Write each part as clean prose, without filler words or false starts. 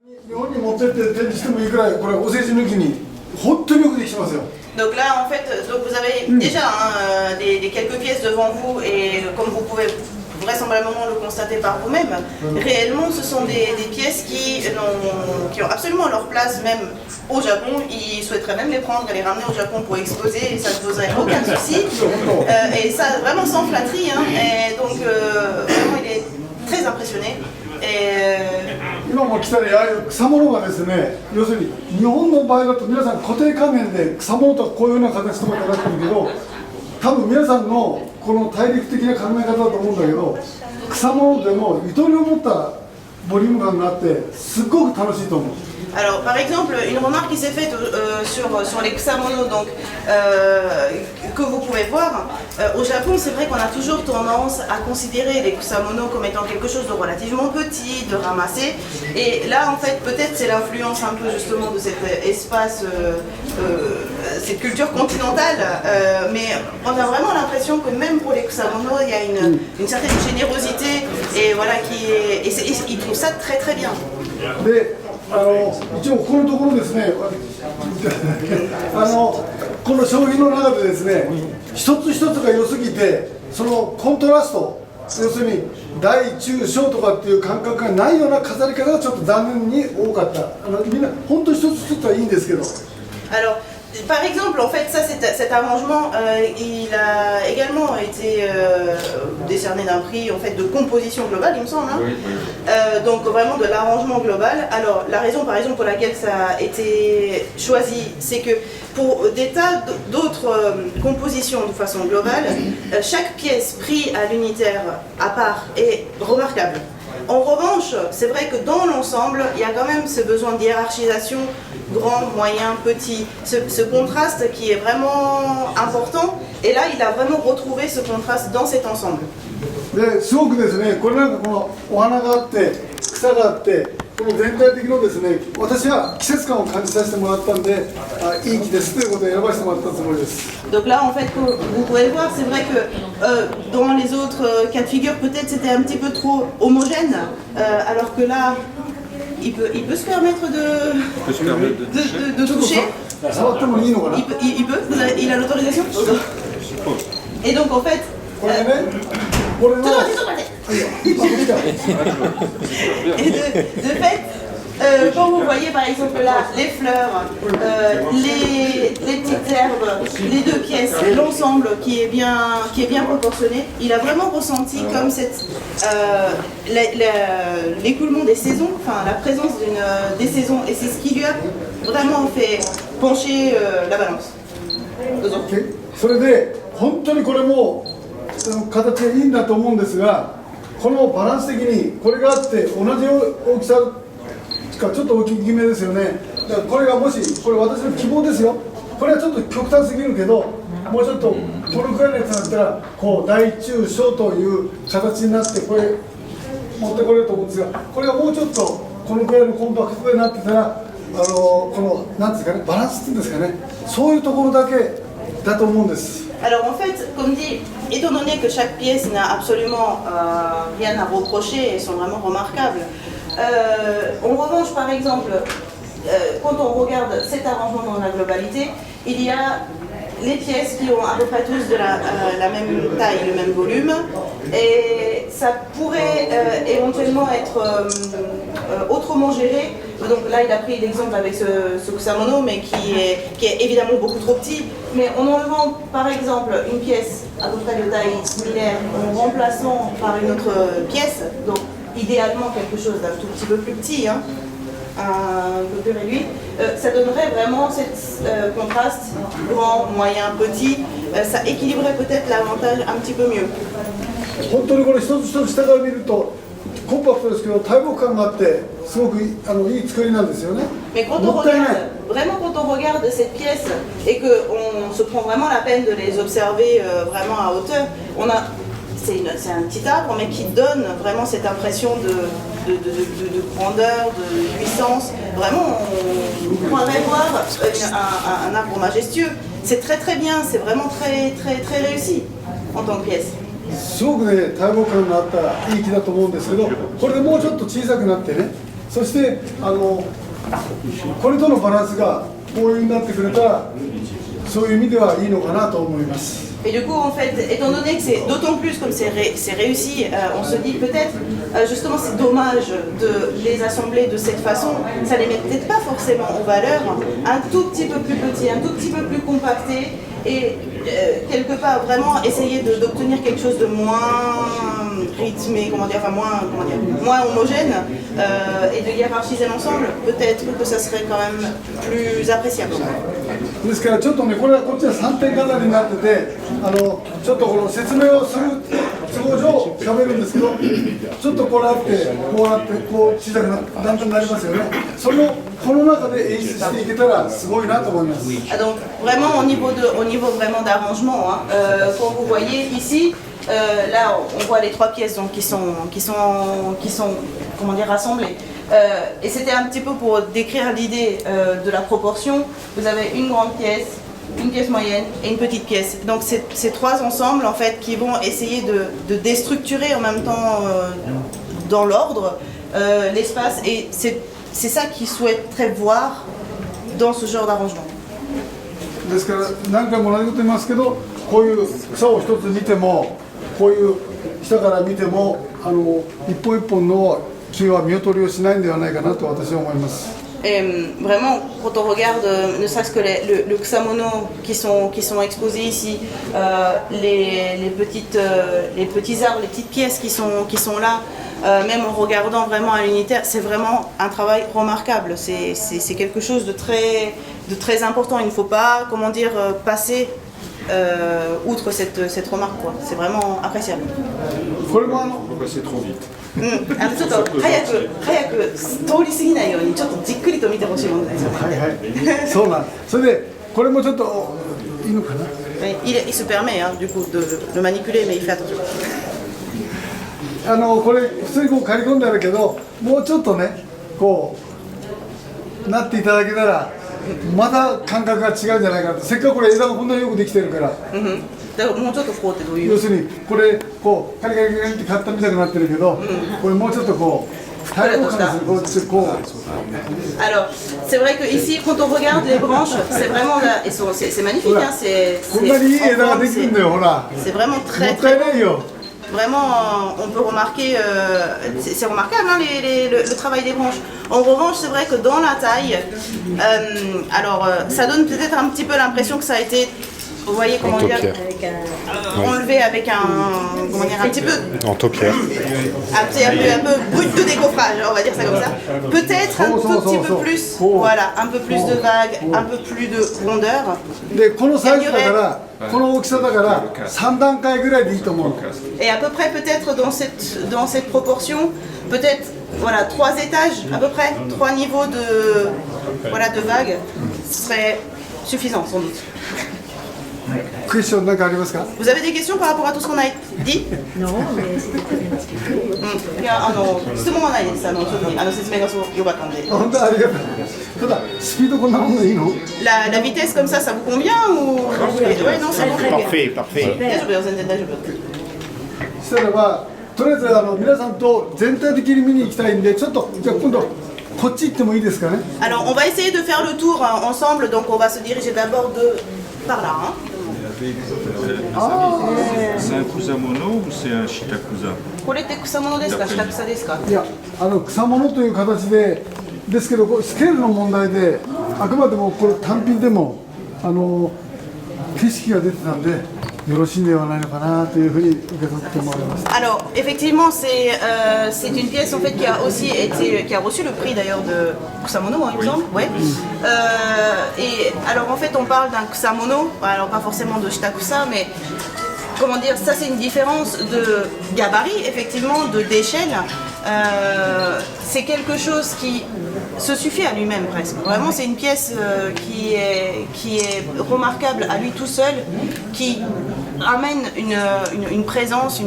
Donc là, en fait, donc vous avez déjà des quelques pièces devant vous et comme vous pouvez vraisemblablement le constater par vous-même, réellement ce sont des pièces qui ont absolument leur place même au Japon. Ils souhaiteraient même les prendre et les ramener au Japon pour exposer et ça ne poserait aucun souci. Et ça vraiment sans flatterie. Hein. Et donc vraiment il est très impressionné. 今も来たりああいう草物がですね、要するに日本の場合だと皆さん固定仮面で草物とかこういうような形とかってなってるけど、多分皆さんのこの大陸的な考え方だと思うんだけど、草物でもゆとりを持ったボリューム感があってすっごく楽しいと思う。 Alors, par exemple, une remarque qui s'est faite sur les kusamono, donc, que vous pouvez voir, au Japon, c'est vrai qu'on a toujours tendance à considérer les kusamono comme étant quelque chose de relativement petit, de ramassé. Et là, en fait, peut-être c'est l'influence un peu justement de cet espace, cette culture continentale, mais on a vraiment l'impression que même pour les kusamono, il y a une certaine générosité, et voilà, ils trouvent ça très très bien. 一応ここのところですねこの商品の中でですね一つ一つが良すぎてそのコントラスト要するに大中小とかっていう感覚がないような飾り方がちょっと残念に多かったみんな本当に一つ一つはいいんですけど Alors, par exemple, en fait, ça, cet arrangement, il a également été décerné d'un prix en fait, de composition globale, il me semble. Hein. Oui, oui. Donc vraiment de l'arrangement global. Alors, la raison, par exemple, pour laquelle ça a été choisi, c'est que pour des tas d'autres compositions de façon globale, chaque pièce prise à l'unitaire à part est remarquable. En revanche, c'est vrai que dans l'ensemble, il y a quand même ce besoin de hiérarchisation, grand, moyen, petit, ce contraste qui est vraiment important. Et là, il a vraiment retrouvé ce contraste dans cet ensemble. ですごくですね、これなんかこのお花があって、草があって、この全体的のですね、私は季節感を感じさせてもらったんで、いい木ですということで選ばせてもらったつもりです。 Donc là, en fait, vous pouvez le voir, c'est vrai que dans les autres cas de figure, peut-être c'était un petit peu trop homogène, alors que là, il peut se permettre de toucher. Il a l'autorisation. Et donc, en fait... Et de fait, quand vous voyez par exemple là les fleurs, les petites herbes, les deux pièces, l'ensemble qui est bien proportionné, il a vraiment ressenti comme l'écoulement des saisons, enfin la présence des saisons, et c'est ce qui lui a vraiment fait pencher la balance. それで本当にこれも形がいいんだと思うんですが、このバランス的にこれがあって同じ大きさかちょっと大きめですよね。だからこれがもしこれ私の希望ですよ。これはちょっと極端すぎるけど、もうちょっとこのくらいのやつだったらこう大中小という形になってこれ持ってこれると思うんですが、これがもうちょっとこのくらいのコンパクトになってたらこのなんですかねバランスっていうんですかね、そういうところだけだと思うんです。 Alors en fait, comme dit, étant donné que chaque pièce n'a absolument rien à reprocher et sont vraiment remarquables, en revanche par exemple, quand on regarde cet arrangement dans la globalité, il y a les pièces qui ont à peu près tous de la même taille, le même volume, et ça pourrait éventuellement être autrement géré. Donc là, il a pris l'exemple avec ce kusamono, mais qui est évidemment beaucoup trop petit. Mais en enlevant, par exemple, une pièce à peu près de taille similaire, en remplaçant par une autre pièce, donc idéalement quelque chose d'un tout petit peu plus petit, hein, un peu plus réduit, ça donnerait vraiment ce contraste grand, moyen, petit. Ça équilibrerait peut-être l'avantage un petit peu mieux. 本当にこれ一つ一つ下から見るとコンパクトですけど大木感があってすごくいい作りなんですよね。 Mais quand on regarde, vraiment quand on regarde cette pièce et qu'on se prend vraiment la peine de les observer vraiment à hauteur, c'est un petit arbre mais qui donne vraiment cette impression de grandeur, de puissance. Vraiment, on pourrait voir un arbre majestueux. C'est très très bien, c'est vraiment très très très réussi en tant que pièce. すごくね大木感のあったいい木だと思うんですけど、これでもうちょっと小さくなってねそしてこれとのバランスがこういうになってくれたらそういう意味ではいいのかなと思います。 Et du coup, en fait, étant donné que c'est d'autant plus comme c'est réussi, on se dit peut-être, justement, c'est dommage de les assembler de cette façon. Ça les met peut-être pas forcément en valeur, un tout petit peu plus petit, un tout petit peu plus compacté, et quelque part vraiment essayer d'obtenir quelque chose de moins rythmé, comment dire, moins homogène, et de hiérarchiser l'ensemble. Peut-être que ça serait quand même plus appréciable. ですからちょっとね、これはこっちは3点飾りになってて、ちょっとこの説明をする都合上喋るんですけど、ちょっとこうなって、こうなって、こう小さくだんだんなりますよね。それをこの中で演出していけたらすごいなと思います。Donc vraiment au niveau vraiment d'arrangement, hein, quand vous voyez ici. Là, on voit les 3 pièces donc, qui sont comment dire, rassemblées. Et c'était un petit peu pour décrire l'idée de la proportion. Vous avez une grande pièce, une pièce moyenne et une petite pièce. Donc ces 3 ensembles en fait qui vont essayer de déstructurer en même temps dans l'ordre l'espace. Et c'est ça qu'ils souhaiteraient voir dans ce genre d'arrangement. ですから何回も同じこと言いますけど、こういう草を一つ見ても、こういう下から見ても一本一本の木は見劣りをしないんではないかなと私は思います。Vraiment, quand on regarde, ne serait-ce que le Kusamono qui sont exposés ici, les petits arbres, les petites pièces qui sont là, même en regardant vraiment à l'unitaire, c'est vraiment un travail remarquable. C'est quelque chose de très important. Il ne faut pas, comment dire, passer outre cette remarque, quoi. C'est vraiment appréciable. Pourquoi c'est trop vite? ちょっと早く通り過ぎないようにちょっとじっくりと見てほしいものですよね。はいはい。そうなん。それでこれもちょっといいのかな。Il se permet hein, du coup de le manipuler, mais il fait attention. これ普通にこう刈り込んであるけど、もうちょっとねこうなっていただけたらまた感覚が違うんじゃないかなと。せっかくこれ枝がこんなによくできてるから。だからもうちょっとこうってどういう？要するにこれこうカリカリカリって買ったみたくなってるけど、これもうちょっとこう平らかにするこう。Alors c'est vrai que ici quand on regarde les branches, c'est vraiment là, c'est magnifique hein, c'est vraiment très vraiment on peut remarquer c'est remarquable hein, le travail des branches. En revanche, c'est vrai que dans la taille, alors ça donne peut-être un petit peu l'impression que ça a été, vous voyez comment dire, enlevé avec comment dire, un petit peu en taupière, un peu brut de décoffrage, on va dire ça comme ça. Peut-être un tout petit peu plus, voilà, un peu plus de vagues, un peu plus de rondeur. でこのサイズだからこの大きさだから3段階ぐらいでいいと思う。 Et à peu près peut-être dans cette proportion, peut-être voilà 3 étages à peu près, 3 niveaux de vagues, ce serait suffisant sans doute. Vous avez des questions par rapport à tout ce qu'on a dit? Non, mais c'était très bien expliqué. いや質問はないです。説明がすごく良かったんで。本当ありがとう。ただスピードこんなもんでいいの？La vitesse comme ça vous convient ou? Ouais, non, c'est bon. Parfait. 大丈夫よ、全然大丈夫。したらばとりあえず皆さんと全体的に見に行きたいんで、ちょっとじゃあ今度こっち行ってもいいですかね。Alors on va essayer de faire le tour ensemble, donc on va se diriger d'abord par là. Hein. C'est un Kusamono ou c'est un Shitakusa? これって草物ですか、下草ですか？いや草物という形ですけどスケールの問題であくまでもこれ単品でも景色が出てたんでよろしいんではないのかなというふうに受け取ってもらいました。 Alors effectivement c'est une pièce en fait qui a aussi qui a reçu le prix d'ailleurs de Kusamono hein, il me semble. Ouais. Et alors en fait on parle d'un Kusamono, alors pas forcément de Shitakusa mais comment dire, ça c'est une différence de gabarit, effectivement, d'échelle. C'est quelque chose qui se suffit à lui-même presque. Vraiment c'est une pièce qui est remarquable à lui tout seul, qui amène une présence,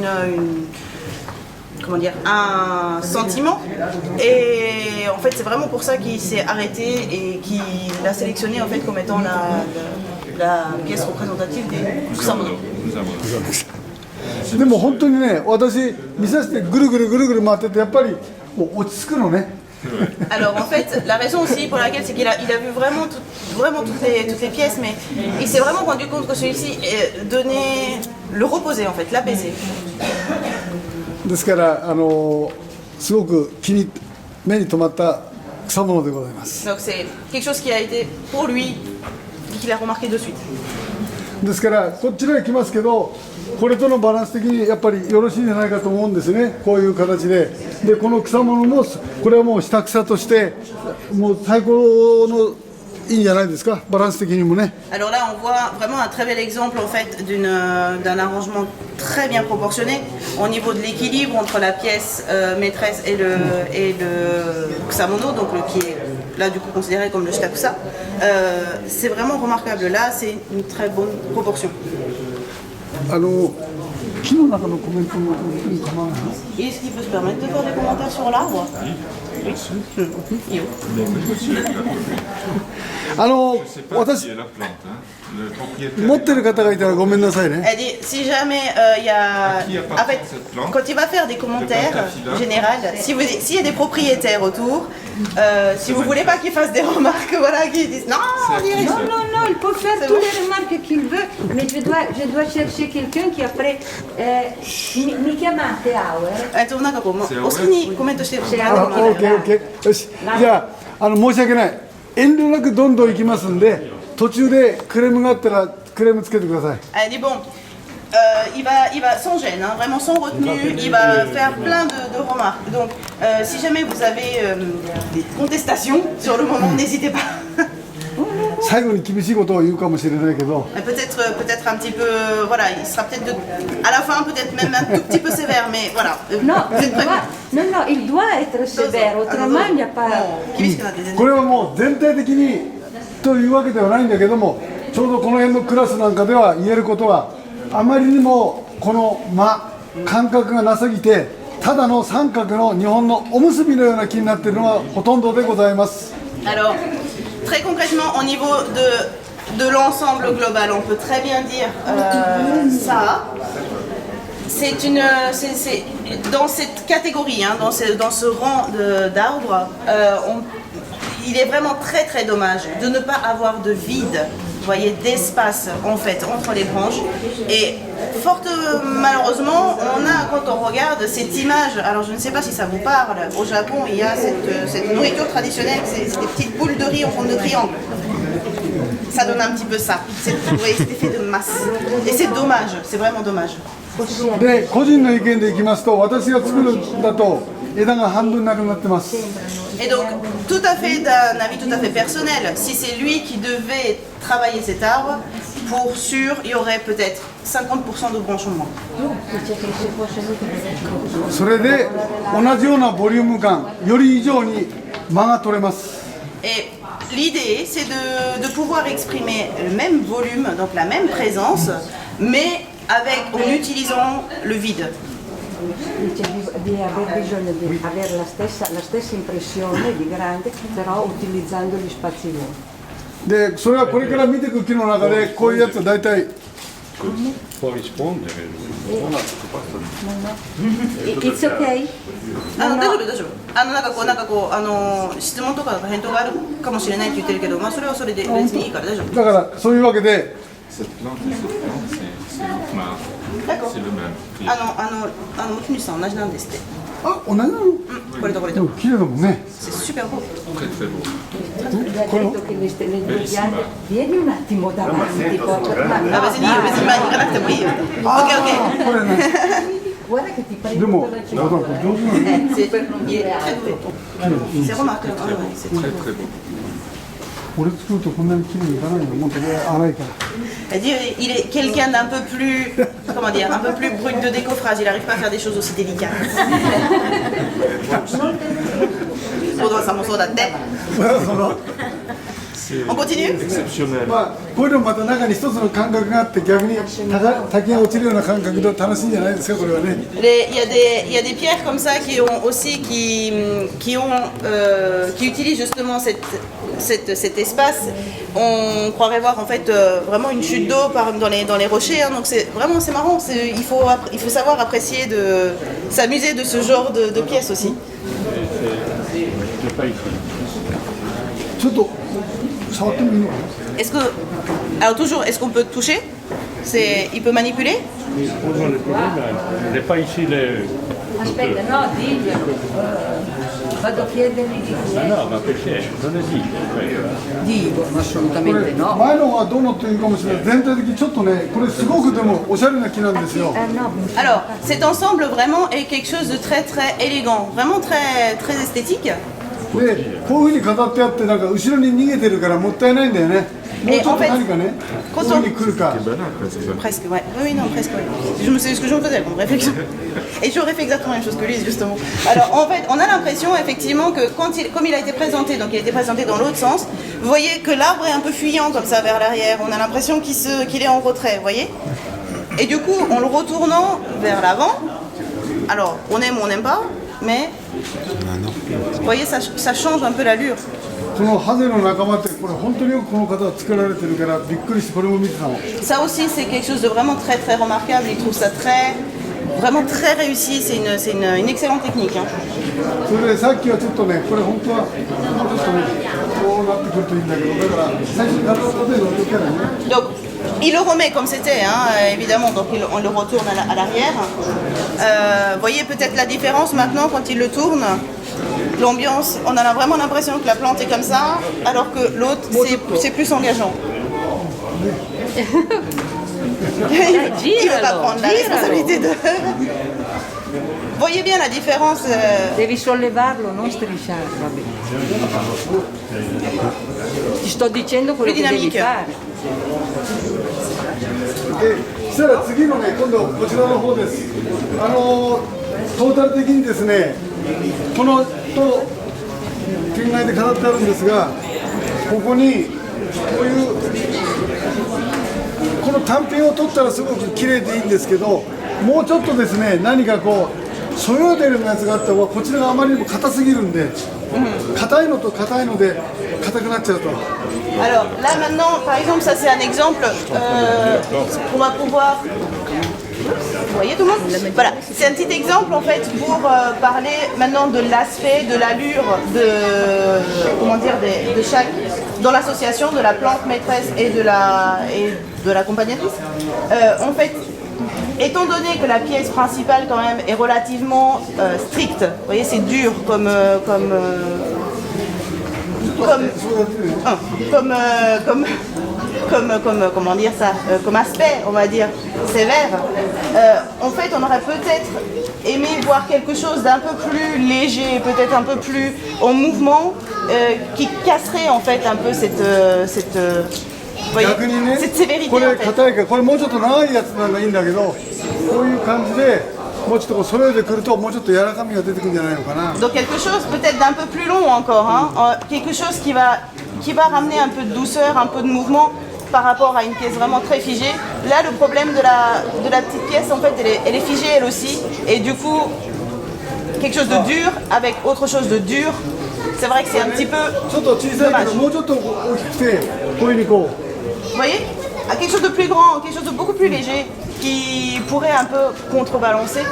comment dire, un sentiment. Et en fait c'est vraiment pour ça qu'il s'est arrêté et qu'il l'a sélectionné en fait comme étant la pièce représentative des Kusamono. でも本当にね、私見させてぐるぐる回っててやっぱりもう落ち着くのね。Alors en fait, la raison aussi pour laquelle c'est qu'il a vu vraiment, vraiment toutes les pièces, mais il s'est vraiment rendu compte que celui-ci donnait le reposer en fait, l'apaiser. ですからすごく目に留まった草物でございます。 Donc c'est quelque chose qui a été pour lui, qu'il a remarqué de suite. ですからこちらへ来ますけど、これとのバランス的にやっぱりよろしいんじゃないかと思うんですね。こういう形で、この草物もこれはもう下草としてもう最高のいいんじゃないですか、バランス的にもね。 Alors là, on voit vraiment un très bel exemple en fait d'un arrangement très bien proportionné au niveau de l'équilibre entre la pièce maîtresse et le kusamono, donc qui est là du coup considéré comme le shitakusa. C'est vraiment remarquable. Là, c'est une très bonne proportion. 木の中のコメントも構わない。 Est-ce qu'il peut se permettre de faire des commentaires sur l'arbre? Bien sûr. Yo. Mais monsieur, je ne sais pas私 qui est la plante. Hein. Le propriétaire. 持ってる方がいたらごめんなさいね。 Elle dit, si jamais il y a... qui appartient En fait, cette plante? quand il va faire des commentaires Pentaphylla. généraux, s'il y a des propriétaires autour, si vous voulez pas qu'il fasse des remarques, voilà, qu'ils disent non, on dirait ça. Non, non, il peut faire C'est toutes bon. les remarques qu'il veut, mais je dois chercher quelqu'un qui après... mi chiamate Auer? なんかこう、お好きにコメントしてる。あ、オッケーオッケー。よし。じゃあ申し訳ない。遠慮なくどんどん行きますんで、途中でクレームがあったらクレームつけてください。 Elle dit bon, il va sans gêne, hein, vraiment sans retenue, il va faire plein de remarques. Donc, si jamais vous avez des contestations sur le moment, n'hésitez pas. 最後に厳しいことを言うかもしれないけど、 Peut-être un petit peu, voilà, il sera peut-être à la fin peut-être même un tout petit peu sévère, mais voilà. No, Vous êtes prévenus. il doit être sévère, autrement il n'y a pas... 厳しくなって全然。これはもう全体的にというわけではないんだけども、ちょうどこの辺のクラスなんかでは言えることは、あまりにもこの感覚がなさぎて、ただの三角の日本のおむすびのような木になっているのはほとんどでございます。 Alors, très concrètement, au niveau de l'ensemble global, on peut très bien dire ça. C'est dans cette catégorie, hein, dans ce rang d'arbres, il est vraiment très très dommage de ne pas avoir de vide, vous voyez, d'espace en fait entre les branches. Et fort malheureusement, quand on regarde cette image, alors je ne sais pas si ça vous parle, au Japon il y a cette nourriture traditionnelle, c'est des petites boules de riz en forme de triangle. Ça donne un petit peu ça, cet effet de masse. Et c'est dommage, c'est vraiment dommage. で、個人の意見でいきますと、私が作るんだと枝が半分なくなってます。 Et donc, tout à fait d'un avis tout à fait personnel, si c'est lui qui devait travailler cet arbre, pour sûr, il y aurait peut-être 50% de branches en moins. それで同じようなボリューム感より以上に間が取れます。 Et l'idée, c'est de pouvoir exprimer le même volume, donc la même présence, mais en utilisant le vide. Di aver bisogno di avere la stessa impressione di grande, però utilizzando gli spazi vuoti. で、それはこれから見ていく木の中でこういうやつは大体 Può rispondere. It's okay? 大丈夫大丈夫。なんかこう質問とか返答があるかもしれないって言ってるけど、まあそれはそれで別にいいから大丈夫。だからそういうわけで Cette plante et cette plante, c'est l'outmar. D'accord. C'est le même prix. 持ち主さん同じなんですって。あ、同じなの？これとこれと。でも綺麗だもんね。 C'est super beau. Très très beau. Gli ha detto che le due piante, vieni un attimo davanti, tipo, Ah, vas-y, ma di carattere poi. Ok, これね。 guarda che ti で prendo も、 per la だ città. から上手なの。 ok. Il est très beau. C'est remarquable. Ah ouais, c'est Très très beau. 俺作るとこんなに綺麗にいかないの。もっと荒いから。 Elle dit il est quelqu'un d'un peu plus, comment dire, un peu plus brut de décoffrage. Il n'arrive pas à faire des choses aussi délicates. On continue? Exceptionnel. まあこういうのもまた中に一つの感覚があって逆に滝が落ちるような感覚で楽しいんじゃないですかこれはね。 Il y a des pierres comme ça qui ont aussi qui utilisent justement cet espace. On croirait voir en fait vraiment une chute d'eau dans les rochers. Hein, donc c'est marrant. Il faut savoir apprécier s'amuser de ce genre de pièces aussi. C'est pas ici. ちょっと触ってもいいのかな。 Est-ce que, alors toujours, est-ce qu'on peut toucher? Il peut manipuler? Posons le problème, n'est pas ici le... Aspetta, no, diglielo. Vado a chiedergli di chi Ah è. no, ma perché? Non esiste quello. Dico, ma これ assolutamente no. 前のはどうなっているかもしれない。全体的にちょっとね、これすごくでもおしゃれな木なんですよ。 No, Alors, cet ensemble vraiment est quelque chose de très très élégant, vraiment très très esthétique. で、こういうふうに飾ってあってなんか後ろに逃げてるからもったいないんだよね。もうちょっと何かね、こういうふうに来るか。 Presque, ouais. Oui, non, presque, ouais. Je me sais ce que j'en faisais, bon, réflexion. Et j'aurais fait exactement la même chose que lui, justement. Alors, en fait, on a l'impression, effectivement, que comme il a été présenté, donc il a été présenté dans l'autre sens, vous voyez que l'arbre est un peu fuyant, comme ça, vers l'arrière. On a l'impression qu'il est en retrait, vous voyez? Et du coup, en le retournant vers l'avant, alors, on aime ou on n'aime pas, mais... Vous voyez, ça change un peu l'allure. このハゼの仲間ってこれ本当によくこの方は作られてるからびっくりしてこれも見てたの。 Ça aussi, c'est quelque chose de vraiment très très remarquable. Il trouve ça vraiment très réussi. C'est une excellente technique. Hein. それでさっきはちょっとね、これ本当はもうちょっとね、こうなってくるといいんだけど、だから最初に体を立てる時からね。 Donc, il le remet comme c'était, hein, évidemment. Donc, on le retourne à l'arrière. Vous voyez peut-être la différence maintenant quand il le tourne. L'ambiance, on a vraiment l'impression que la plante est comme ça, alors que l'autre, c'est plus engageant. Il ne veut pas prendre la responsabilité de... Voyez bien la différence. devi sollevarlo, non strisciarlo. Vabbè. Ti sto dicendo quello Più che devi dinamiche. fare. で、そしたら次のね、今度こちらの方です。トータル的にですね、このと県外で飾ってあるんですが、ここにこういうこの単品を取ったらすごく綺麗でいいんですけど、もうちょっとですね、何かこうそよいでるやつがあったらこちらがあまりにも硬すぎるんで、硬いのと硬いので硬くなっちゃうと。 Alors là maintenant, par exemple, ça c'est un exemple qu'on va pouvoir... Vous voyez tout le monde? Voilà, c'est un petit exemple en fait pour parler maintenant de l'aspect, de l'allure de chaque, dans l'association de la plante maîtresse et de l'accompagnatrice. En fait, étant donné que la pièce principale quand même est relativement stricte, vous voyez c'est dur comme comment dire ça, comme aspect, on va dire, sévère. En fait, on aurait peut-être aimé voir quelque chose d'un peu plus léger, peut-être un peu plus en mouvement, qui casserait en fait un peu vous voyez, 逆にね、 cette sévérité こ en れ fait. 硬いから、これもうちょっと長いやつならいいんだけど、こういう感じでもうちょっとこう揃えてくるともうちょっと柔らかみが出てくるんじゃないのかな。 Donc quelque chose peut-être d'un peu plus long encore, hein, quelque chose qui va ramener un peu de douceur, un peu de mouvement par rapport à une pièce vraiment très figée. Là, le problème de la petite pièce, en fait, elle est figée elle aussi, et du coup, quelque chose de dur avec autre chose de dur. C'est vrai que c'est un petit peu ちょっと小さいけ dommage. どもうちょっと大きくてこういうふうにこう。 Vous voyez, à quelque chose de plus grand, quelque chose de beaucoup plus léger, qui pourrait un peu contrebalancer,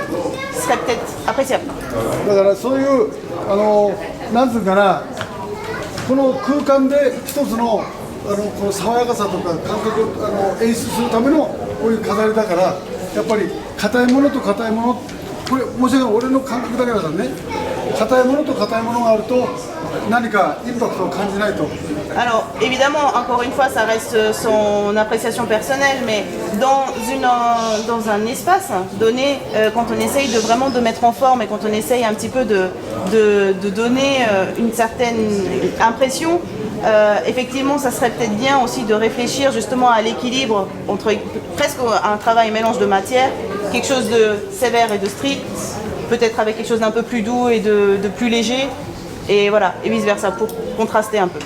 serait peut-être appréciable. だからそういうなんつうかな、この空間で一つのこの爽やかさとか感覚を演出するためのこういう飾りだから、やっぱり硬いものと硬いもの、これもちろん俺の感覚だけだからね、硬いものと硬いものがあると何かインパクトを感じないと。 Alors, évidemment, encore une fois, ça reste son appréciation personnelle, mais dans un espace donné, quand on essaye de vraiment de mettre en forme et quand on essaye un petit peu de donner une certaine impression, effectivement, ça serait peut-être bien aussi de réfléchir justement à l'équilibre entre presque un travail mélange de matière, quelque chose de sévère et de strict, peut-être avec quelque chose d'un peu plus doux et de plus léger, et voilà, et vice-versa, pour contraster un peu.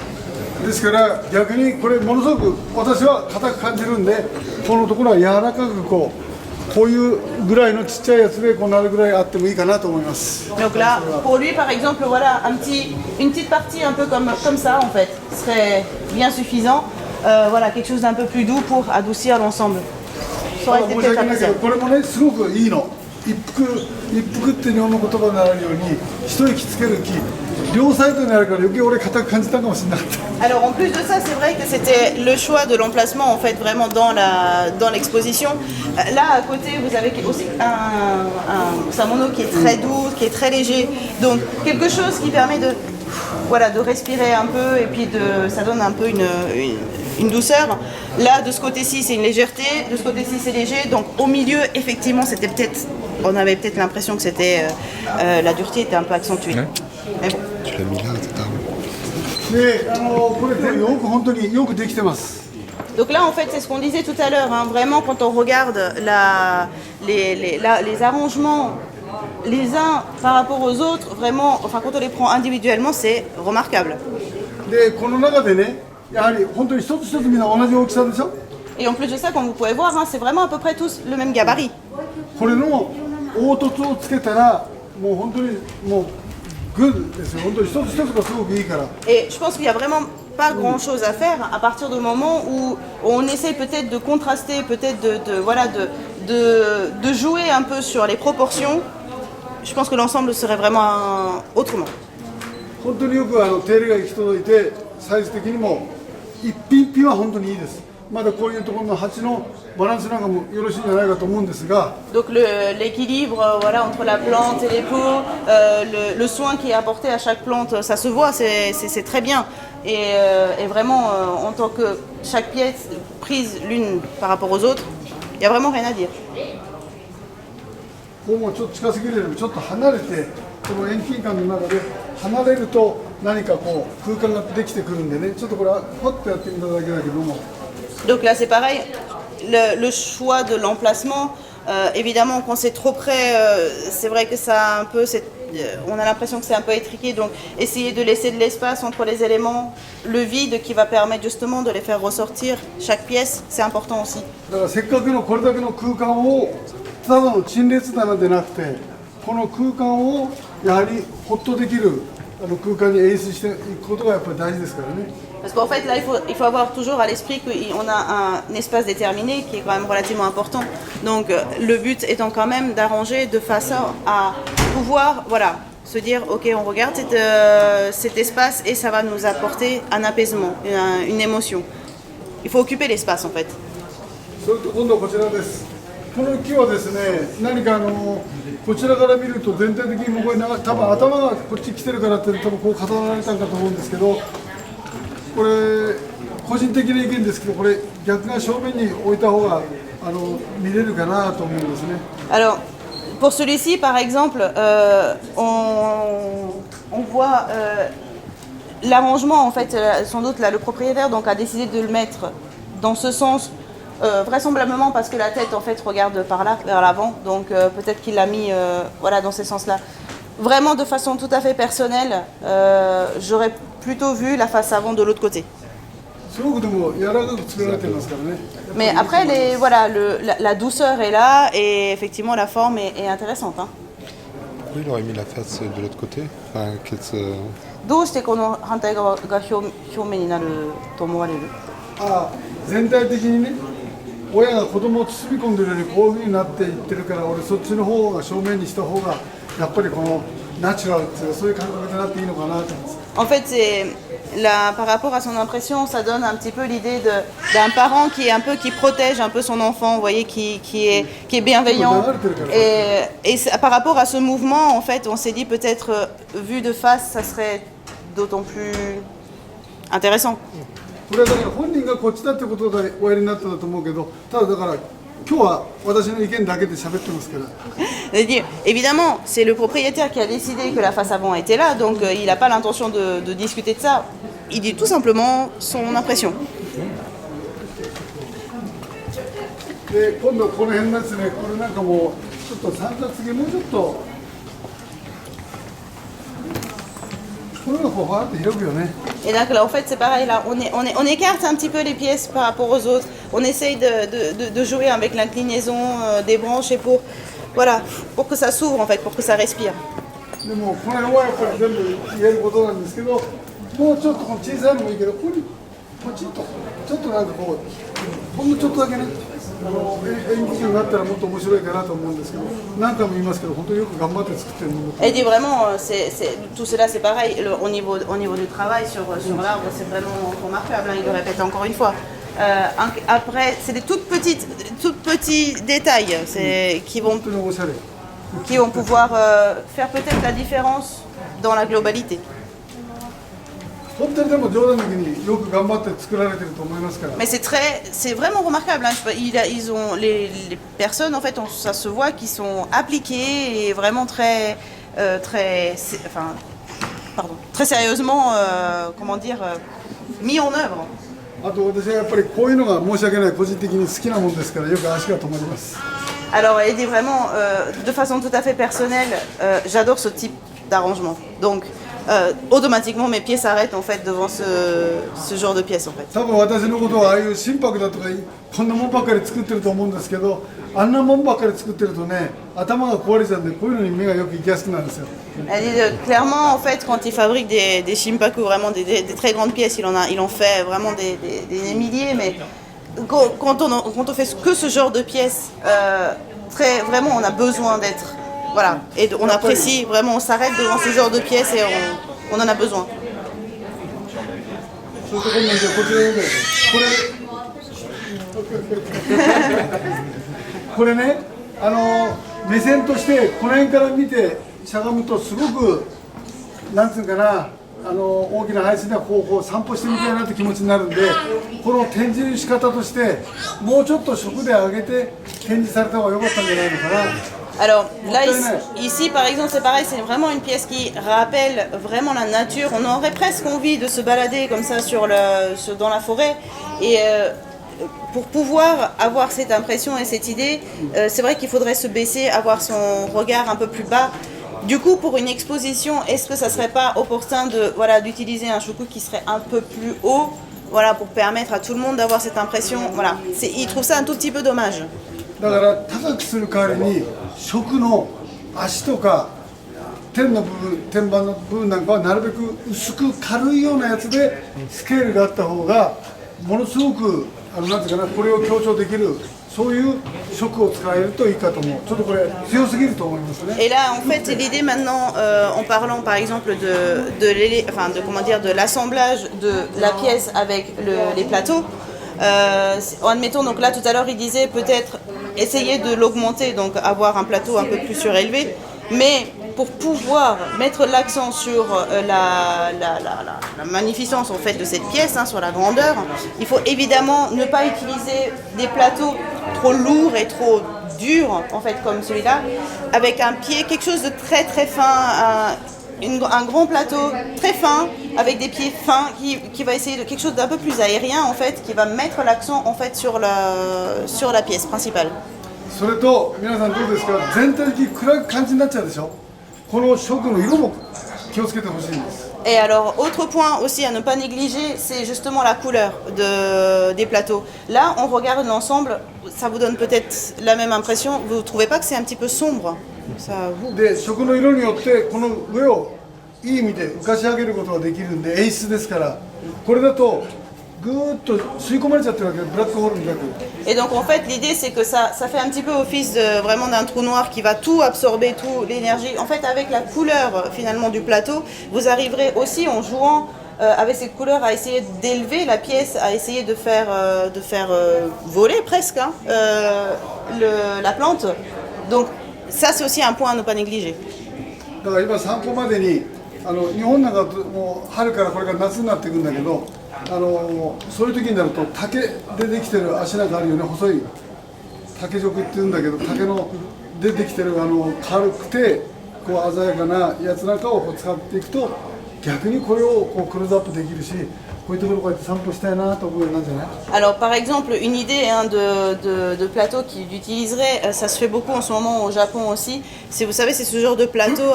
ですから逆にこれものすごく私は硬く感じるんで、このところは柔らかくこういうぐらいのちっちゃいやつでこうなるぐらいあってもいいかなと思います。 Donc là, pour lui, par exemple, voilà, une petite partie un peu comme ça, en fait, serait bien suffisant. Voilà, quelque chose d'un peu plus doux pour adoucir l'ensemble. Ça aurait été 申し peut-être 訳ないけど appréciable. これもねすごくいいの。一服って日本の言葉になるように一息つける木両サイドにあるから余計俺硬く感じたかもしれなかった。 Alors en plus de ça, c'est vrai que c'était le choix de l'emplacement en fait vraiment dans l'exposition. Là à côté, vous avez aussi un samono qui est très doux, qui est très léger. Donc quelque chose qui permet de respirer un peu et puis ça donne un peu une douceur. Là de ce côté-ci, c'est une légèreté, de ce côté-ci, c'est léger. Donc au milieu, effectivement, on avait peut-être l'impression que la dureté était un peu accentuée. Mais bon. Tu l'as mis là, c'est un... でこれよく本当によくできてます。 Donc là, en fait, c'est ce qu'on disait tout à l'heure. Hein. Vraiment, quand on regarde les arrangements les uns par rapport aux autres, vraiment, enfin, quand on les prend individuellement, c'est remarquable. でこの中でね、やはり本当に一つ一つみんな同じ大きさでしょ。 Et en plus de ça, comme vous pouvez voir, hein, c'est vraiment à peu près tous le même gabarit. これの凹凸をつけたらもう本当にもうグッですよ。本当に一つ一つがすごくいいから。 Et je pense qu'il n'y a vraiment pas grand chose à faire à partir du moment où on essaie peut-être de contraster, peut-être de jouer un peu sur les proportions. Je pense que l'ensemble serait vraiment autrement. 本当によく手入れが行き届いてサイズ的にも一品一品は本当にいいです。まだこういうところの鉢のバランスなんかもよろしいんじゃないかと思うんですが。 Donc l'équilibre entre la plante et les pots, le soin qui est apporté à chaque plante, ça se voit, c'est très bien. Et vraiment, en tant que chaque pièce prise l'une par rapport aux autres, il n'y a vraiment rien à dire. ここもちょっと近すぎるよりもちょっと離れてこの遠近感の中で離れると何かこう空間ができてくるんでね、ちょっとこれはポッとやってみただけだけども。 Donc là c'est pareil, le choix de l'emplacement, évidemment quand c'est trop près, c'est vrai que ça un peu, on a l'impression que c'est un peu étriqué, donc essayer de laisser de l'espace entre les éléments, le vide qui va permettre justement de les faire ressortir, chaque pièce, c'est important aussi. だからせっかくのこれだけの空間をただの陳列棚でなくてこの空間をやはりホッとできる空間に演出していくことがやっぱり大事ですからね。 Parce qu'en fait là il faut avoir toujours à l'esprit qu'on a un espace déterminé qui est quand même relativement important. Donc le but étant quand même d'arranger de façon à pouvoir se dire ok on regarde cet espace et ça va nous apporter un apaisement, une émotion. Il faut occuper l'espace en fait. それと今度はこちらです。この木はですね、何かこちらから見ると全体的に向こうに多分頭がこっち来てるからって多分こう重なられたんかと思うんですけど、これ個人的な意見ですけど、これ逆が正面に置いた方が見れるかなと思うんですね。 Alors pour celui-ci par exemple, on voit l'arrangement en fait, sans doute là le propriétaire donc a décidé de le mettre dans ce sens. Vraisemblablement parce que la tête en fait regarde par là, vers l'avant, donc peut-être qu'il l'a mis dans ces sens-là. Vraiment de façon tout à fait personnelle, j'aurais plutôt vu la face avant de l'autre côté. Mais après, la douceur est là et effectivement la forme est intéressante. Hein. Pourquoi il aurait mis la face de l'autre côté? Enfin, Ah, 全体的にね、親が子供を包み込んでるよりこういう風になっていってるから、俺そっちの方が正面にした方がやっぱりこのナチュラルっていうそういう感覚でなっていいのかなと思います。 En fait, par rapport à son impression, ça donne un petit peu l'idée d'un parent qui protège un peu son enfant, vous voyez, qui est bienveillant. Et par rapport à ce mouvement, en fait, on s'est dit peut-être vu de face, ça serait d'autant plus intéressant. これはだから本人がこっちだってことでおやりになったんだと思うけど、ただだから今日は私の意見だけで喋ってますから。Évidemment, c'est le propriétaire qui a décidé que la face avant était là, donc il n'a pas l'intention de discuter de ça. Il dit tout simplement son impression. で今度この辺ですね、これなんかもうちょっと三角形もうちょっとこれがこうファーって広くよね。 Et donc là, en fait, c'est pareil. Là, on écarte un petit peu les pièces par rapport aux autres. On essaye de jouer avec l'inclinaison des branches et pour que ça s'ouvre en fait, pour que ça respire. でもこの辺はやっぱり全部言えることなんですけど、もうちょっとこの小さいのもいいけど、ここにポチッとちょっとなんかこうほんのちょっとだけね。演技になったらもっと面白いかなと思うんですけど、何回も言いますけど、本当によく頑張って作ってるので。Elle dit vraiment, tout cela c'est pareil, au niveau du travail sur l'arbre, c'est vraiment remarquable, hein, il le répète encore une fois. Après, c'est des tout petits détails qui vont 本当におしゃれ。 pouvoir faire peut-être la différence dans la globalité. 本当にでも冗談抜きによく頑張って作られてると思いますから。 Mais c'est vraiment remarquable. Hein. Les personnes, en fait, ça se voit qu'ils sont appliquées et vraiment très sérieusement, mis en œuvre. あと私はやっぱりこういうのが申し訳ない個人的に好きなもんですからよく足が止まります。 Alors, elle dit vraiment, de façon tout à fait personnelle, j'adore ce type d'arrangement. Donc, automatiquement, mes pieds s'arrêtent en fait devant ce genre de pièces en fait. 多分私のことはああいう心拍だとかこんなもんばっかり作ってると思うんですけど、あんなもんばっかり作ってるとね、頭が壊れちゃうんでこういうのに目がよく行きやすくなるんですよ。 Elle dit clairement en fait quand il fabrique des shimpaku, vraiment des très grandes pièces, il en fait vraiment des milliers, mais quand on fait que ce genre de pièces, vraiment on a besoin d'être, voilà, et on apprécie vraiment, on s'arrête devant ce genre de pièces et on en a besoin. そういうところなんでこちらでこれね、目線としてこの辺から見てしゃがむとすごくなんつうかな、大きな排水な方法を散歩してみたいなって気持ちになるんで、この展示の仕方としてもうちょっと食で上げて展示された方が良かったんじゃないのかな。 Alors là, ici par exemple, c'est pareil, c'est vraiment une pièce qui rappelle vraiment la nature. On aurait presque envie de se balader comme ça dans la forêt. Et pour pouvoir avoir cette impression et cette idée, c'est vrai qu'il faudrait se baisser, avoir son regard un peu plus bas. Du coup, pour une exposition, est-ce que ça serait pas opportun d'utiliser un shuku qui serait un peu plus haut, pour permettre à tout le monde d'avoir cette impression. Il trouve ça un tout petit peu dommage. だから高くする代わりに食の足とか天板の部分なんかはなるべく薄く軽いようなやつでスケールがあった方がものすごくなんていうかな、これを強調できるそういう食を使えるといいかと思う。ちょっとこれ強すぎると思いますね。 Et là, en fait, l'idée maintenant, en parlant par exemple de l'assemblage de la pièce avec les plateaux. Admettons, donc là tout à l'heure il disait peut-être essayer de l'augmenter, donc avoir un plateau un peu plus surélevé, mais pour pouvoir mettre l'accent sur la magnificence en fait de cette pièce, sur la grandeur, il faut évidemment ne pas utiliser des plateaux trop lourds et trop durs en fait comme celui-là, avec un pied, quelque chose de très très fin, un grand plateau très fin avec des pieds fins qui va essayer de quelque chose d'un peu plus aérien en fait, qui va mettre l'accent en fait sur la pièce principale. それと皆さんどうですか、全体的に暗い感じになっちゃうでしょ。この食の色も気をつけてほしいんです。 Et alors, autre point aussi à ne pas négliger, c'est justement la couleur des plateaux. Là, on regarde l'ensemble, ça vous donne peut-être la même impression. Vous ne trouvez pas que c'est un petit peu sombre ça, vous? で食の色によってこの上をいい意味で浮かし上げることができるんで演出ですから、これだとぐーっと吸い込まれちゃってるわけでブラックホールみたいな。 Et donc en fait l'idée c'est que ça fait un petit peu office vraiment d'un trou noir qui va tout absorber, toute l'énergie. En fait avec la couleur finalement du plateau, vous arriverez aussi en jouant avec cette couleur à essayer d'élever la pièce, à essayer de faire voler presque la plante. Donc ça c'est aussi un point à ne pas négliger. だから今散歩までに日本なんかもう春からこれから夏になっていくんだけど、そういう時になると竹でできてる足なんかあるよね、細い竹褥っていうんだけど、竹のでできてる軽くてこう鮮やかなやつなんかをこう使っていくと逆にこれをこうクローズアップできるし、こういうところこうやって散歩したいなと思うようになるんじゃない？ Alors par exemple une idée de plateau qu'il utiliserait, ça se fait beaucoup en ce moment au Japon aussi. Vous savez c'est ce genre de plateau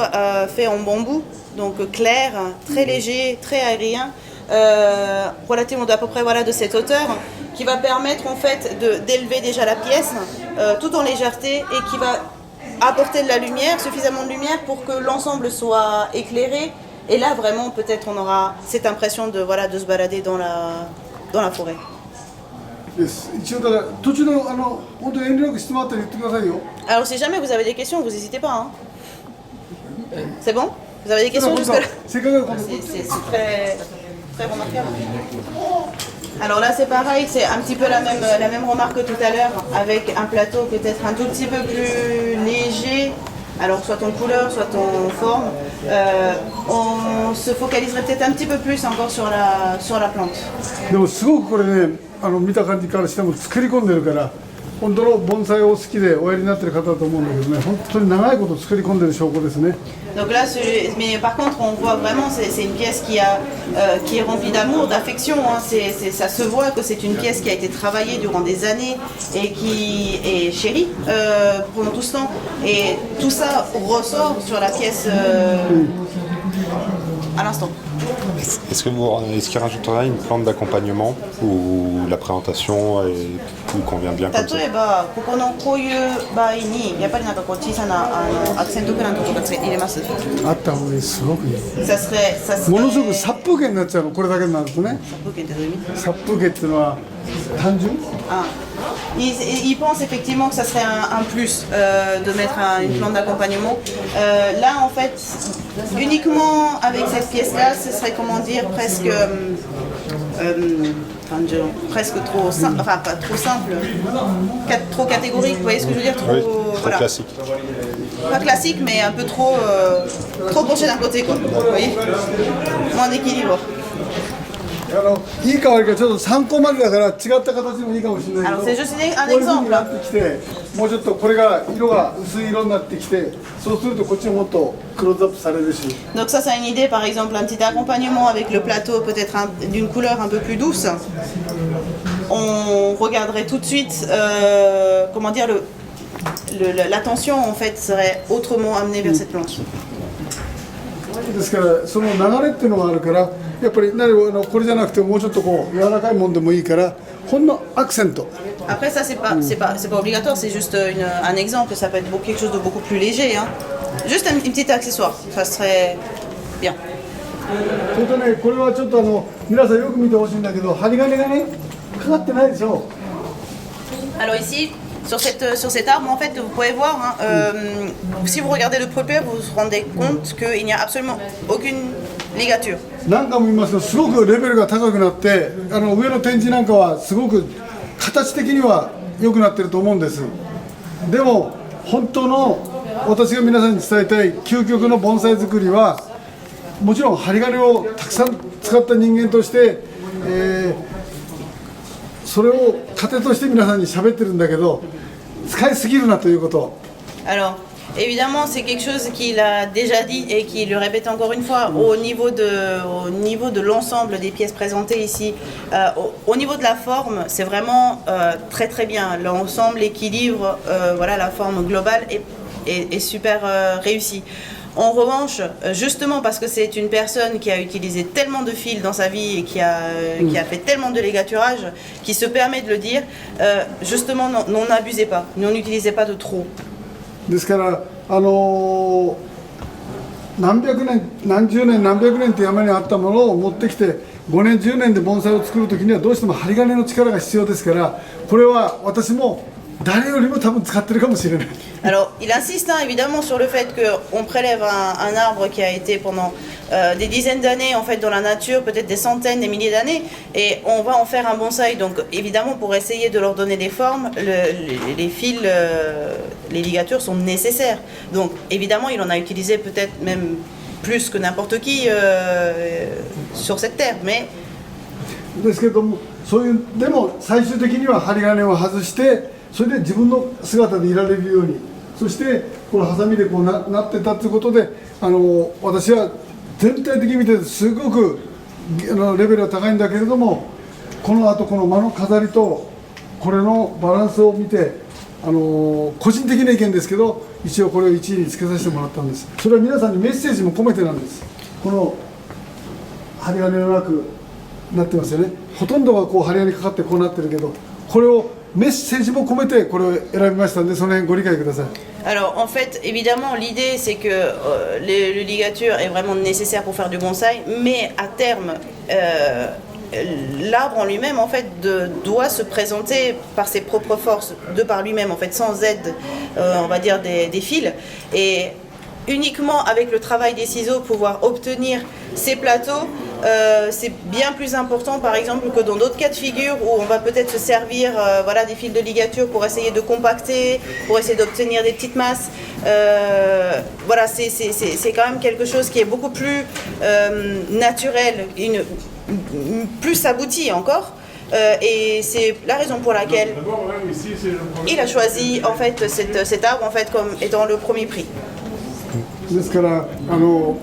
fait en bambou, donc clair, très léger, très aérien, relativement d'à peu près de cette hauteur, qui va permettre en fait d'élever déjà la pièce tout en légèreté et qui va apporter de la lumière, suffisamment de lumière pour que l'ensemble soit éclairé. Et là, vraiment, peut-être on aura cette impression de se balader dans la forêt. です。一応だから途中の本当に遠慮なく質問あったら言ってくださいよ。 Alors si jamais vous avez des questions, vous n'hésitez pas. Hein. C'est bon? Vous avez des questions jusque-là? せっかくだからC'est très, très remarquable. Alors là c'est pareil, c'est un petit peu la même remarque que tout à l'heure, avec un plateau peut-être un tout petit peu plus léger, alors soit en couleur, soit en forme. On se focaliserait peut-être un petit peu plus encore sur la plante. でもすごくこれね見た感じからしても作り込んでるから本当の盆栽を好きでおやりになってる方だと思うんだけどね本当に長いこと作り込んでる証拠ですね。 Donc là, mais par contre, on voit vraiment, c'est une pièce qui est remplie d'amour, d'affection. Hein. Ça se voit que c'est une pièce qui a été travaillée durant des années et qui est chérie pendant tout ce temps. Et tout ça ressort sur la pièce à l'instant. Est-ce qu'il rajoutera une plante d'accompagnement ou la présentation vous convient bien comme ça? 例えばここのこういう場合にやっぱりなんかこう小さなアクセントプラントとか入れます。あった方がいいすごくいい。Ça serait ものすごく殺風景になっちゃうのこれだけになるとね。殺風景っていうのは単純？ Ah. Il pense effectivement que ça serait un plus de mettre une plante d'accompagnement. Là, en fait, uniquement avec cette pièce-là, ce serait, comment dire, presque trop simple, enfin pas trop simple, trop catégorique, vous voyez ce que je veux dire, trop, oui, trop voilà. Classique. Pas classique, mais un peu trop penché d'un côté, quoi. Vous voyez, moins d'équilibre. いい香りがちょっと参考までだから違った形もいいかもしれないけどこういう風になってきてもうちょっとこれが色が薄い色になってきてそうするとこっちももっとクローズアップされるし Donc ça c'est une idée, par exemple un petit accompagnement avec le plateau peut-être d'une couleur un peu plus douce. On regarderait tout de suite, comment dire, l'attention en fait serait autrement amenée vers cette plante. ですからその流れっていうのがあるからやっぱりこれじゃなくてもうちょっとこう柔らかいもんでもいいからほんのアクセント Après ça c'est pas obligatoire, c'est juste un exemple, ça peut être quelque chose de beaucoup plus léger. Hein. Juste un petit accessoire, ça serait bien. それとねこれはちょっと皆さんよく見てほしいんだけど針金がねかかってないでしょ Alors ici sur cet arbre, en fait, vous pouvez voir, hein, si vous regardez de près, vous vous rendez compte qu'il n'y a absolument aucune ligature. 何回も言いますけどすごくレベルが高くなって上の展示なんかはすごく形的には良くなってると思うんです。でも本当の私が皆さんに伝えたい究極の盆栽作りはもちろん針金をたくさん使った人間として、それを糧として皆さんに喋ってるんだけど使いすぎるなということ。 Alors, évidemment, c'est quelque chose qu'il a déjà dit et qu'il le répète encore une fois au niveau de l'ensemble des pièces présentées ici. Au niveau de la forme, c'est vraiment très très bien. L'ensemble, l'équilibre, voilà, la forme globale est super réussie. En revanche, justement parce que c'est une personne qui a utilisé tellement de fils dans sa vie et qui a fait tellement de ligaturage, qui se permet de le dire, justement n'en abusez pas, n'en utilisez pas de trop. ですから何百年何十年何百年って山にあったものを持ってきて5年10年で盆栽を作るときにはどうしても針金の力が必要ですからこれは私も誰よりも多分使ってるかもしれない。 Alors, il insiste hein, évidemment sur le fait qu'on prélève un arbre qui a été pendant des dizaines d'années en fait dans la nature, peut-être des centaines, des milliers d'années, et on va en faire un bonsaï. Donc, évidemment, pour essayer de leur donner des formes, les fils, les ligatures sont nécessaires. Donc, évidemment, il en a utilisé peut-être même plus que n'importe qui sur cette terre, mais ですけどもそういうでも最終的には針金を外してそれで自分の姿でいられるようにそしてこのハサミでこう なってたということで私は全体的に見てすごくレベルが高いんだけれどもこのあとこの間の飾りとこれのバランスを見て個人的な意見ですけど一応これを1位につけさせてもらったんです。それは皆さんにメッセージも込めてなんです。この針金のなくなってますよね。ほとんどがこう針金かかってこうなってるけどこれをメッセージも込めてこれを選びましたのでその辺ご理解ください。 Alors en fait, évidemment, l'idée c'est que le ligature est vraiment nécessaire pour faire du bonsaï, mais à terme, l'arbre en lui-même en fait doit se présenter par ses propres forces, de par lui-même en fait, sans aide, on va dire des fils, et uniquement avec le travail des ciseaux pouvoir obtenir ces plateaux. C'est bien plus important par exemple que dans d'autres cas de figure où on va peut-être se servir voilà, des fils de ligature pour essayer de compacter, pour essayer d'obtenir des petites masses. Voilà, c'est quand même quelque chose qui est beaucoup plus naturel, plus abouti encore. Et c'est la raison pour laquelle il a choisi en fait cet arbre en fait comme étant le premier prix. ですから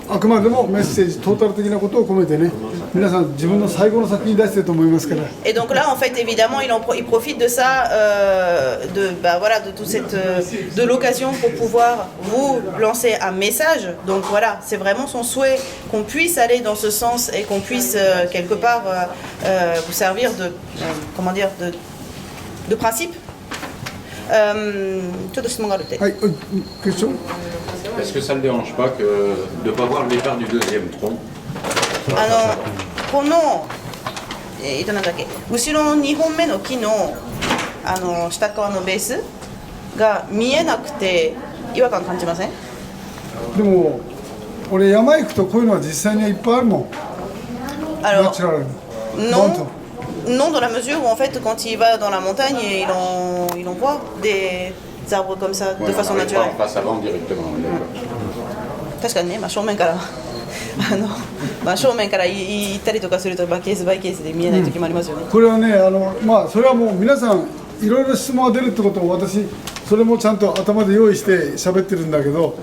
あくまでもメッセージトータル的なことを込めてね皆さん自分の最後の作品出してると思いますから。 Et donc là en fait évidemment il profite de ça voilà de toute cette de l'occasion pour pouvoir vous lancer un message. Donc voilà, c'est vraiment son souhait qu'on puisse aller dans ce sens et qu'on puisse quelque part vous servir de comment dire de principe. ちょっと質問があるって。はい、クエスチョン。 Est-ce que ça ne dérange pas de ne pas voir le départ du deuxième tronc? このなんだっけ、後ろの2本目の木の下側のベースが見えなくて違和感感じません？でも俺山行くとこういうのは実際にいっぱいあるもん。ナチュラルに。Non, dans la mesure où en fait quand il va dans la montagne il en voit des arbres comme ça de façon naturelle. Pas avant directement. 確かにね、正面から正面から行ったりとかするとバイケースで見えない時もありますよね。これはねそれはもう皆さんいろいろ質問が出るってことを私それもちゃんと頭で用意して喋ってるんだけど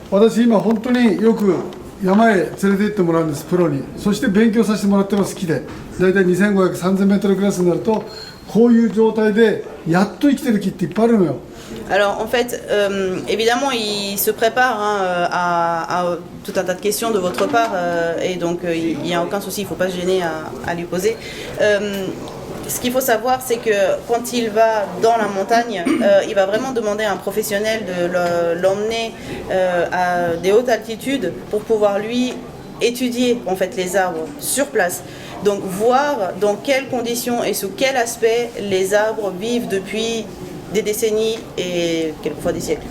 私今本当によく山へ連れて行ってもらうんですプロに。そして勉強させてもらってます木で。だいたい2500、3000メートルクラスになるとこういう状態でやっと生きてる木っていっぱいあるのよ。Alors en fait, évidemment, il se prépare à tout un tas de questions de votre part et donc il n'y a aucun souci, il ne faut pas se gêner à lui poser. Ce qu'il faut savoir, c'est que quand il va dans la montagne, il va vraiment demander à un professionnel de l'emmener à des hautes altitudes pour pouvoir lui étudier en fait les arbres sur place. Donc voir dans quelles conditions et sous quel aspect les arbres vivent depuis des décennies et quelquefois des siècles.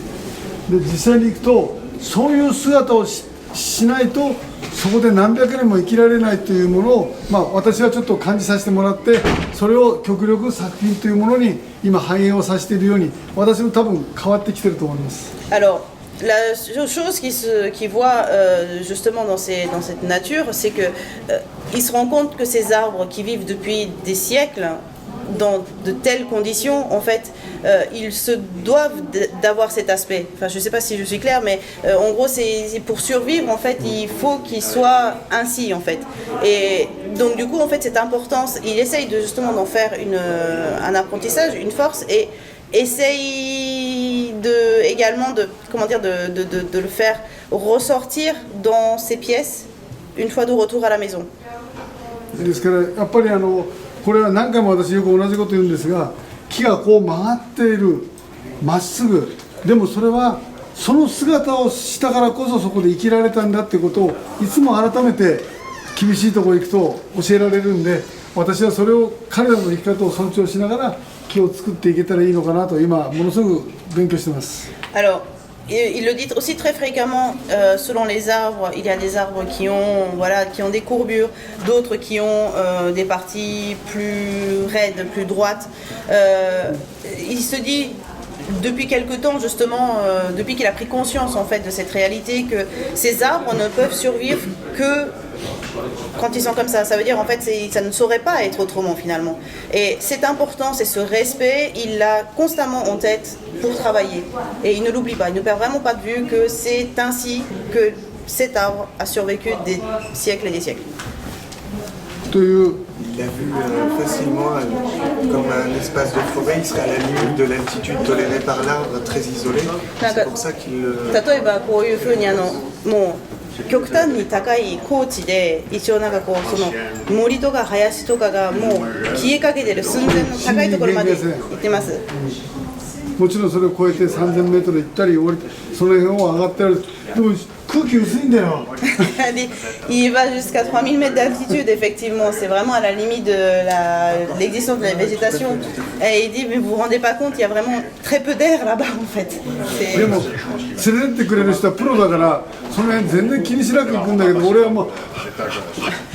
で実際に行くとそういう姿を しないとそこで何百年も生きられないというものを私はちょっと感じさせてもらってそれを極力作品というものに今反映をさせているように私も多分変わってきてると思います。 Alors, la chose qui voit justement dans cette nature, c'est que il se rend compte que ces arbres qui vivent depuis des siècles dans de telles conditions, en fait, ils se doivent d'avoir cet aspect. Enfin, je ne sais pas si je suis claire, mais en gros, c'est pour survivre, en fait, il faut qu'ils soient ainsi, en fait. Et donc, du coup, en fait, cette importance, il essaye justement d'en faire un apprentissage, une force, et essaye également de le faire ressortir dans ses pièces une fois de retour à la maison. ですからやっぱりこれは何回も私よく同じこと言うんですが木がこう曲がっているまっすぐでもそれはその姿をしたからこそそこで生きられたんだってことをいつも改めて厳しいところ行くと教えられるんで私はそれを彼らの生き方を尊重しながら木を作っていけたらいいのかなと今ものすごく勉強してます。 Alors, il le dit aussi très fréquemment, selon les arbres, il y a des arbres qui ont des courbures, d'autres qui ont des parties plus raides, plus droites. Il se dit depuis quelque temps justement, depuis qu'il a pris conscience en fait de cette réalité, que ces arbres ne peuvent survivre que quand ils sont comme ça. Ça veut dire en fait ça ne saurait pas être autrement finalement. Et c'est important, c'est ce respect, il l'a constamment en tête pour travailler. Et il ne l'oublie pas, il ne perd vraiment pas de vue que c'est ainsi que cet arbre a survécu des siècles et des siècles. Il l'a vu facilement comme un espace de forêt, il serait à la limite de l'altitude tolérée par l'arbre, très isolé. C'est pour ça qu'il le... 例えばこういうふうにもう極端に高い高地で一応なんかこうその森とか林とかがもう消えかけてる寸前の高いところまで行ってます。もちろんそれを超えて3000メートル行ったり降りてその辺を上がってある。でも空気薄いんだよ。 Il va jusqu'à 3000 mètres d'altitude, effectivement. C'est vraiment à la limite de l'existence de la végétation. Et il dit, mais vous vous rendez pas compte, il y a vraiment très peu d'air là-bas, en fait. でも連れてってくれる人はプロだからその辺全然気にしなく行くんだけど俺はもう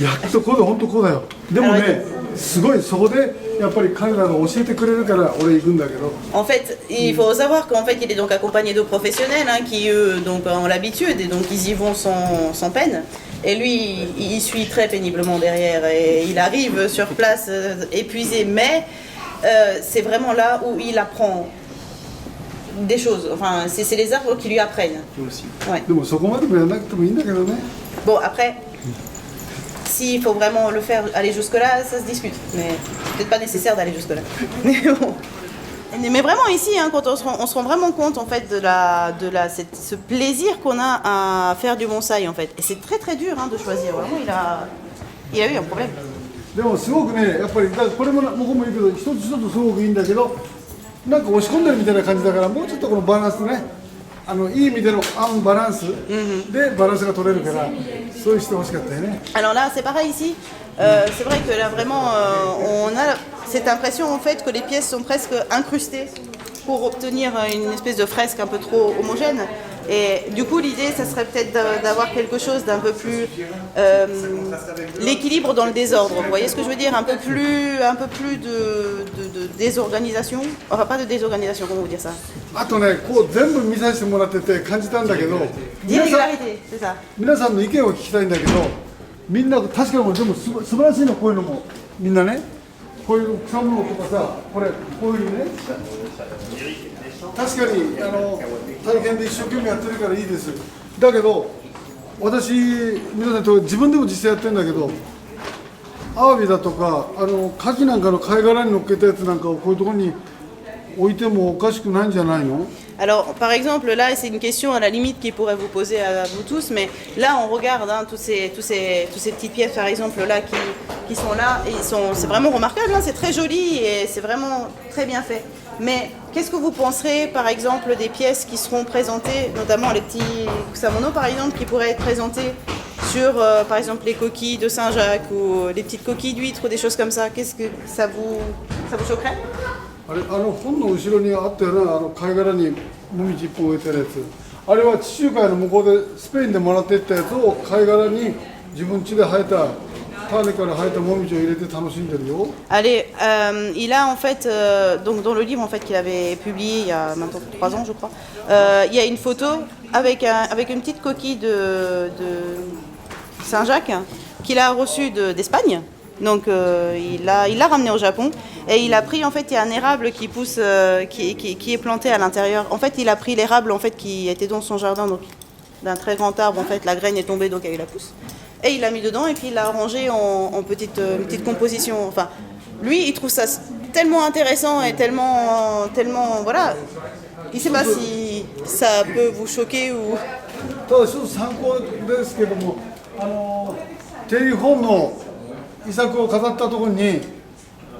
やっとこうだ本当こうだよ。でもねすごいそこでやっぱり彼らが教えてくれるから俺行くんだけど。 En fait, il faut savoir qu'en fait, il est donc accompagné de professionnels hein, qui, eux, donc, ont l'habitude et donc ils y vont sans peine. Et lui, il suit très péniblement derrière et il arrive sur place épuisé. Mais c'est vraiment là où il apprend des choses. Enfin, c'est les arbres qui lui apprennent. Ouais. でもそこまでもやらなくてもいいんだけどね。 Bon, après, s'il faut vraiment le faire, aller jusque-là, ça se discute. Mais c'est peut-être pas nécessaire d'aller jusque-là. Mais bon. Mais vraiment ici, hein, quand on se rend vraiment compte en fait de ce plaisir qu'on a à faire du bonsaï en fait. Et c'est très très dur hein, de choisir. Vraiment, il a eu un problème. でもすごくねやっぱりこれも向こうもいいけど一つ一つすごくいいんだけどなんか押し込んでるみたいな感じだからもうちょっとこのバランスねいい意味でのアンバランスでバランスが取れるからそういうしてほしかったよね。 Alors là, c'est pareil ici. C'est vrai que là vraiment, on a cette impression en fait que les pièces sont presque incrustées pour obtenir une espèce de fresque un peu trop homogène. Et du coup, l'idée, ça serait peut-être d'avoir quelque chose d'un peu plus l'équilibre dans le désordre. Vous voyez ce que je veux dire? Un peu plus de désorganisation. Enfin, pas de désorganisation. Comment vous dire ça? あとねこう全部見させてもらってて感じたんだけど D'irrégularité, c'est ça. 皆さんの意見を聞きたいんだけどみんな確かにでも素晴らしいのこういうのもみんなねこういう草物とかさこれこういうね確かに大変で一生懸命やってるからいいです。だけど私皆さんと自分でも実際やってるんだけどアワビだとかカキなんかの貝殻に乗っけたやつなんかをこういうところに置いてもおかしくないんじゃないの？ Alors, par exemple, là, c'est une question à la limite qui pourrait vous poser à vous tous, mais là, on regarde hein, toutes ces petites pièces, par exemple, là, qui sont là, et c'est vraiment remarquable, hein, c'est très joli et c'est vraiment très bien fait. Mais qu'est-ce que vous penserez, par exemple, des pièces qui seront présentées, notamment les petits kusamono, par exemple, qui pourraient être présentées sur, par exemple, les coquilles de Saint-Jacques ou les petites coquilles d'huîtres ou des choses comme ça? Qu'est-ce que ça vous choquerait? あれ本の後ろにあったような貝殻にもみじ一本置いてるやつあれは地中海の向こうでスペインでもらっていったやつを貝殻に自分家で生えた種から生えたもみじを入れて楽しんでるよ。 Allez, il a en fait, donc dans le livre en fait qu'il avait publié il y a maintenant 3 ans je crois, il y a une photo avec une petite coquille de Saint-Jacques qu'il a reçue d'Espagne. Donc il l'a ramené au Japon et il a pris en fait il y a un érable qui pousse qui est planté à l'intérieur. En fait il a pris l'érable en fait qui était dans son jardin donc d'un très grand arbre en fait la graine est tombée donc il y a eu la pousse et il l'a mis dedans et puis il l'a arrangé en petite composition. Enfin lui il trouve ça tellement intéressant et tellement voilà il sait pas si ça peut vous choquer ou. ただ一つ参考ですけどもテリー本の遺作を飾ったところに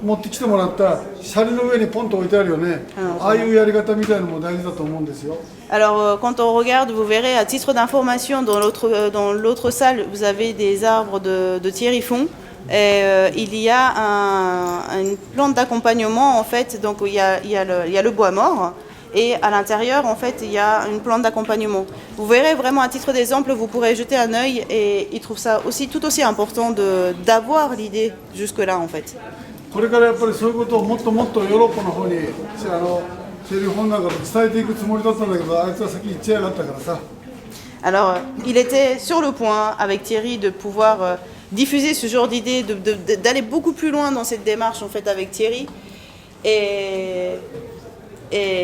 持ってきてもらったシャリの上にポンと置いてあるよね。ああいうやり方みたいなのも大事だと思うんですよ。 Alors quand on regarde, vous verrez à titre d'information dans l'autre salle, vous avez des arbres de Thierry Font. Et il y a une plante d'accompagnement en fait, donc il y a le bois mort. Et à l'intérieur, en fait, il y a une plante d'accompagnement. Vous verrez vraiment à titre d'exemple, vous pourrez jeter un œil et ils trouvent ça aussi tout aussi important d'avoir l'idée jusque-là, en fait. これからやっぱりそういうことをもっともっとヨーロッパの方にテリー本なんかで伝えていくつもりだったんだけど、あいつは先行っちゃいやがったからさ。 Alors, il était sur le point avec Thierry de pouvoir diffuser ce genre d'idée, d'aller beaucoup plus loin dans cette démarche en fait avec Thierry. Et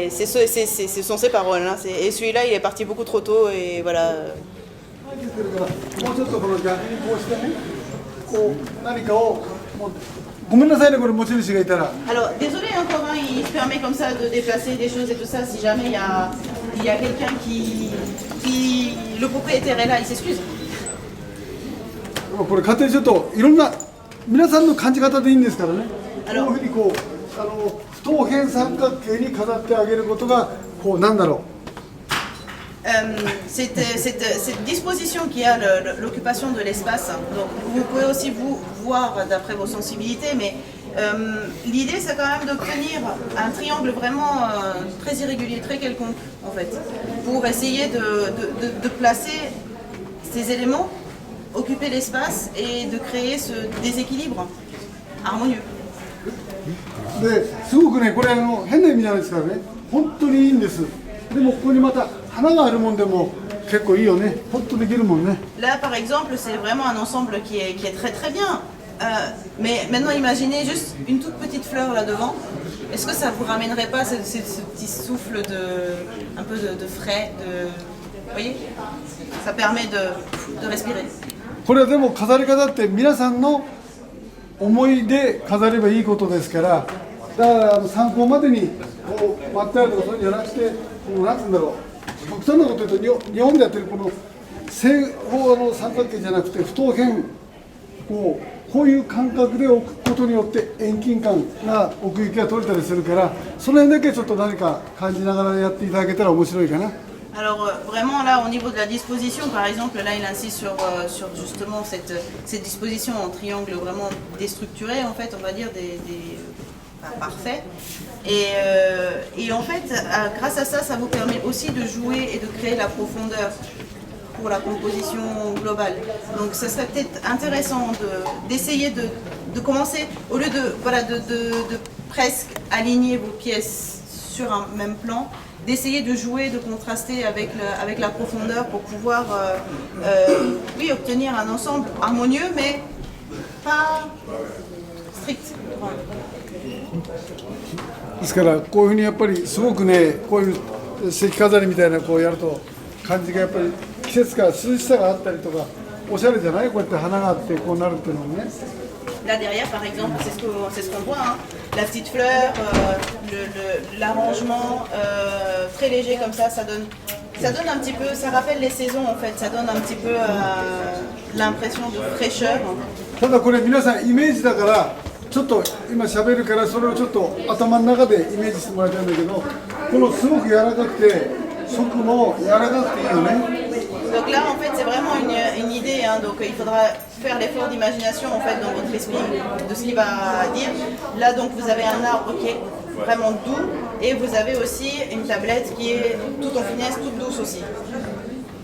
ce sont ses paroles. Hein. Et celui-là, il est parti beaucoup trop tôt et voilà. もうちょっとこの逆にこうしてね、こう何かをごめんなさいねこれ持ち主がいたら。 Alors désolé hein, Corinne, il se permet comme ça de déplacer des choses et tout ça. Si jamais il y a quelqu'un qui le propriétaire est là, il s'excuse. これ勝手にちょっといろんな皆さんの感じ方でいいんですからね。こういうふうにこう不等辺三角形に飾ってあげることがこうなんだろう。Cette disposition qui a l'occupation de l'espace, donc vous pouvez aussi vous voir d'après vos sensibilités, mais l'idée c'est quand même d'obtenir un triangle vraiment très irrégulier, très quelconque en fait, pour essayer de placer ces éléments, occuper l'espace et de créer ce déséquilibre harmonieux. ですごくね、これ変な意味じゃないですからね、本当にいいんです。でもここにまた花があるもんでも結構いいよね、ほっとできるもんね。Là par exemple, c'est vraiment un ensemble qui est très très bien. Mais maintenant imaginez juste une toute petite fleur là devant. Est-ce que ça vous ramènerait pas ce petit souffle un peu de frais, vous voyez? Ça permet de respirer. これはでも飾り方って皆さんの思いで飾ればいいことですから、だから参考までにこう割ってあるとかそういうんじゃなくて、このなんて言うんだろう、極端なこと言うと日本でやってるこの正方の三角形じゃなくて不等辺こういう感覚で置くことによって遠近感が奥行きが取れたりするから、その辺だけちょっと何か感じながらやっていただけたら面白いかな。Alors vraiment là au niveau de la disposition, par exemple, là il insiste sur justement cette disposition en triangle vraiment déstructuré en fait, on va dire parfait. Et en fait, grâce à ça, ça vous permet aussi de jouer et de créer la profondeur pour la composition globale. Donc ça serait peut-être intéressant d'essayer de commencer, au lieu de presque aligner vos pièces sur un même plan, d'essayer de jouer, de contraster avec la profondeur pour pouvoir oui, obtenir un ensemble harmonieux mais pas strict. ですからこういうふうにやっぱりすごくね、こういう石飾りみたいなこうやると感じがやっぱり季節感、涼しさがあったりとかおしゃれじゃない？こうやって花があってこうなるっていうのもね。Là derrière, par exemple, c'est ce qu'on voit, hein. La petite fleur, l'arrangement très léger comme ça donne un petit peu, ça rappelle les saisons en fait, ça donne un petit peu l'impression de fraîcheur. ただこれ皆さんイメージだからちょっと今喋るからそれをちょっと頭の中でイメージしてもらいたいんだけど、このすごく柔らかくて色も柔らかくていいよね。Donc là, en fait, c'est vraiment une idée. Hein, donc, il faudra faire l'effort d'imagination en fait dans votre esprit de ce qu'il va dire. Là, donc, vous avez un arbre qui est vraiment doux et vous avez aussi une tablette qui est toute en finesse, toute douce aussi.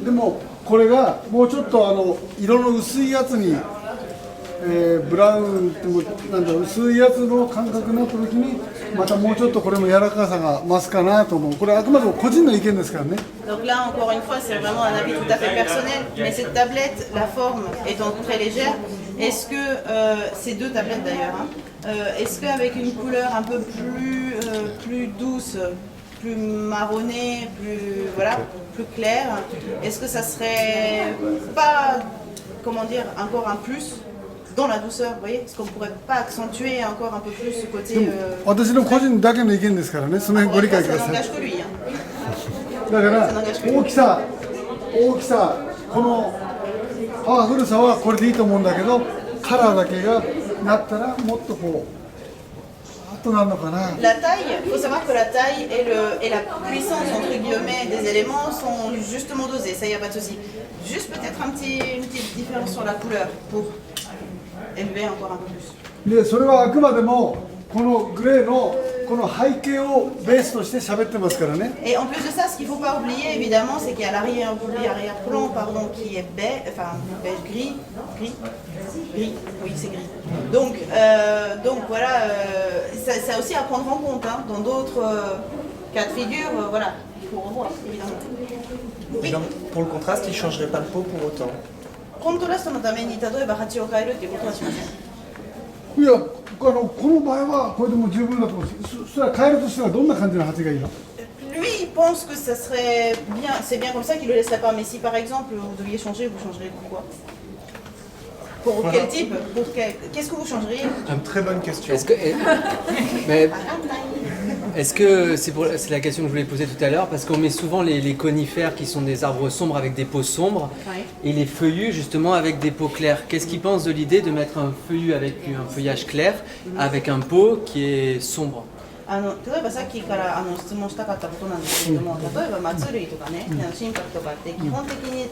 でもこれがもうちょっと色の薄いやつに、ブラウンってなんだろう、薄いやつの感覚になった時にまたもうちょっとこれも柔らかさが増すかなと思う。これはあくまでも個人の意見ですからね。Donc là, encore une fois, c'est vraiment un avis tout à fait personnel. Mais cette tablette, la forme étant très légère, est-ce que ces deux tablettes d'ailleurs, hein, est-ce qu'avec une couleur un peu plus douce, plus marronnée, plus claire, est-ce que ça serait pas, comment dire, encore un plus dans la douceur, vous voyez? Est-ce qu'on ne pourrait pas accentuer encore un peu plus ce côté 私の個人だけの意見ですからね、その辺ご理解ください。Ça n'engage que lui, hein. だから大きさ、このパワフルさはこれでいいと思うんだけど、カラーだけがなったらもっとこうあとなんのかな。La taille, il faut savoir que la taille et la puissance entre guillemets des éléments sont justement dosés, ça y a pas de souci. Juste peut-être une petite différence sur la couleur pour élever encore un peu plus. でそれはあくまでもこのグレーのこの背景をベースとして喋ってますからね。Et en plus de ça, ce qu'il ne faut pas oublier évidemment, c'est qu'il y a l'arrière-plan pardon, qui est beige, gris, oui c'est gris. Donc voilà, ça aussi à prendre en compte, hein, dans d'autres cas de figure, voilà, il faut revoir évidemment. Oui. Pour le contraste, il ne changerait pas le pot pour autant. コントラストのために例えば鉢を変えるっていうことはしません。いや、この場合はこれでも十分だと思うんです。そしたら変えるとしたらどんな感じの鉢がいいの？ Lui, il pense que ça serait bien, c'est bien comme ça qu'il ne le laisserait pas. Mais si par exemple vous deviez changer, vous changeriez pourquoi? Pour quel type? Qu'est-ce que vous changeriez? Une très bonne question. Est-ce que c'est la question que je voulais poser tout à l'heure, parce qu'on met souvent les conifères qui sont des arbres sombres avec des peaux sombres, Ouais. et les feuillus justement avec des peaux claires. Qu'est-ce qu'ils pensent de l'idée de mettre un feuillu avec un feuillage clair avec un pot qui est sombre? 例えばさっきから質問したかったことなんですけれども、例えば松類とかね、真柏とかって基本的に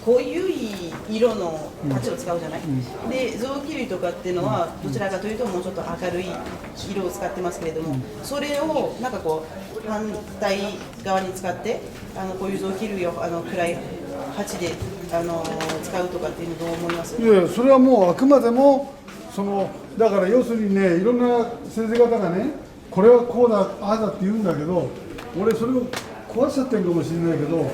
濃ゆい色の鉢を使うじゃない、で雑木類とかっていうのはどちらかというともうちょっと明るい色を使ってますけれども、それをなんかこう反対側に使ってこういう雑木類を暗い鉢で使うとかっていうのどう思います？いやそれはもうあくまでもだから要するにね、いろんな先生方がね、これはこうだああだって言うんだけど、俺それを壊しちゃってるかもしれないけど、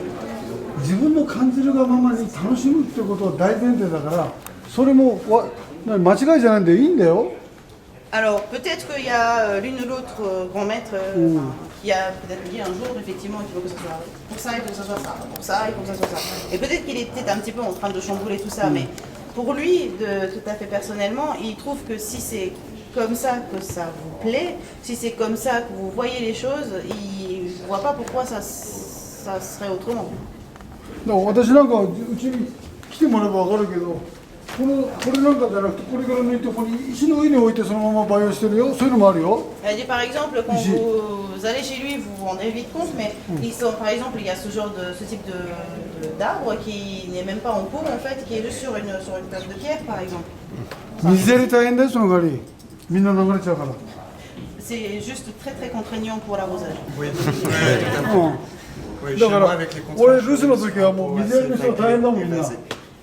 自分の感じるがままに楽しむってことは大前提だから、それも間違いじゃないんでいいんだよ。Alors peut-être qu'il y a l'une ou l'autre grand maître qui a peut-être dit un jour effectivement qu'il faut que ça soit pour ça, il faut que ça soit ça, pour ça, il faut que ça soit ça. Et peut-être qu'il était un petit peu en train de chambouler tout ça, mais pour lui, tout à fait personnellement, il trouve que si c'est comme ça que ça vous plaît, si c'est comme ça que vous voyez les choses, il ne voit pas pourquoi ça serait autrement. だから私なんかうちに来てもらえば分かるけど、これなんかじゃなくて、これから抜いてここに石の上に置いてそのまま培養してるよ。そういうのもあるよ。Elle dit par exemple quand vous allez chez lui, vous vous rendez vite compte, mais par exemple il y a ce type d'arbre qui n'est même pas en cours en fait, qui est juste sur une place de pierre par exemple. 水やり大変だよその代わり。みんな流れちゃうから。C'est juste très très contraignant pour l'arrosage. Oui, だから俺留守の時はもう水やりの人大変だもんみんな。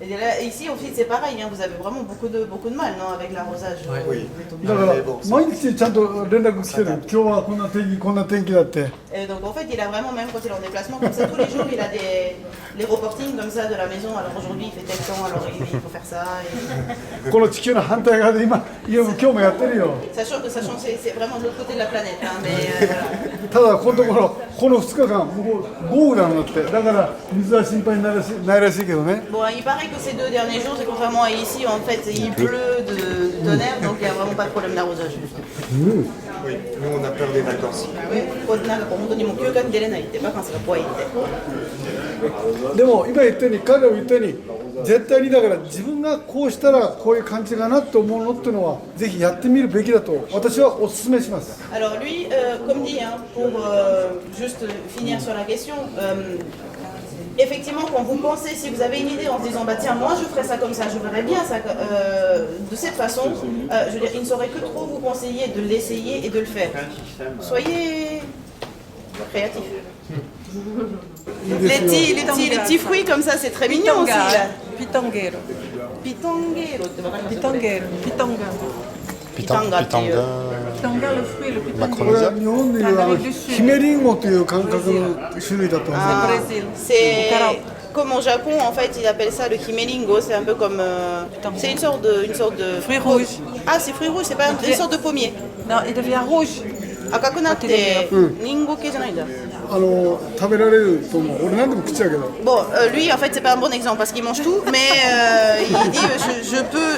Et là, ici, au fait, c'est pareil, hein, vous avez vraiment beaucoup de mal non, avec l'arrosage. Oui. だから毎日ちゃんと連絡来てる。今日はこんな天気だって。Et donc en fait, il a vraiment, même quand il est en déplacement, comme ça, tous les jours, il a les reportings comme ça de la maison. Alors aujourd'hui, il fait tel temps, alors il faut faire ça. この地球の反対側で今日もやってるよ。 Sachant que c'est vraiment de l'autre côté de la planète. Hein, mais, voilà. ただこのところこの2日間もう豪雨なんだって。だから水は心配ないらしいけどね。 Bon, il paraît que ces 2 derniers jours, c'est contrairement à ici, en fait, il pleut de tonnerre, donc il n'y a vraiment pas de problème d'arrosage. Oui, nous on a peur des vacances. なんか本当にもう休暇に出れないってバカンスが怖いって。でも今言ったように彼が言ったように絶対にだから自分がこうしたらこういう感じかなと思うのっていうのはぜひやってみるべきだと私はお勧めします。 Alors lui, comme dit, hein, pour juste finir sur la question, effectivement, quand vous pensez, si vous avez une idée en se disant, bah tiens, moi je ferais ça comme ça, je verrais bien ça de cette façon, je veux dire, il ne saurait que trop vous conseiller de l'essayer et de le faire. Soyez créatifs. Les petits fruits comme ça, c'est très mignon aussi. Là. Pitanguero. Pitanguero. Pitanguero. Pitanga. Pitanga. Pitanga, le fruit, le これは日本でいうヒメリンゴという感覚の種類だと思う。 C'est comme au Japon, en fait, ils appellent ça le himelingo. C'est un peu comme, c'est une sorte de fruit rouge. Ah, c'est fruit rouge, c'est pas une sorte de pommier. Non, il devient rouge. 赤くなってリンゴ系じゃないんだ。食べられると思う。俺何でも食っちゃうけど。 Bon, lui, en fait, c'est pas un bon exemple parce qu'il mange tout, mais il dit,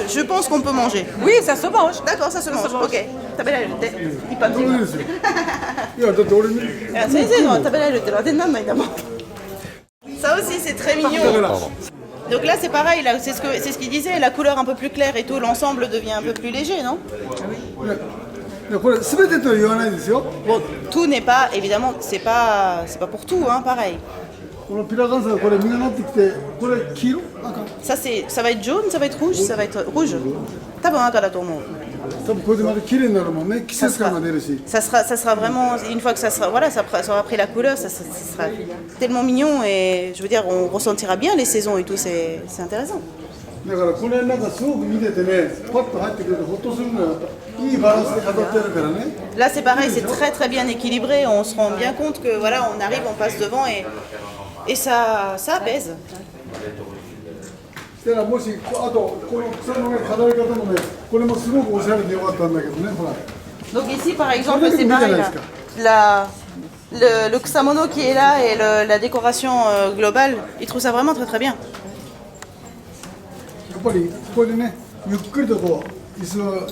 je pense qu'on peut manger. Oui, ça se mange. D'accord, ça se mange. Ok. 食べられるって。一般的そうですよ。いやだって俺に。先生のは食べられるってのは当てにならないんだもん。Ça aussi, c'est très mignon. Donc là, c'est pareil, là, c'est ce qu'il disait, la couleur un peu plus claire et tout, l'ensemble devient un peu plus léger, non? これ全てとは言わないですよ。 Bon, tout n'est pas, évidemment, c'est pas pour tout, hein, pareil. このピラカンサこれ実がなってきて、これ黄色？赤？ Ça va être jaune, ça va être rouge, ça va être rouge. 多分赤だと思う。多分これでまた綺麗になるもんね。季節感が出るし。Ça sera vraiment, une fois que ça aura pris la couleur, ça sera tellement mignon et je veux dire, on ressentira bien les saisons et tout, c'est intéressant. だからこれなんかすごく見ててね、パッと入ってくるとホッとするのよ。いいバランスで飾ってあるからね。 Là, c'est pareil, c'est très très bien équilibré. On se rend bien compte que voilà, on arrive, on passe devant et ça apaise. だからもしあとこの草のね飾り方もね、これもすごくおしゃれでよかったんだけどね、ほら。 Donc ici, par exemple, c'est pareil. Le kusamono qui est là et la décoration globale, ils trouvent ça vraiment très très bien. やっぱりこれでね、ゆっくりとこう椅子を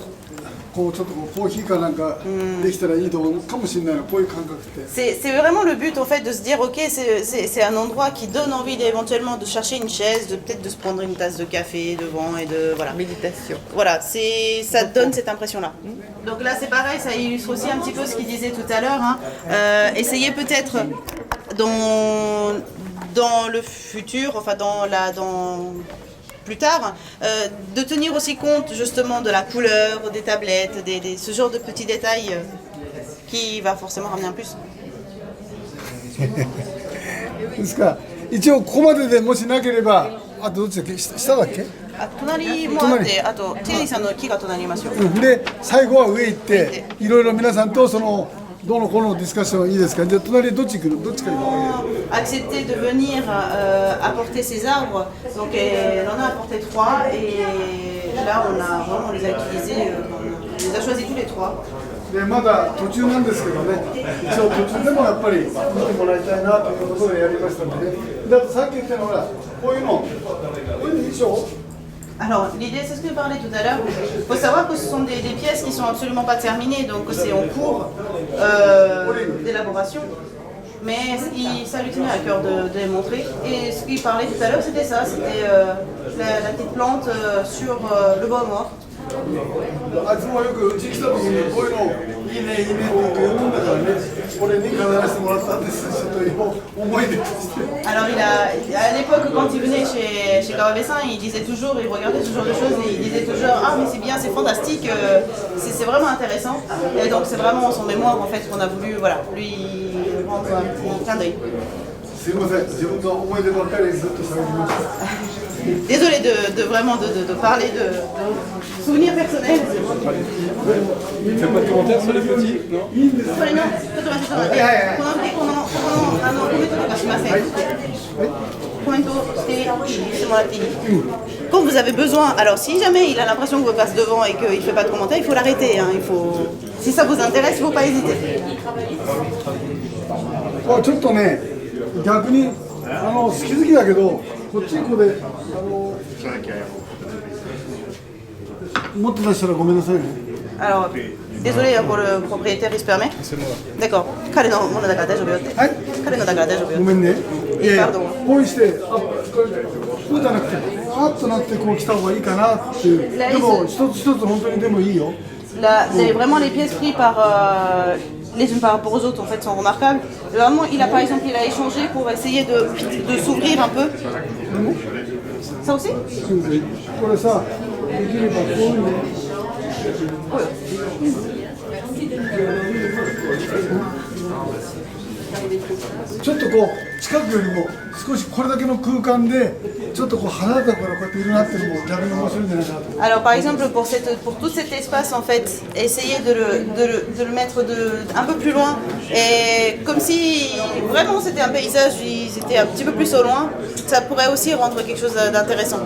こうちょっとこうコーヒーかなんかできたらいいと思うかもしれないのこういう感覚って。C'est vraiment le but en fait de se dire ok c'est un endroit qui donne envie éventuellement de chercher une chaise, de peut-être de se prendre une tasse de café devant et de voilà. Méditation. Voilà, ça donne cette impression-là. Donc là c'est pareil, ça illustre aussi un petit peu ce qu'il disait tout à l'heure. Hein. Essayez peut-être dans le futur, enfin plus tard, de tenir aussi compte justement de la couleur, des tablettes, ce genre de petits détails qui va forcément ramener un plus. ですから一応ここまででもしなければあとどっちだっけ下だっけ隣もあって、あとテリーさんの木が隣にいますよ。で最後は上行っていろいろ皆さんとそのどのこのディスカッションいいですか。じゃあ隣どっち行くのどっちから行くの。Accepter de venir apporter ces arbres, donc on en a apporté 3 et là on les a utilisés, on les a choisis tous les 3. でまだ途中なんですけどね、一応途中でもやっぱり見てもらいたいなということでやりましたのでね。であとさっき言ったのはこういうの、これでいいでしょ。Alors l'idée c'est ce que je parlais tout à l'heure, il faut savoir que ce sont des pièces qui sont absolument pas terminées, donc c'est en cours d'élaboration. Mais ça lui tenait à cœur de les montrer. Et ce qu'il parlait tout à l'heure, c'était ça, c'était la petite plante sur le bois mort. あいつもよくうち来た時にこういうのいいねいいねって言うんだからね、俺に飾らせてもらったんです。ちょっと思い出として。Alors à l'époque quand il venait chez Kawabessin, il disait toujours, il regardait ce genre de choses et il disait toujours ah mais c'est bien, c'est fantastique, c'est vraiment intéressant. Et donc c'est vraiment son mémoire en fait qu'on a voulu lui rendre un clin d'œil. すいません、自分の思い出ばっかりずっと喋りました。Désolé de parler de souvenirs personnels. Il n'y a pas de commentaires sur les petits, non? Quand vous avez besoin, alors si jamais il a l'impression que vous passe devant et qu'il ne fait pas de commentaires, il faut l'arrêter. Hein, si ça vous intéresse, il ne faut pas hésiter. ちょっとね、逆に好き好きだけど。こっちにここで持ってた人はごめんなさいね。Alors, désolé pour le propriétaire, il se permet. D'accord. 彼のものだから大丈夫よって。はい。彼のだから大丈夫よ。ごめんね。いやいや、こうしてこうじゃなくてあっとなってこう来た方がいいかなっていう。でも一つ一つ本当にでもいいよ。Là, vraiment les pièces prises les unes par rapport aux autres en fait sont remarquables. Vraiment, il a échangé pour essayer de s'ouvrir un peu. Ça aussi? これさ、できればこういうの。ちょっとこう近くよりも少しこれだけの空間でちょっとこう離れたからこうやっているなっていうのも逆に面白いんじゃないかなと。Alors par exemple pour tout cet espace en fait, essayer de le mettre un peu plus loin et comme si vraiment c'était un paysage, ils étaient un petit peu plus au loin, ça pourrait aussi rendre quelque chose d'intéressant.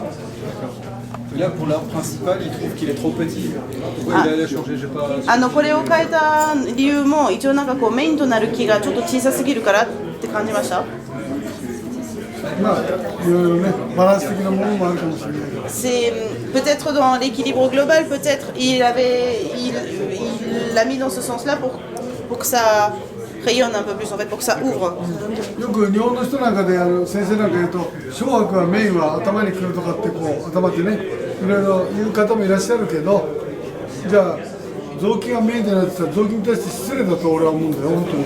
Là, pour l'arbre principal, il trouve qu'il est trop petit. Pourquoi il a changé? J'ai pas... これを変えた理由も一応なんかこうメインとなる木がちょっと小さすぎるからって感じました。まあいろいろねバランス的なものもあるかもしれないけど。C'est peut-être dans l'équilibre global, peut-être il l'a mis dans ce sens-là pour que ça rayonne un peu plus en fait, pour que ça ouvre. よく日本の人なんかで先生なんか言うと小白はメインは頭に来るとかってこう頭ってね。いろいろ言う方もいらっしゃるけど、じゃあ雑巾がメインじゃないって言ったら雑巾に対して失礼だと俺は思うんだよ本当に。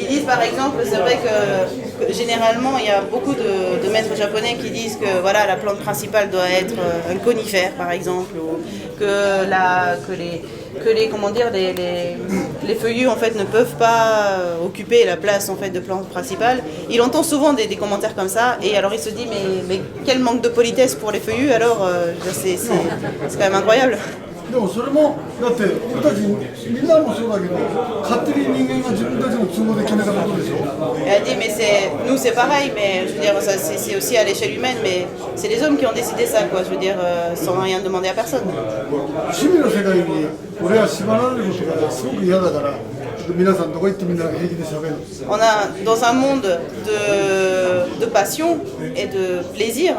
Ils disent par exemple, c'est vrai que généralement il y a beaucoup de maîtres japonais qui disent que voilà la plante principale doit être un conifère par exemple, ou que les comment dire les feuillus en fait ne peuvent pas occuper la place en fait de plante principale. Il entend souvent des commentaires comme ça et alors il se dit mais quel manque de politesse pour les feuillus alors c'est quand même incroyable. でもそれもだって俺たちみんなもそうだけど勝手に人間が自分たちの都合で決めたことでしょ。Elle a dit mais nous c'est pareil mais je veux dire ça c'est aussi à l'échelle humaine mais c'est les hommes qui ont décidé ça quoi, je veux dire sans rien demander à personne. 趣味の世界に俺は縛られることがすごく嫌だから皆さんどこ行ってみんな平気で喋る。On a dans un monde de passion et de plaisir,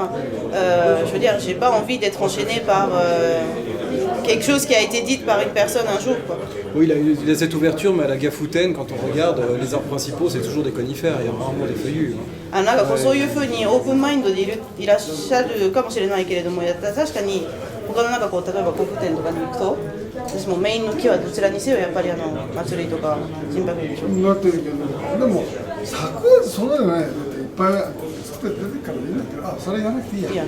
je veux dire j'ai pas envie d'être enchaîné par quelque chose qui a été dit par une personne un jour, quoi. Oui, il a cette ouverture, mais à la Gafouten, quand on regarde, les arbres principaux, c'est toujours des conifères, il y a rarement des feuillus. なんかこうそういうふうにオープンマインドでいらっしゃるかもしれないけれども、確かに他のなんかこう例えば呉服店とかに行くと、私もメインの木はどちらにせよやっぱり祭りとか心拍でしょ。なってるけど、でも作はそんなじゃないよ。だっていっぱい作って出てからいいんだけど、あ、それやらなくていいや。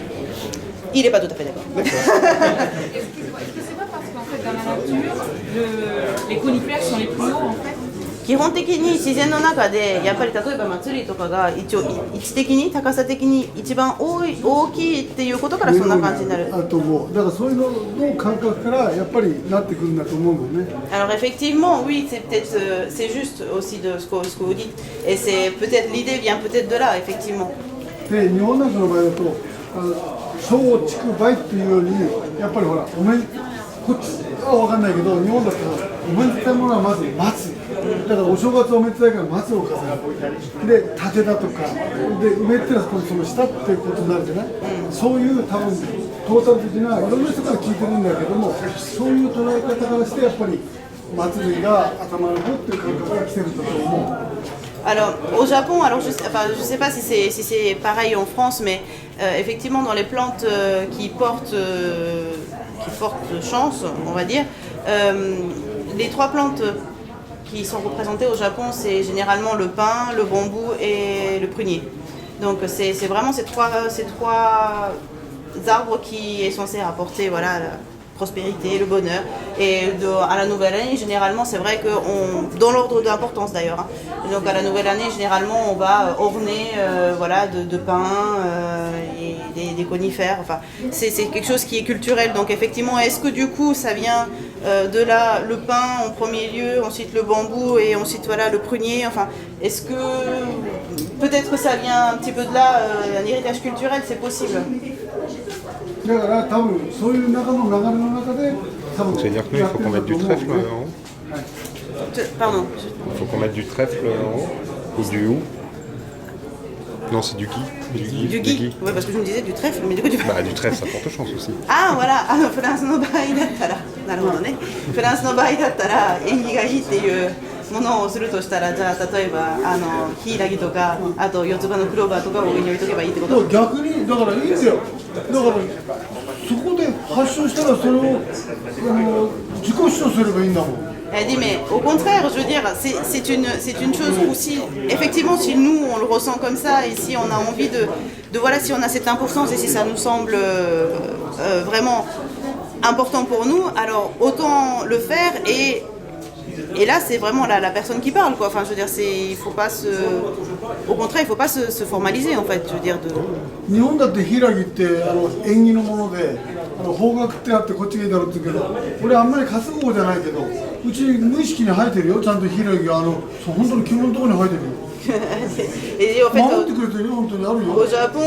Il est pas tout à fait d'accord. Est-ce que c'est pas parce qu'en fait dans la nature, les conifères sont les plus hauts en fait? 基本的に自然の中でやっぱり例えば祭りとかが一応位置的に高さ的に一番大きいっていうことからそんな感じになる。あともうだからそういうのの感覚からやっぱりなってくるんだと思うんだよね。Alors effectivement, oui, c'est peut-être c'est juste aussi de ce que vous dites et c'est peut-être l'idée vient peut-être de là effectivement. で日本なんかの場合だと松竹梅っていうようにやっぱりほらおめこっちは分かんないけど日本だとおめでたいものはまず松。だからお正月おめでたいから松を飾るで竹だとかで梅ってのはその下っていうことになるじゃない、そういう多分トータル的ないろんな人から聞いてるんだけどもそういう捉え方からしてやっぱり祭りが頭の方っていう感覚が来てるんだと思う。Alors, au Japon, alors je sais pas si c'est pareil en France, mais effectivement dans les plantes qui portent chance, on va dire, les trois plantes qui sont représentées au Japon, c'est généralement le pin, le bambou et le prunier. Donc c'est vraiment ces trois arbres qui sont censés apporter voilà, la prospérité, le bonheur. Et à la nouvelle année, généralement, c'est vrai que dans l'ordre d'importance d'ailleurs, hein. Donc à la nouvelle année, généralement, on va orner voilà, de pin et des conifères. Enfin, c'est quelque chose qui est culturel. Donc effectivement, est-ce que du coup, ça vient de là, le pin en premier lieu, ensuite le bambou et ensuite voilà, le prunier. Enfin, est-ce que peut-être que ça vient un petit peu de là, un héritage culturel, c'est possible. C'est-à-dire que nous, il faut qu'on mette du trèfle en haut. Pardon. Il faut qu'on mette du trèfle en haut ou du hou. Non, c'est du gui. Du gui. Oui, parce que je me disais du trèfle, mais du coup Bah, du trèfle, ça porte chance aussi. Ah, voilà. フランスの場合だったら、なるほどね。フランスの場合だったら縁起がいいっていうものをするとしたら、じゃあ例えばヒイラギとか、あと四つ葉のクローバーとかを上に置いとけばいいってこと。逆にだからいいんだよ。だからそこで発症したらそれを自己主張すればいいんだもん。Elle dit mais au contraire, je veux dire, c'est une chose où si effectivement si nous on le ressent comme ça et si on a envie de voilà si on a cette importance et si ça nous semble vraiment important pour nous, alors autant le faire et là c'est vraiment la personne qui parle quoi. Enfin je veux dire il faut pas au contraire il faut pas se formaliser en fait. Je veux dire de. 日本だってヒイラギって縁起のもので方角ってあってこっちがいいだろうって言うけど俺あんまり担ぐ方じゃないけどうち無意識に生えてるよちゃんとヒイラギが本当に着物のところに生えてるよ。Et en fait, au Japon,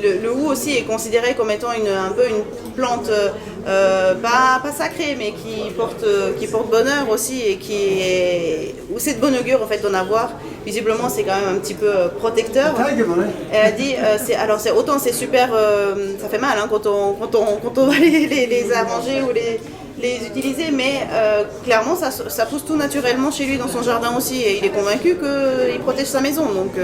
le hou aussi est considéré comme étant un peu une plante pas sacrée, mais qui porte bonheur aussi et où c'est de bonne augure en fait d'en avoir. Visiblement, c'est quand même un petit peu protecteur. Elle a dit, alors autant c'est super, ça fait mal hein, quand on va les arranger ou les utiliser, mais clairement ça pousse tout naturellement chez lui dans son jardin aussi et il est convaincu qu'il protège sa maison donc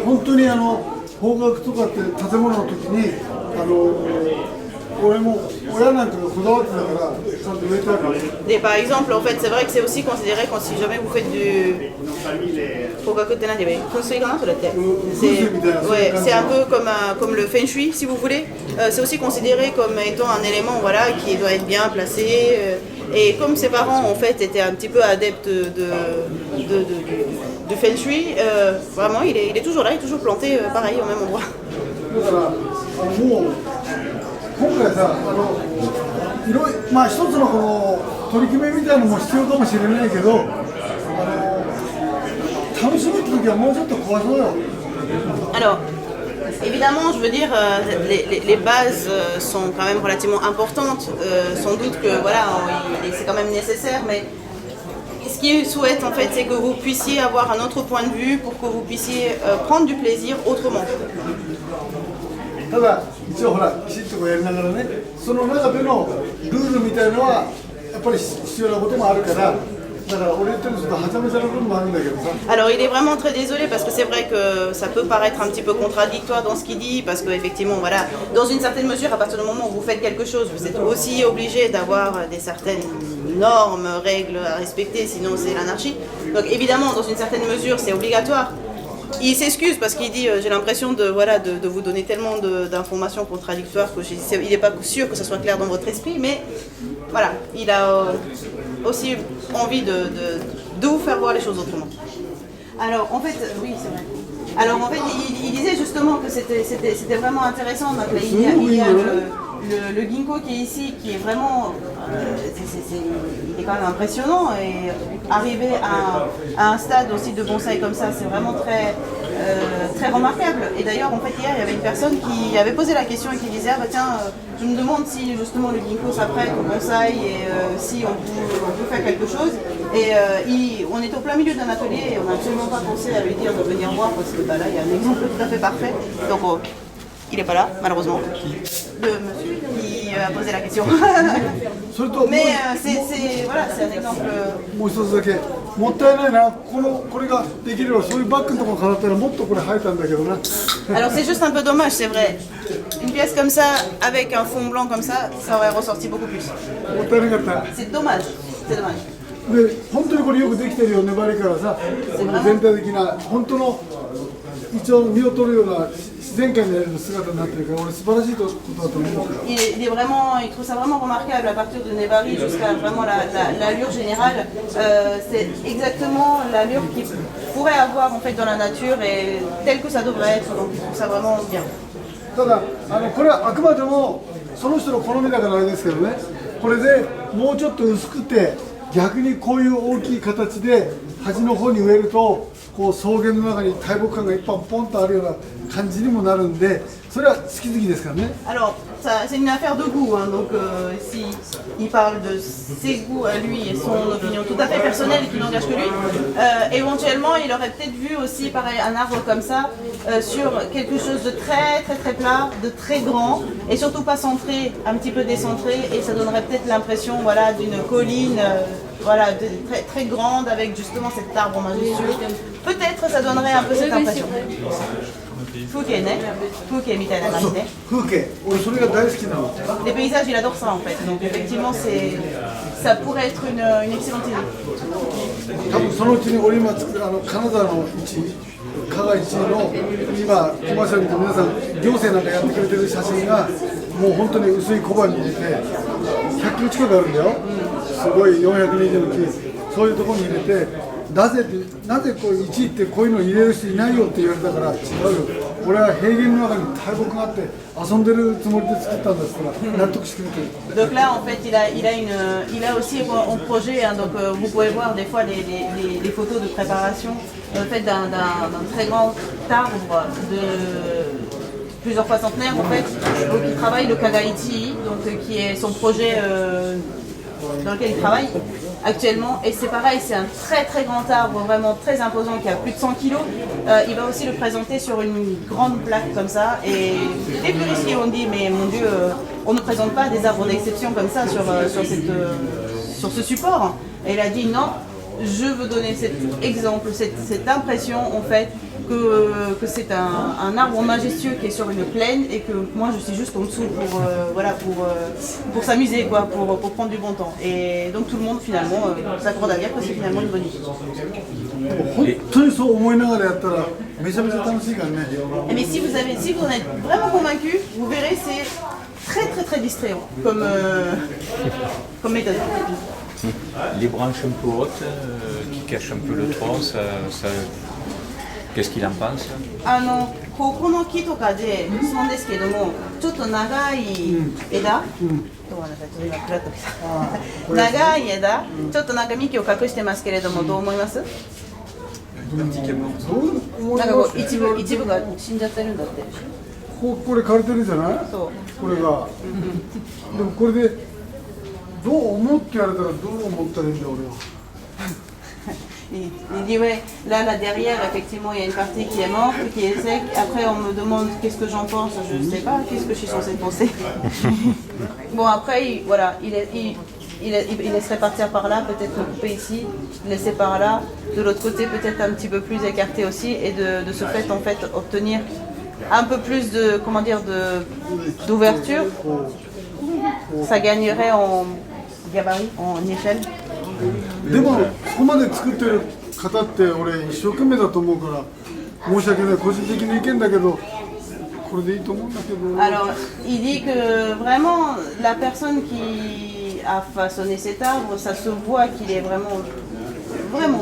本当に方角とかって建物の時に俺も親なんかがこだわってたからちゃんと植えてある。Et par exemple, en fait, c'est vrai que c'est aussi considéré quand si jamais vous faites du c'est un peu comme le feng shui si vous voulez. C'est aussi considéré comme étant un élément voilà qui doit être bien placé. Et comme ses parents en fait étaient un petit peu adeptes de feng shui, vraiment il est toujours là, il est toujours planté pareil au même endroit. 今回さまあ一つのこの取り決めみたいなのも必要かもしれないけど楽しむ時はもうちょっと怖そうよ。Alors, évidemment, je veux dire, les bases sont quand même relativement importantes. Sans doute que voilà, c'est quand même nécessaire, mais ce qu'il souhaite en fait, c'est que vous puissiez avoir un autre point de vue pour que vous puissiez prendre du plaisir autrement. ただ一応ほらきちっとこうやりながらね、その中でのルールみたいのはやっぱり必要なこともあるから。Alors il est vraiment très désolé parce que c'est vrai que ça peut paraître un petit peu contradictoire dans ce qu'il dit parce que effectivement voilà, dans une certaine mesure à partir du moment où vous faites quelque chose vous êtes aussi obligé d'avoir des certaines normes, règles à respecter sinon c'est l'anarchie. Donc évidemment dans une certaine mesure c'est obligatoire. Il s'excuse parce qu'il dit j'ai l'impression de vous donner tellement d'informations contradictoires qu'il n'est pas sûr que ça soit clair dans votre esprit, mais voilà, il a aussi envie de vous faire voir les choses autrement. Alors en fait, oui c'est vrai. Alors en fait il disait justement que c'était vraiment intéressant. Donc, là, il y a le ginkgo qui est ici, qui est vraiment, il est quand même impressionnant et arriver à un stade aussi de bonsaï comme ça, c'est vraiment très remarquable. Et d'ailleurs, en fait, hier, il y avait une personne qui avait posé la question et qui disait, ah bah tiens, je me demande si justement le ginkgo s'apprête au bonsaï et si on peut faire quelque chose. Et on est au plein milieu d'un atelier et on n'a absolument pas pensé à lui dire de venir voir parce que bah, là, il y a un exemple tout à fait parfait. Donc, il n'est pas là, malheureusement, le monsieur qui a posé la question. Mais voilà, c'est un exemple. Alors c'est juste un peu dommage, c'est vrai. Une pièce comme ça, avec un fond blanc comme ça aurait ressorti beaucoup plus. C'est dommage, c'est dommage. で本当にこれよくできてるよ、粘りからさ、全体的な本当の一応身を取るような自然界にある姿になってるから、俺素晴らしいことだと思う。Il trouve ça vraiment remarquable à partir de Nebari jusqu'à vraiment l'allure générale. C'est exactement l'allure qu'il pourrait avoir en fait dans la nature et telle que ça devrait être. Donc il trouve ça vraiment bien. ただこれはあくまでもその人の好みだからあれですけどね、これでもうちょっと薄くて逆にこういう大きい形で端の方に植えるとこう草原の中に大木感がいっぱいポンとあるような感じにもなるんで、それは好き好きですからね。Alors, c'est une affaire de goût, hein, donc si il parle de ses goûts à lui et son opinion tout à fait personnelle qui n'engage que lui, éventuellement il aurait peut-être vu aussi pareil un arbre comme ça sur quelque chose de très plat, de très grand et surtout pas centré, un petit peu décentré et ça donnerait peut-être l'impression voilà d'une colline voilà très grande avec justement cet arbre majestueux. Peut-être ça donnerait un peu cette impression. Fuke, les paysages, il adore ça en fait. Donc effectivement, ça pourrait être une excellente idée. 多分そのうちに俺今作る金沢の加賀一の今コマーシャルで皆さん行政なんかやってくれてる写真がもう本当に薄い小判に入れて100キロ近くあるんだよ。すごい420の木、そういうところに入れて。なぜこう1位ってこういうの入れる人いないよって言われたから違うよ、俺は平原の中に大木があって遊んでるつもりで作ったんですから納得してくれてる。Donc là en fait il a aussi un projet, hein, donc vous pouvez voir des fois les photos de préparation faites d'un très grand arbre de plusieurs fois centenaire en fait, donc il travaille le Kagaichi, donc qui est son projet dans lequel il travaille actuellement, et c'est pareil, c'est un très grand arbre vraiment très imposant qui a plus de 100 kg. Il va aussi le présenter sur une grande plaque comme ça et les puristes qui ont dit mais mon Dieu, on ne présente pas des arbres d'exception comme ça sur ce support, et il a dit non, je veux donner cet exemple, cette impression en fait que c'est un arbre majestueux qui est sur une plaine et que moi je suis juste en dessous pour s'amuser quoi, pour prendre du bon temps. Et donc tout le monde finalement s'accorde à dire que c'est finalement une bonne idée. Mais si vous en êtes vraiment convaincu, vous verrez c'est très distrayant comme méthode. Les branches un peu hautes qui cachent un peu le tronc, qu'est-ce qu'il en pense? ここの木とかで質問ですけども、ちょっと長い枝、長い枝、ちょっとなんか幹を隠してますけれども、どう思います？なんかこう一部が死んじゃってるんだって。これ枯れてるじゃない？これが。でもこれでどう思ってやれたらどう思ったらいいんだ俺は。Il dit ouais, là derrière effectivement il y a une partie qui est morte, qui est sec. Après on me demande qu'est-ce que j'en pense, je ne sais pas, qu'est-ce que je suis censée penser. Bon après il laisserait partir par là, peut-être le couper ici, laisser par là, de l'autre côté peut-être un petit peu plus écarté aussi et de ce fait en fait obtenir un peu plus de d'ouverture. Ça gagnerait en gabarit, en échelle. でもそこまで作ってる方って俺一生懸命だと思うから申し訳ない個人的な意見だけどこれでいいと思うんだけど。 Alors il dit que vraiment la personne qui a façonné cet arbre, ça se voit qu'il est vraiment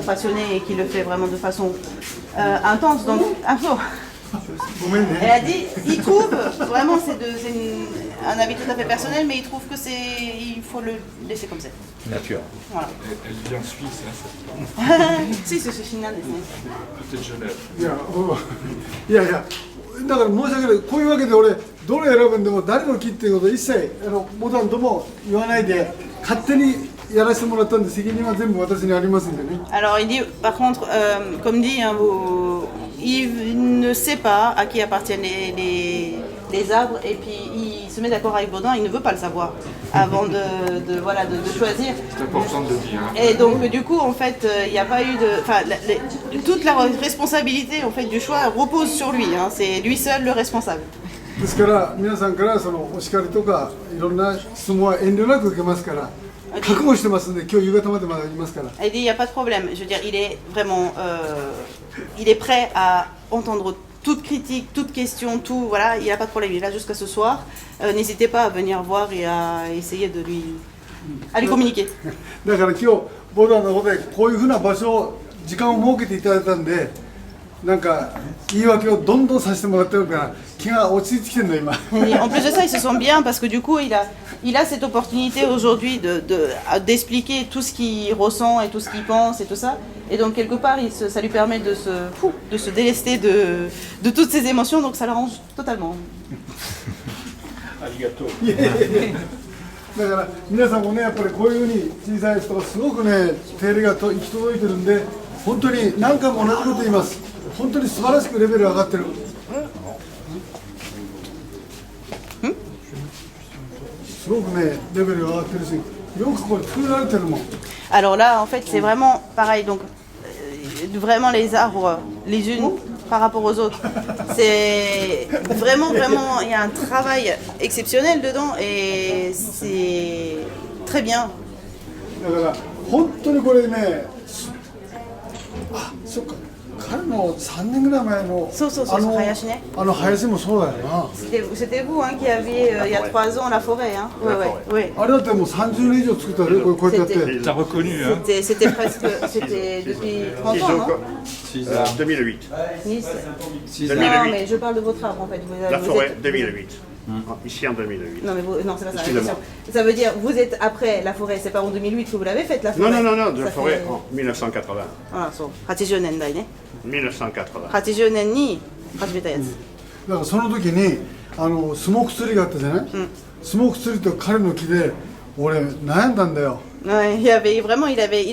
passionné et qu'il le fait vraiment de façon intense. Donc elle a dit, il trouve vraiment c'est un avis tout à fait personnel, mais il trouve que il faut le laisser comme ça. Nature. Voilà. Elle vit en Suisse, hein, Si, c'est final. peut-être Genève. いやだから申し訳ないこういうわけで俺どれ選ぶんでも誰の木っていうことを一切モダンとも言わないで勝手にやらせてもらったんで責任は全部私にありますんでね。 Alors il dit, par contre, comme dit, hein, il ne sait pas à qui appartiennent les arbres et puis il se met d'accord avec Baudin, il ne veut pas le savoir avant de choisir. C'est important de le dire. Et donc du coup en fait il n'y a pas eu de, enfin toute la responsabilité en fait du choix repose sur lui, hein, c'est lui seul le responsable. ですから皆さんからそのお叱りとかいろんな質問は遠慮なく受けますから覚悟してますんで今日夕方までまだいますから。 Il dit il n'y a pas de problème, je veux dire il est vraiment il est prêt à entendre toute critique, toute question, tout, voilà, il n'y a pas de problème, il est là jusqu'à ce soir. N'hésitez pas à venir voir et à essayer de lui communiquer. だから今日ボーダーの方でこういうふうな場所時間を設けていただいたんでなんか言い訳をどんどんさせてもらってるから気が落ち着いてきてるの今。 Et en plus de ça, il se sent bien parce que du coup, il a cette opportunité aujourd'hui d'expliquer tout ce qu'il ressent et tout ce qu'il pense et tout ça. Et donc quelque part, ça lui permet de se délester de toutes ses émotions, donc ça l'arrange totalement. だから皆さんもねやっぱりこういうふうに小さい人がすごくね手入れが行き届いてるんで本当に何回も同じこと言います。本当に素晴らしくレベル上がってる。すごくねレベルが上がってるしよくこれ作られてるもん。 Alors là, en fait, c'est vraiment pareil. Donc vraiment les arbres, les unes par rapport aux autres. C'est vraiment, il y a un travail exceptionnel dedans et c'est très bien. だから本当にこれね、あ、そっか、彼の3年ぐらい前の林ね。林もそうだよな。C'était vous hein, qui aviez il y a 3 ans la forêt. Hein. Ouais. あれだってもう30年以上作ったよこうやってやって。T'as reconnu, hein? C'était presque, c'était depuis 30 ans, non? 2008. Non, mais je parle de votre arbre en fait. La forêt, 2008. Ici en 2008. Non, mais non, c'est pas ça. La question. Ça veut dire, vous êtes après la forêt, c'est pas en 2008 que vous l'avez faite la forêt? Non, de la forêt en 1980. Ah, so. 80年代ね。 1980. 80年に始めたやつ。だからその時にスモークツリーがあったじゃない？スモークツリーと彼の木で俺悩んだんだよ。 Ouais, il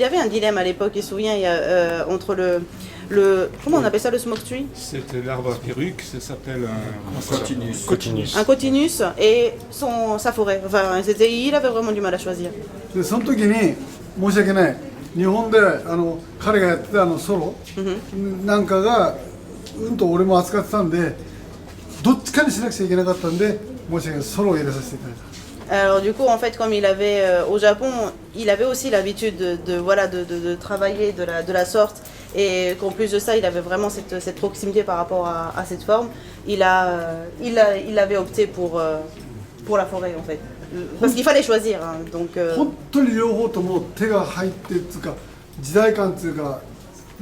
avait un dilemme à l'époque, il se souvient, entre comment on appelle ça, le smoke tree? C'était l'arbre à perruque, ça s'appelle un cotinus. Un cotinus et sa forêt. Enfin, il avait vraiment du mal à choisir. でその時に申し訳ない日本で彼がやってたソロなんかがと俺も扱ってたんでどっちかにしなくちゃいけなかったんで申し訳ないソロを入れさせていただいた。 Alors du coup, en fait, comme il avait au Japon, il avait aussi l'habitude de travailler de la sorte, et qu'en plus de ça, il avait vraiment cette proximité par rapport à cette forme. Il avait opté pour la forêt en fait, parce qu'il fallait choisir. Hein, donc. 本当に両方とも手が入ってつうか時代感つうか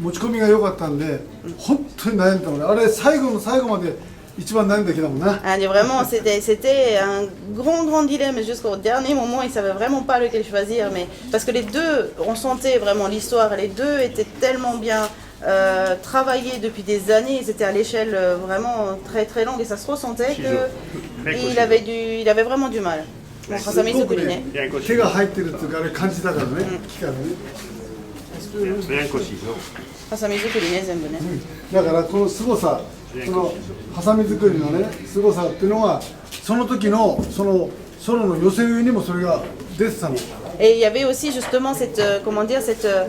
持ち込みが良かったんで本当に悩んだ俺あれ最後の最後まで。 Vraiment, c'était un grand dilemme jusqu'au dernier moment. Il ne savait vraiment pas lequel choisir, mais parce que les deux, on sentait vraiment l'histoire. Les deux étaient tellement bien travaillés depuis des années. Ils étaient à l'échelle vraiment très très longue et ça se ressentait qu'il avait vraiment du mal. Bon, ça m'est souvenu. Rien qu'au ciseau. ハサミ作りね全部ね。だからこの凄さ、そのハサミ作りのね凄さっていうのはその時のそのソロの寄せ植えにもそれが出てたの。Et il y avait aussi justement cette, comment dire, cette, ouais,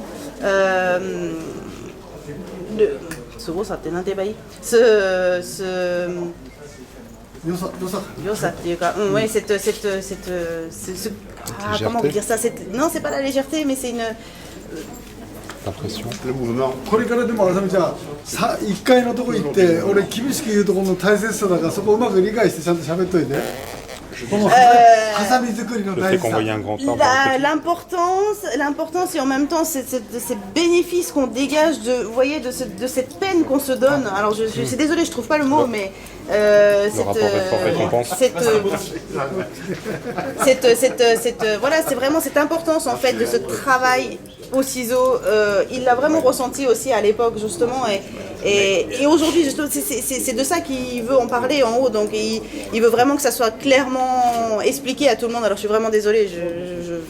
comment vous dire ça, non, c'est pas la légèreté, mais c'est une l'impression. Le mouvement. これからでもあさみちゃんさ1階のとこ行って俺厳しく言うところの大切さだからそこうまく理解してちゃんと喋っといて。このハサミ作りの大事さ。L'importance et en même temps ces bénéfices qu'on dégage de, vous voyez, de cette peine qu'on se donne. Alors je suis désolée, je trouve pas le mot, mais voilà, c'est vraiment cette importance en fait de ce travail au ciseau. Il l'a vraiment ressenti aussi à l'époque justement et aujourd'hui c'est de ça qu'il veut en parler en haut, donc il veut vraiment que ça soit clairement expliqué à tout le monde. Alors je suis vraiment désolée, je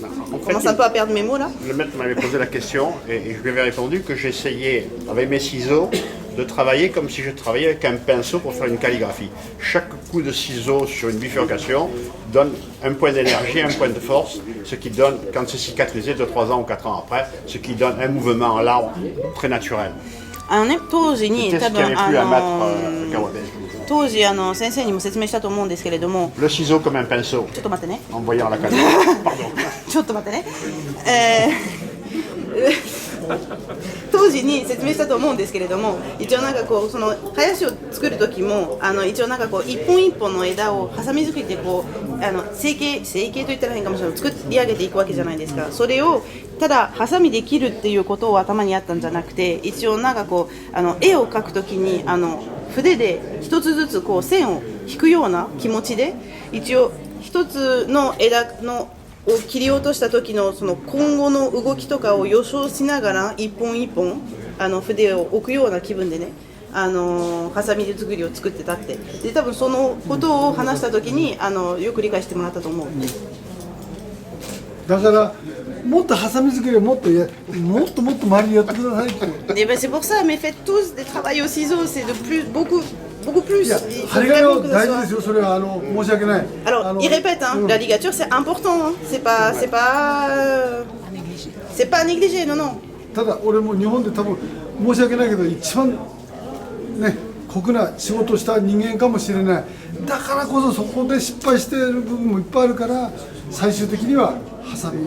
commence un peu à perdre mes mots là. Le maître m'avait posé la question et je lui avais répondu que j'essayais avec mes ciseaux de travailler comme si je travaillais avec un pinceau pour faire une calligraphie. Chaque coup de ciseau sur une bifurcation donne un point d'énergie, un point de force, ce qui donne, quand c'est cicatrisé 2-3 ans ou 4 ans après, ce qui donne un mouvement à l'arbre très naturel. 当時に多分当時先生にも説明したと思うんですけれども、 Le ciseau comme un pinceau. ちょっと待ってね。 En voyant la caméra. Pardon. ちょっと待ってね。当時に説明したと思うんですけれども、一応なんかこうその林を作る時も一応なんかこう一本一本の枝をハサミ作りでこう成形と言ったら変かもしれない、作り上げていくわけじゃないですか。それをただハサミで切るっていうことを頭にあったんじゃなくて、一応なんかこう絵を描く時に筆で一つずつこう線を引くような気持ちで、一応一つの枝のを切り落とした時のその今後の動きとかを予想しながら一本一本筆を置くような気分でね、ハサミで作りを作ってたって。で多分そのことを話した時によく理解してもらったと思う。だからもっとハサミ作りをもっと周りでやってくださいって。Et ben c'est pour ça, mais faites tous des travails au ciseau, c'est de plus beaucoup plus. Alors, il répète, hein, la ligature c'est important, hein. C'est pas à négliger, non non. ただ俺も日本で多分申し訳ないけど一番ね酷な仕事をした人間かもしれない。だからこそそこで失敗している部分もいっぱいあるから最終的にはハサミ。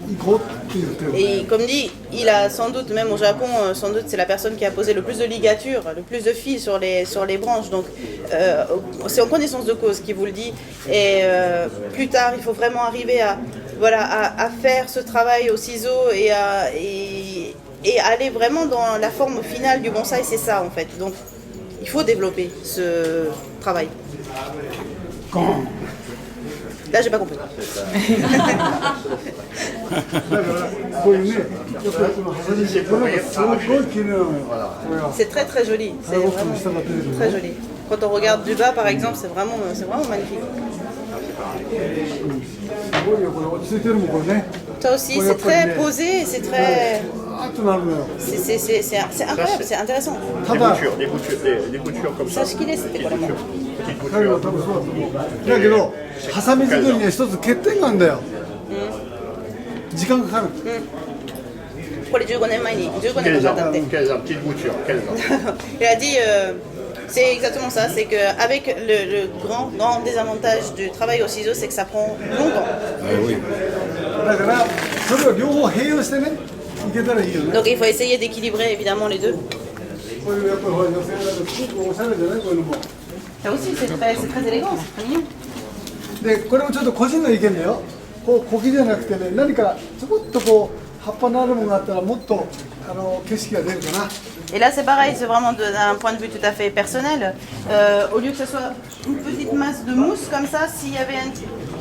Et comme dit, il a sans doute, même au Japon, sans doute c'est la personne qui a posé le plus de ligatures, le plus de fils sur les branches. Donc c'est en connaissance de cause qui vous le dit. Et plus tard, il faut vraiment arriver à faire ce travail au ciseau et aller vraiment dans la forme finale du bonsaï. C'est ça en fait. Donc il faut développer ce travail. Là, j'ai pas compris. C'est très très joli. C'est vraiment très joli. Quand on regarde du bas, par exemple, c'est vraiment magnifique. Ça aussi, c'est très posé, c'est très. C'est incroyable, c'est intéressant. Des boutures comme ça. Ça, ce qu'il est, c'était quoi la main? だけどハサミ作りには一つ欠点があるんだよ。時間かかる。これ15年前に15年かかったって。Il a dit c'est exactement ça, c'est qu'avec le grand désavantage du travail au ciseau, c'est que ça prend longtemps. Donc il faut essayer d'équilibrer évidemment les deux. Ça aussi, c'est très élégant, c'est très mignon. でこれもちょっと個人の意見だよ。こう茎じゃなくてね、何かちょこっとこう葉っぱのあるものがあったらもっと景色が出るかな。Et là c'est pareil, c'est vraiment d'un point de vue tout à fait personnel. Au lieu que ce soit une petite masse de mousse comme ça, s'il y avait un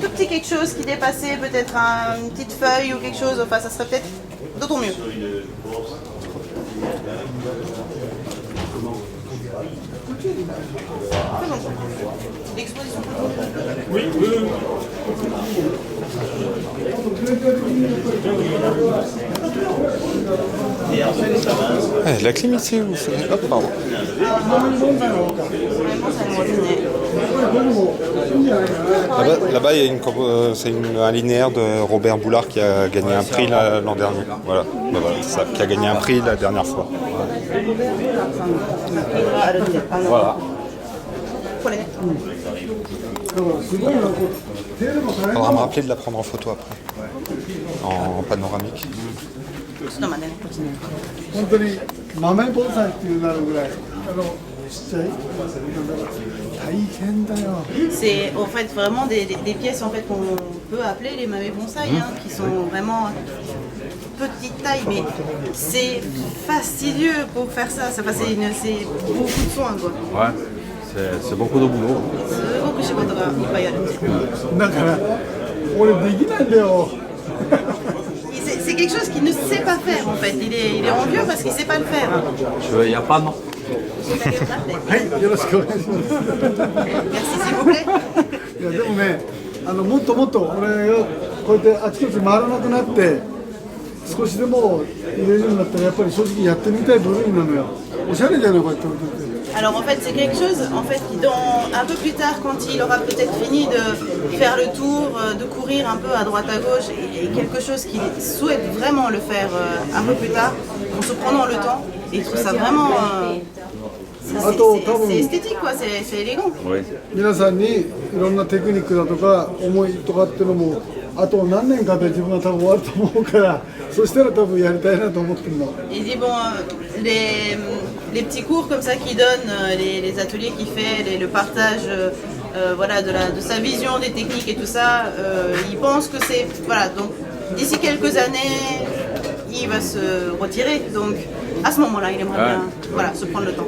tout petit quelque chose qui dépassait, peut-être une petite feuille ou quelque chose, enfin ça serait peut-être d'autant mieux. L'exposition. La clim ici, vous faites. Hop, pardon. Là-bas, il y a un linéaire de Robert Boulard qui a gagné un prix l'an dernier. Voilà, c'est ça, qui a gagné un prix la dernière fois. Voilà. Il faudra me rappeler de la prendre en photo après, en panoramique. 本当に豆盆栽っていうなるぐらいちっちゃい大変だよ。 C'est en fait vraiment des pièces en fait qu'on peut appeler les mamé bonsaï, qui sont vraiment petite taille, mais c'est fastidieux pour faire ça. C'est beaucoup de soin quoi. Ouais, c'est beaucoup de boulot. すごく仕事がいっぱいある。だから俺できないんだよ。 C'est quelque chose qu'il ne sait pas faire en fait. Il est envieux parce qu'il ne sait pas le faire. Il n'y a pas non. はい、よろしくお願いします。 Merci s'il vous plaît. いやでもね、もっともっと俺がこうやってあちこち回らなくなって少しでも入れるようになったらやっぱり正直やってみたい部類なのよ。おしゃれじゃないこうやって置いといて。 Alors en fait c'est quelque chose en fait qui un peu plus tard quand il aura peut-être fini de faire le tour, de courir un peu à droite à gauche et quelque chose qu'il souhaite vraiment le faire un peu plus tard en se prenant le temps et il trouve ça vraiment c'est esthétique quoi, c'est élégant. 皆さんにいろんなテクニックだとか思いとかっていうのもあと何年かで自分は多分終わると思うからそしたら多分やりたいなと思ってるの。 Il dit bon les petits cours comme ça qu'il donne, les ateliers qu'il fait, le partage voilà, de sa vision des techniques et tout ça, il pense que c'est... Voilà, donc d'ici quelques années, il va se retirer. Donc à ce moment-là, il aimerait bien voilà, se prendre le temps.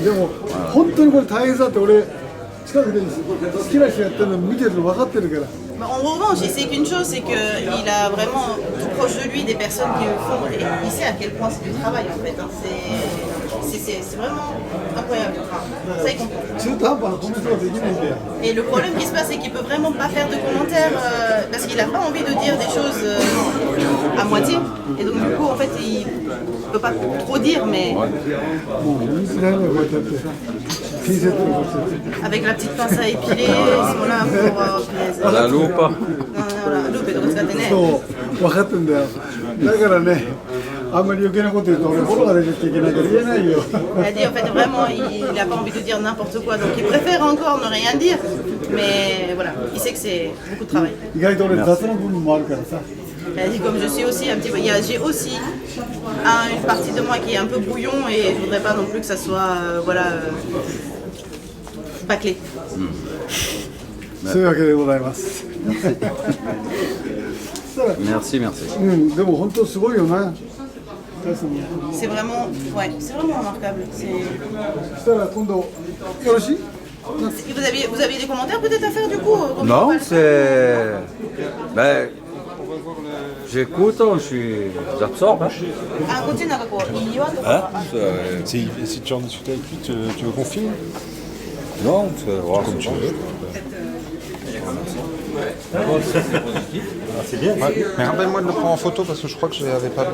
でも本当にこれ大変さって俺近くで好きな人やってるの見てるの分かってるから。 En revanche, il sait qu'une chose, c'est qu'il a vraiment tout proche de lui des personnes qui le font et il sait à quel point c'est du travail en fait. Hein. C'est vraiment incroyable. Ça, il comprend. Et le problème qui se passe, c'est qu'il peut vraiment pas faire de commentaires parce qu'il n'a pas envie de dire des choses à moitié. Et donc du coup, en fait, il peut pas trop dire, mais... Avec la petite pince à épiler, ils sont là pour... La loupe. そう分かってんだよ。だからね、あんまり余計なこと言うと俺フォローが出てきちゃいけないから言えないよ。 Il a dit en fait vraiment il n'a pas envie de dire n'importe quoi donc il préfère encore ne rien dire mais voilà il sait que c'est beaucoup de travail. 意外と俺雑な部分もあるからさ。 Il a dit comme je suis aussi un petit peu, j'ai aussi une partie de moi qui est un peu brouillon et je voudrais pas non plus que ça soit voilà bâclé. そういうわけでございます。 Merci, merci. でも本当すごいよな。 C'est vraiment remarquable. そしたら今度よろしい？ Vous aviez des commentaires peut-être à faire du coup? Non, c'est... Ben, j'écoute, j'absorbe. Hein? Si tu en discutais avec lui, tu veux qu'on filme? Non, c'est comme tu veux. C'est bien. Ouais. Mais rappelle-moi de le prendre en photo parce que je crois que je l'ai pas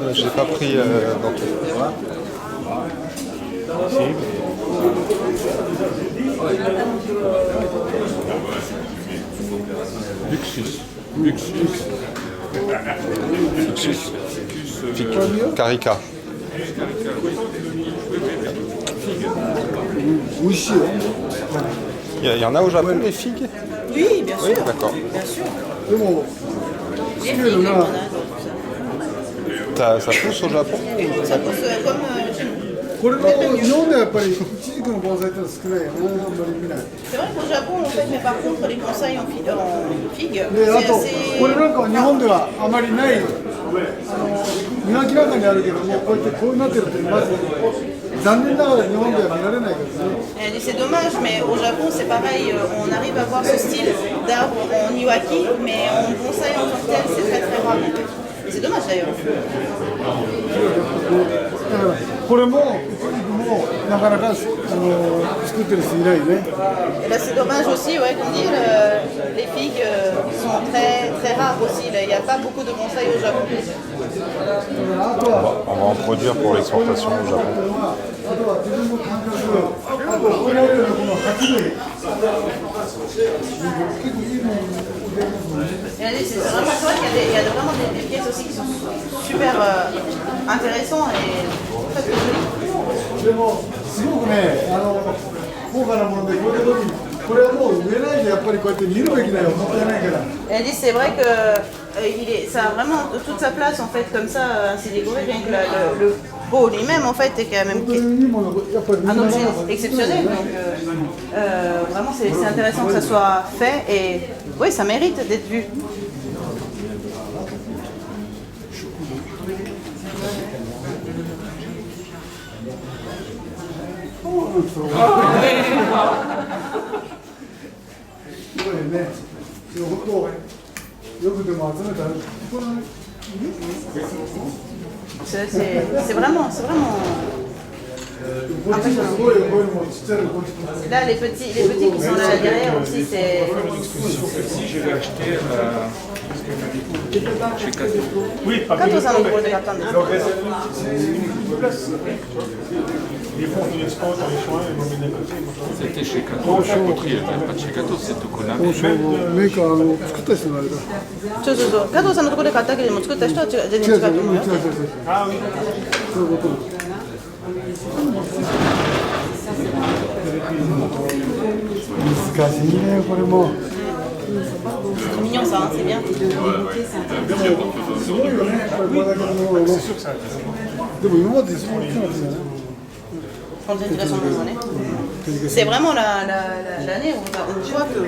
pris dans tout. Luxus. Carica. Il y en a au Japon des figues? Oui, bien sûr. Oui, d'accord. Bien sûr. Ça pousse au Japon? Ça pousse comme chez nous. これは日本ではやっぱりイチジクの盆栽ってのは少ないよね。あんまり見ない。 C'est vrai qu'au Japon on fait mais par contre les conseils en figue であとこれなんかは日本ではあまりない庭木なんかにあるけどもこうやってこうなってるってまず残念ながら日本では見られないからね。 Elle dit c'est dommage mais au Japon c'est pareil on arrive à voir ce style d'arbre en iwaki mais en bonsaï en tant que tel c'est très très rare. c'est dommage d'ailleurs. だからこれももなかなか作ってる人いないね。Et là, c'est dommage aussi, ouais, comme dit, les figues sont très, très rares aussi. Il n'y a pas beaucoup de bonsaï au Japon. On va en produire pour l'exportation au Japon. あとは自分の感覚あとこれらのこの8類結構いいもの出ますもんね。 C'est vrai qu'il y a vraiment des pièces aussi qui sont super intéressants et très très jolies. でもすごくね高価なものでこういう時にこれはもう植えないでやっぱりこうやって見るべきだよもったいないから。 Elle dit c'est vrai que ça a vraiment toute sa place en fait comme ça, ainsi décoré, bien que le pot lui-même en fait est quand même un objet exceptionnel. Donc vraiment c'est intéressant que ça soit fait et oui ça mérite d'être vu. C'est vraiment impressionnant. Là les petits qui sont là derrière aussi c'est... Celle-ci je l'ai acheté chez Kato. Oui, Katoさんのところで買ったんです。 Ils font une expo dans les soins et m'ont mis d'un côté. C'était chez Kato, je suis propriétaire, pas de chez Kato, c'est Tokona. メーカー作った人のあれだ。そうそうそう。加藤さんのところで買ったけれども作った人は全然違うと思うよ。ああ、そういうこと。難しいねこれも。 C'est mignon ça, hein, c'est bien. すごいよね。これだけのものをね。でも今までそう言ってなかったよね。 C'est vraiment l'année où on voit que,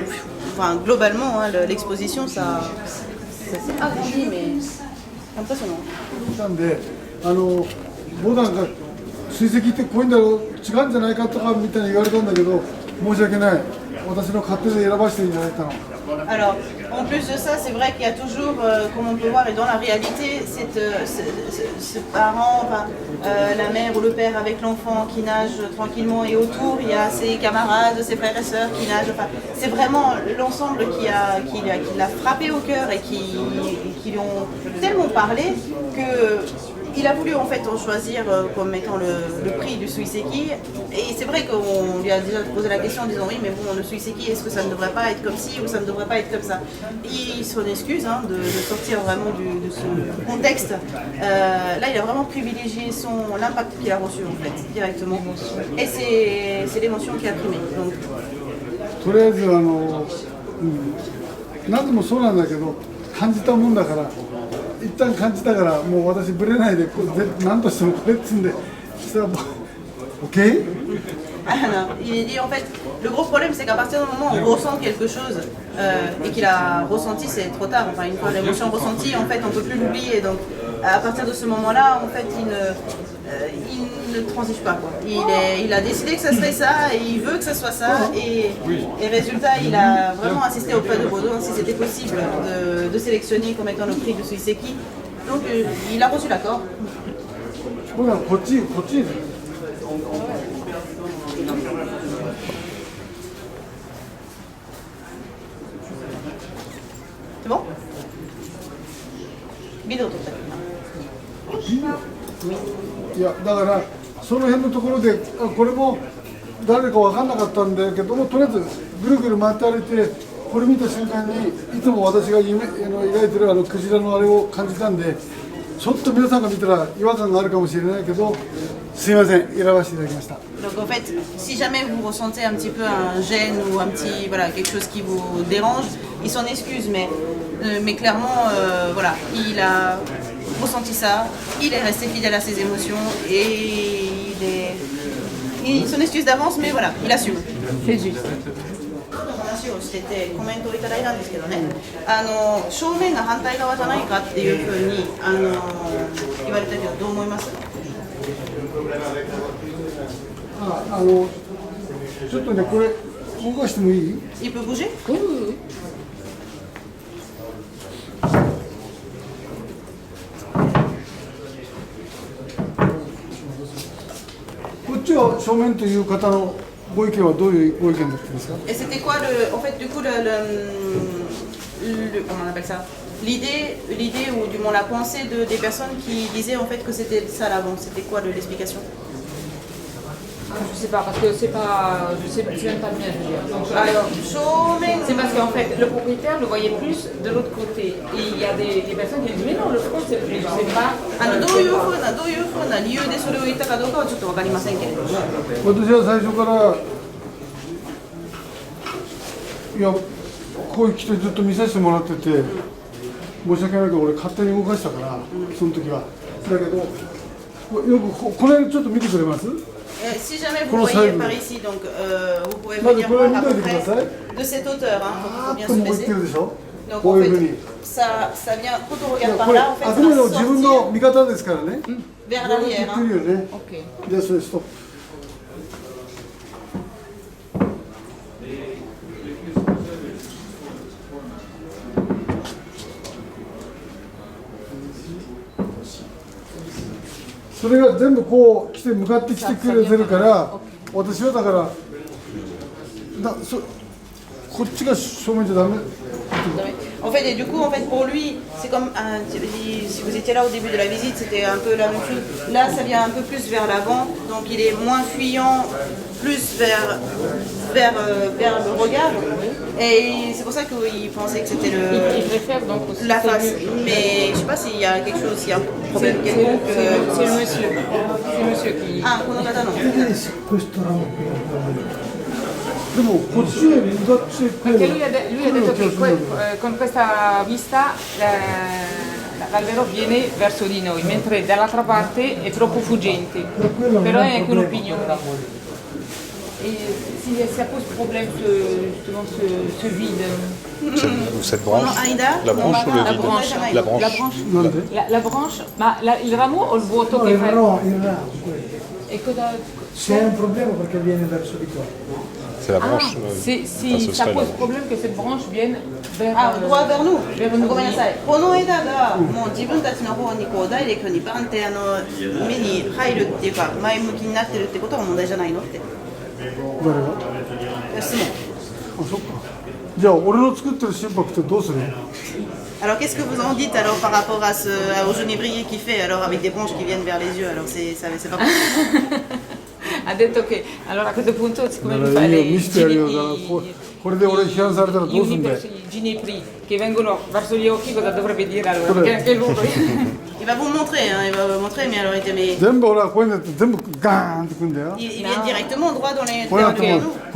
enfin, globalement, hein, l'exposition, ça s'est agrandi, mais impressionnant. なんで、ボダンが水石ってこういうんだろう、違うんじゃないかとかみたいに言われたんだけど、申し訳ない。私の勝手で選ばせていただいたの。 Alors, en plus de ça, c'est vrai qu'il y a toujours, comme on peut voir, et dans la réalité, ce parent, enfin, la mère ou le père avec l'enfant qui nage tranquillement et autour, il y a ses camarades, ses frères et sœurs qui nagent. Enfin, c'est vraiment l'ensemble qui l'a frappé au cœur et qui lui ont tellement parlé qu'il a voulu en fait en choisir comme étant le prix du Suiseki. Et c'est vrai qu'on lui a déjà posé la question en disant oui mais bon le Suiseki est-ce que ça ne devrait pas être comme ci ou ça ne devrait pas être comme ça. Il s'en excuse hein, de sortir vraiment de ce contexte. Là il a vraiment privilégié l'impact qu'il a reçu en fait directement. Et c'est l'émotion qui a primé. Donc. とりあえず何でもそうなんだけど感じたもんだから一旦感じたからもう私ブレないで何としてもこれっつんでしたら OK? Alors, il dit en fait, le gros problème c'est qu'à partir du moment où on ressent quelque chose et qu'il a ressenti, c'est trop tard. Enfin, une fois l'émotion ressentie, en fait, on ne peut plus l'oublier. Donc, à partir de ce moment-là, en fait, il ne transige pas. Quoi. Il a décidé que ça serait ça et il veut que ça soit ça. Et résultat, il a vraiment insisté auprès de Bordeaux si c'était possible de sélectionner comme étant le prix de Suiseki. Donc, il a reçu l'accord. C'est bon? Vidéo撮ったけどな。いやだからその辺のところでこれも誰か分かんなかったんだけどもとりあえずぐるぐる回って歩いてこれ見た瞬間にいつも私が描いてるクジラのあれを感じたんでちょっと皆さんが見たら違和感があるかもしれないけどすいません選ばせていただきました。 Donc en fait, si jamais vous ressentez un petit peu un gêne ou un petit voilà quelque chose qui vous dérange, il s'en excuse, mais clairement voilà, il a ressenti ça, il est resté fidèle à ses émotions et il s'en excuse d'avance, mais voilà, il assume. C'est juste. 話をしててコメントをいただいたんですけどね、正面が反対側じゃないかっていうふうに言われたけどどう思います？ちょっとねこれ動かしてもいい？ Il peut bouger? ちは正面という方のご意見はどういうご意見だったんですか？ Et c'était quoi, en fait, du coup, comment on appelle ça? L'idée ou du moins la pensée des personnes qui disaient en fait que c'était ça l'avant. C'était quoi l'explication? Je sais pas, parce que c'est pas. Je sais même pas bien, je veux dire. Donc, Alors, c'est parce qu'en fait, le propriétaire le voyait plus de l'autre côté. Et il y a des personnes qui disent, mais non, le front, c'est plus. Je sais pas. どういうふうな理由でそれを言ったかどうかはちょっとわかりませんけれども。私は最初からいやこういう来てずっと見させてもらってて申し訳ないけど俺勝手に動かしたからその時はだけどよくこれちょっと見てくれます？ Si jamais vous voyez par ici, donc vous pouvez venir voir à peu près de cette hauteur, il faut bien se baisser. Donc en fait, ça vient, quand on regarde par là, en fait, ça va sortir vers l'arrière. Ok. じゃあそれストップ。それが全部こう来て向かってきてくれてるから私はだからこっちが正面じゃダメ。 En fait, et du coup, en fait, pour lui, c'est comme si vous étiez là au début de la visite, c'était un peu la même chose. Là, ça vient un peu plus vers l'avant, donc il est moins fuyant, plus vers le regard. Et c'est pour ça qu'il pensait que c'était Il préfère donc la face. Mais je sais pas s'il y a quelque chose, s'il y a un problème quelconque. C'est le monsieur. C'est le monsieur qui. Ah, Konokata non. でもこっちへ向かって Perché lui ha detto che con questa vista l'albero viene verso di noi, mentre dall'altra parte è troppo fuggente. Però è anche un'opinione. Et si ça pose problème justement ce vide. Cette branche? La branche ou le vide? La branche. La branche, ma il ramo o il vuoto che fa? No, il ramo. E cosa? C'è un problema perché viene verso di qua. C'est la branche. Si ça pose problème que cette branche vienne vers. Ah, droit vers nous. ごめんなさい。この枝がもう自分たちの方にこうダイレクトにバンって目に入るっていうか前向きになってるってことが問題じゃないのって。誰が？質問。あ、そっか。じゃあ俺の作ってる心拍ってどうするの？ Alors qu'est-ce que vous en dites alors par rapport à au genévrier qui fait alors avec des branches qui viennent vers les yeux alors c'est pas possible. Ha detto che allora a questo punto siccome lui fa i ginepri che vengono verso gli occhi cosa dovrebbe dire allora? Perché anche lui il va vous montrer mais alors mais 全部俺はこういうのやって全部ガーンってくんだよ。Il vient directement droit dans les こ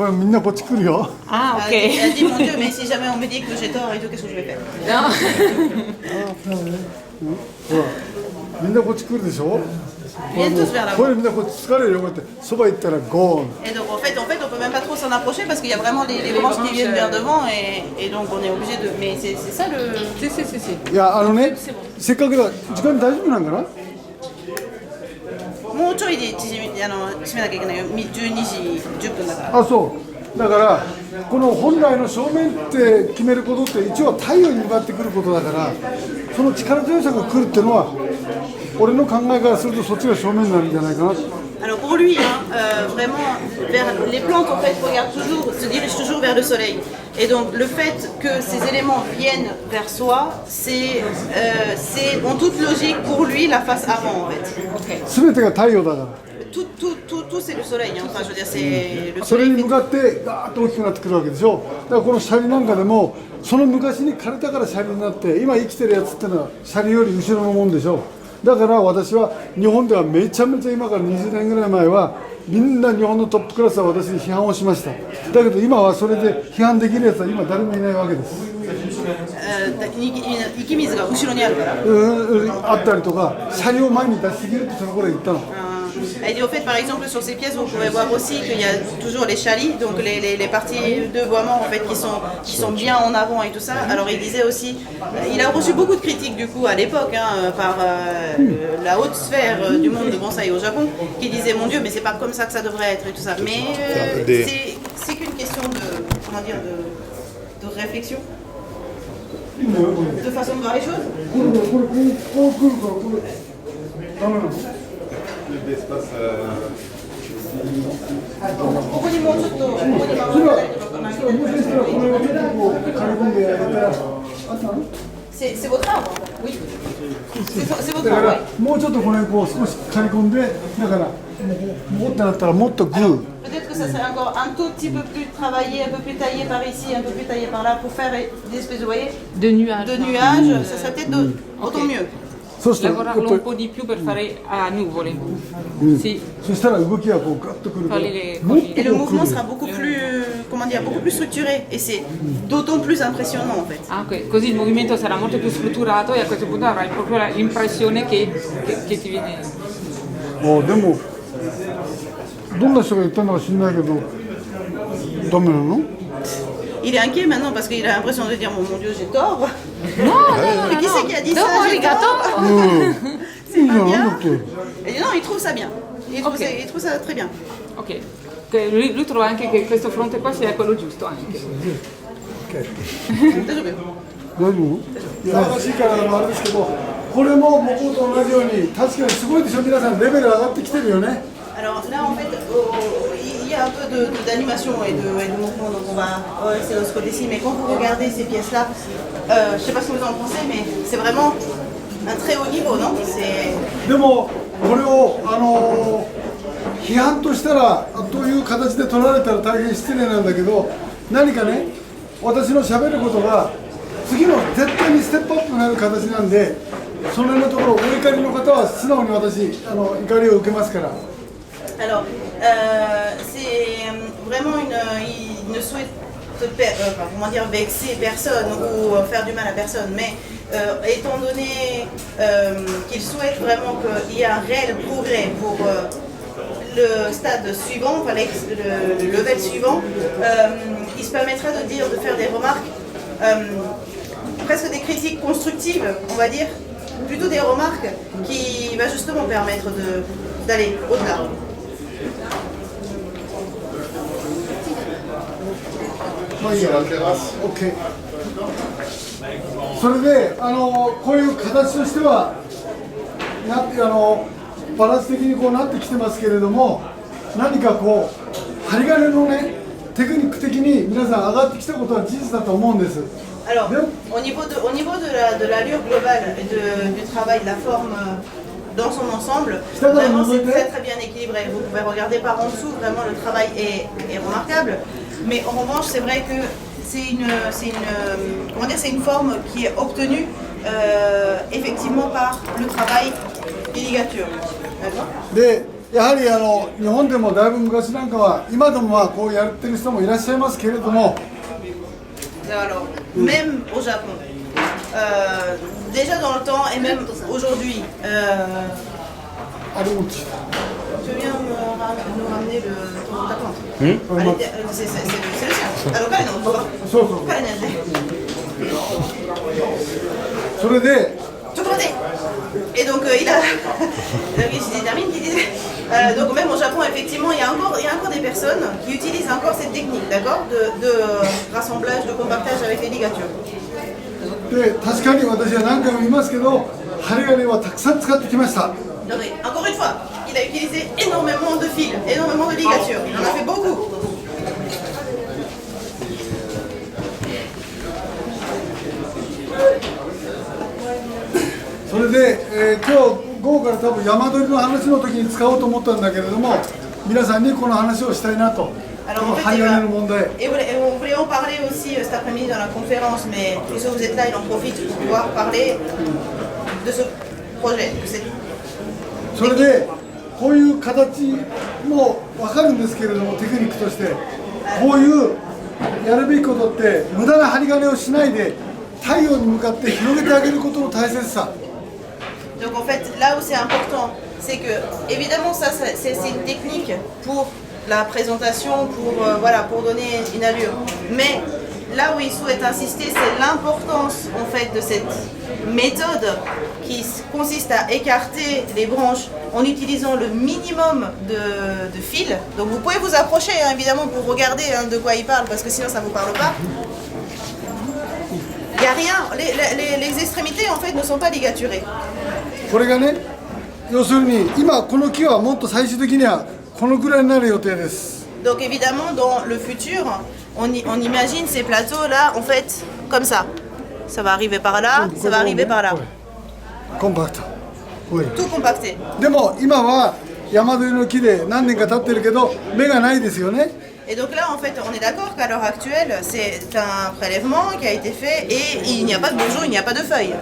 れみんなこっち来るよ。Ah ok. Elle dit mon Dieu mais si jamais on me dit que j'ai tort et tout qu'est-ce que je vais faire? Non. ほらみんなこっち来るでしょ。これみんなこっち疲れるよこうやってそば行ったらゴーン。 Et donc en fait on peut même pas trop s'en approcher parce qu'il y a vraiment les branches qui viennent vers devant et donc on est obligé de mais c'est ça le. Si. いやねせっかくだ時間大丈夫なんかな。もうちょいで閉めなきゃいけないよ。12時10分だから。あ、そう。だからこの本来の正面って決めることって一応太陽に向かってくることだからその力強さが来るっていうのは俺の考えからするとそっちが正面になるんじゃないかな。 Alors pour lui, vraiment, les plantes en fait se dirigent toujours vers le soleil. Et donc le fait que ces éléments viennent vers soi, c'est en toute logique pour lui la face avant en fait. 全てが太陽だから。 Tout c'est le soleil, hein. Enfin je veux dire c'est le soleil. それに向かってガーッと大きくなってくるわけでしょ。だからこのシャリなんかでもその昔に枯れたからシャリになって今生きてるやつってのはシャリより後ろのもんでしょ。 だから私は日本ではめちゃめちゃ今から20年ぐらい前はみんな日本のトップクラスは私に批判をしました。だけど今はそれで批判できるやつは今誰もいないわけです。生き水が後ろにあるから。あったりとか車両を前に出しすぎるってその頃言ったの。 Et au fait, par exemple, sur ces pièces, vous pouvez voir aussi qu'il y a toujours les chalis, donc les parties de boiement en fait, qui sont bien en avant et tout ça. Alors il disait aussi, il a reçu beaucoup de critiques du coup à l'époque par la haute sphère du monde de bonsaï au Japon, qui disait mon Dieu, mais c'est pas comme ça que ça devrait être et tout ça. Mais c'est qu'une question de réflexion, de façon de voir les choses. ここにもうちょっとここに回したりとかもしかしたらこれをちょっとこう刈り込んであげたらあったのC'est votre arbre? Oui. C'est votre だか arbre, ら oui. もうちょっとこれこう少し刈り込んでだからもってなったらもっとグー Peut-être que ça serait encore un tout petit peu plus travaillé, un peu plus taillé par ici, un peu plus taillé par là pour faire des espèces, vous voyez, De nuages. de nuages. Ça serait peut-être autant mieux. そうするとやっぱ Lavorarlo un り po' di più per fare a nuvole. そしたら動きがこうガッとくるから Et le mouvement sera beaucoup plus, comment dire, beaucoup plus structuré. Et c'est d'autant plus impressionnant en fait. Ah, ok. Così il movimento sarà molto più strutturato e a questo punto avrai proprio l'impressione che ti viene. でもどんな人が言ったのか知らないけどダメなの Il est inquiet maintenant parce qu'il a l'impression de dire mon Dieu j'ai tort. Non, Mais qui c'est qui a dit ça? Domo J'ai arigato. tort. いいじゃないだって Et non, il trouve ça bien. Il trouve, Ok. il trouve ça très bien. Ok. Che lui trova anche che questo fronte qua sia quello giusto anche. 大丈夫いやらしいからあれですけどこれも向こうと同じように確かにすごいでしょ皆さんレベル上がってきてるよね Alors là en fait il y a un peu d'animation et de mouvement donc on va c'est de ce côté-ci mais quand vous regardez ces pièces-là je sais pas ce que vous en pensez mais c'est vraiment un très haut niveau non? C'est でもこれを批判としたらという形で取られたら大変失礼なんだけど何かね私のしゃべることが次の絶対にステップアップになる形なんでその辺のところお怒りの方は素直に私怒りを受けますから Alors, c'est vraiment il ne souhaite comment dire, vexer personne ou faire du mal à personne, mais étant donné qu'il souhaite vraiment qu'il y ait un réel progrès pour le stade suivant, enfin, le level suivant, il se permettra de faire des remarques, presque des critiques constructives, on va dire, plutôt des remarques qui va justement permettre d'aller au-delà. まあいいや、OK。それでこういう形としてはバランス的にこうなってきてますけれども、何かこう針金のねテクニック的に皆さん上がってきたことは事実だと思うんです。 Alors, au niveau de l'allure globale et du travail, de la forme dans son ensemble, vraiment c'est très très bien équilibré. Vous pouvez regarder par en dessous, vraiment le travail est remarquable. Mais en revanche, c'est vrai que c'est une forme qui est obtenue effectivement par le travail des ligatures. D'accord? で、やはり日本でもだいぶ昔なんかは今でもまあこうやってる人もいらっしゃいますけれども。 Alors, même au Japon, déjà dans le temps et même aujourd'hui, tu viens nous ramener ton tapante. C'est le sien. Alors, pas non, pas les Et donc, il a. Je termine qui disait. Donc, même au Japon, effectivement, il y a encore des personnes qui utilisent encore cette technique, d'accord, de rassemblage, de compactage avec les ligatures. で、確かに私は何回も言いますけど、針金はたくさん使ってきました。 Encore une fois, il a utilisé énormément de fils, énormément de ligatures. Il en a fait beaucoup. それで、今日午後から多分山鳥の話の時に使おうと思ったんだけれども、皆さんにこの話をしたいなと。 Alors en fait, on voulait en parler aussi cet après-midi dans la conférence, mais puisque vous êtes là, il en profite pour pouvoir parler de ce projet. それでこういう形も分かるんですけれども、テクニックとしてこういうやるべきことって無駄な針金をしないで太陽に向かって広げてあげることの大切さ。 Donc en fait, là où c'est important, c'est que évidemment ça c'est une technique pour la présentation, pour donner une allure. Mais là où il souhaite insister, c'est l'importance en fait de cette méthode qui consiste à écarter les branches en utilisant le minimum de fils. Donc vous pouvez vous approcher évidemment pour regarder de quoi il parle parce que sinon ça ne vous parle pas. Il n'y a rien, les extrémités en fait ne sont pas ligaturées. これがね、要するに今この木はもっと最終的にはこのぐらいになる予定です。Donc évidemment, dans le futur, on imagine ces plateaux-là, en fait, comme ça. Ça va arriver par là, ça va arriver par là. Compact. Oui. Tout compacté. でも今は山鳥の木で何年か経ってるけど芽がないですよね。 Et donc là, en fait, on est d'accord qu'à l'heure actuelle, c'est un prélèvement qui a été fait et il n'y a pas de bourgeon, il n'y a pas de feuilles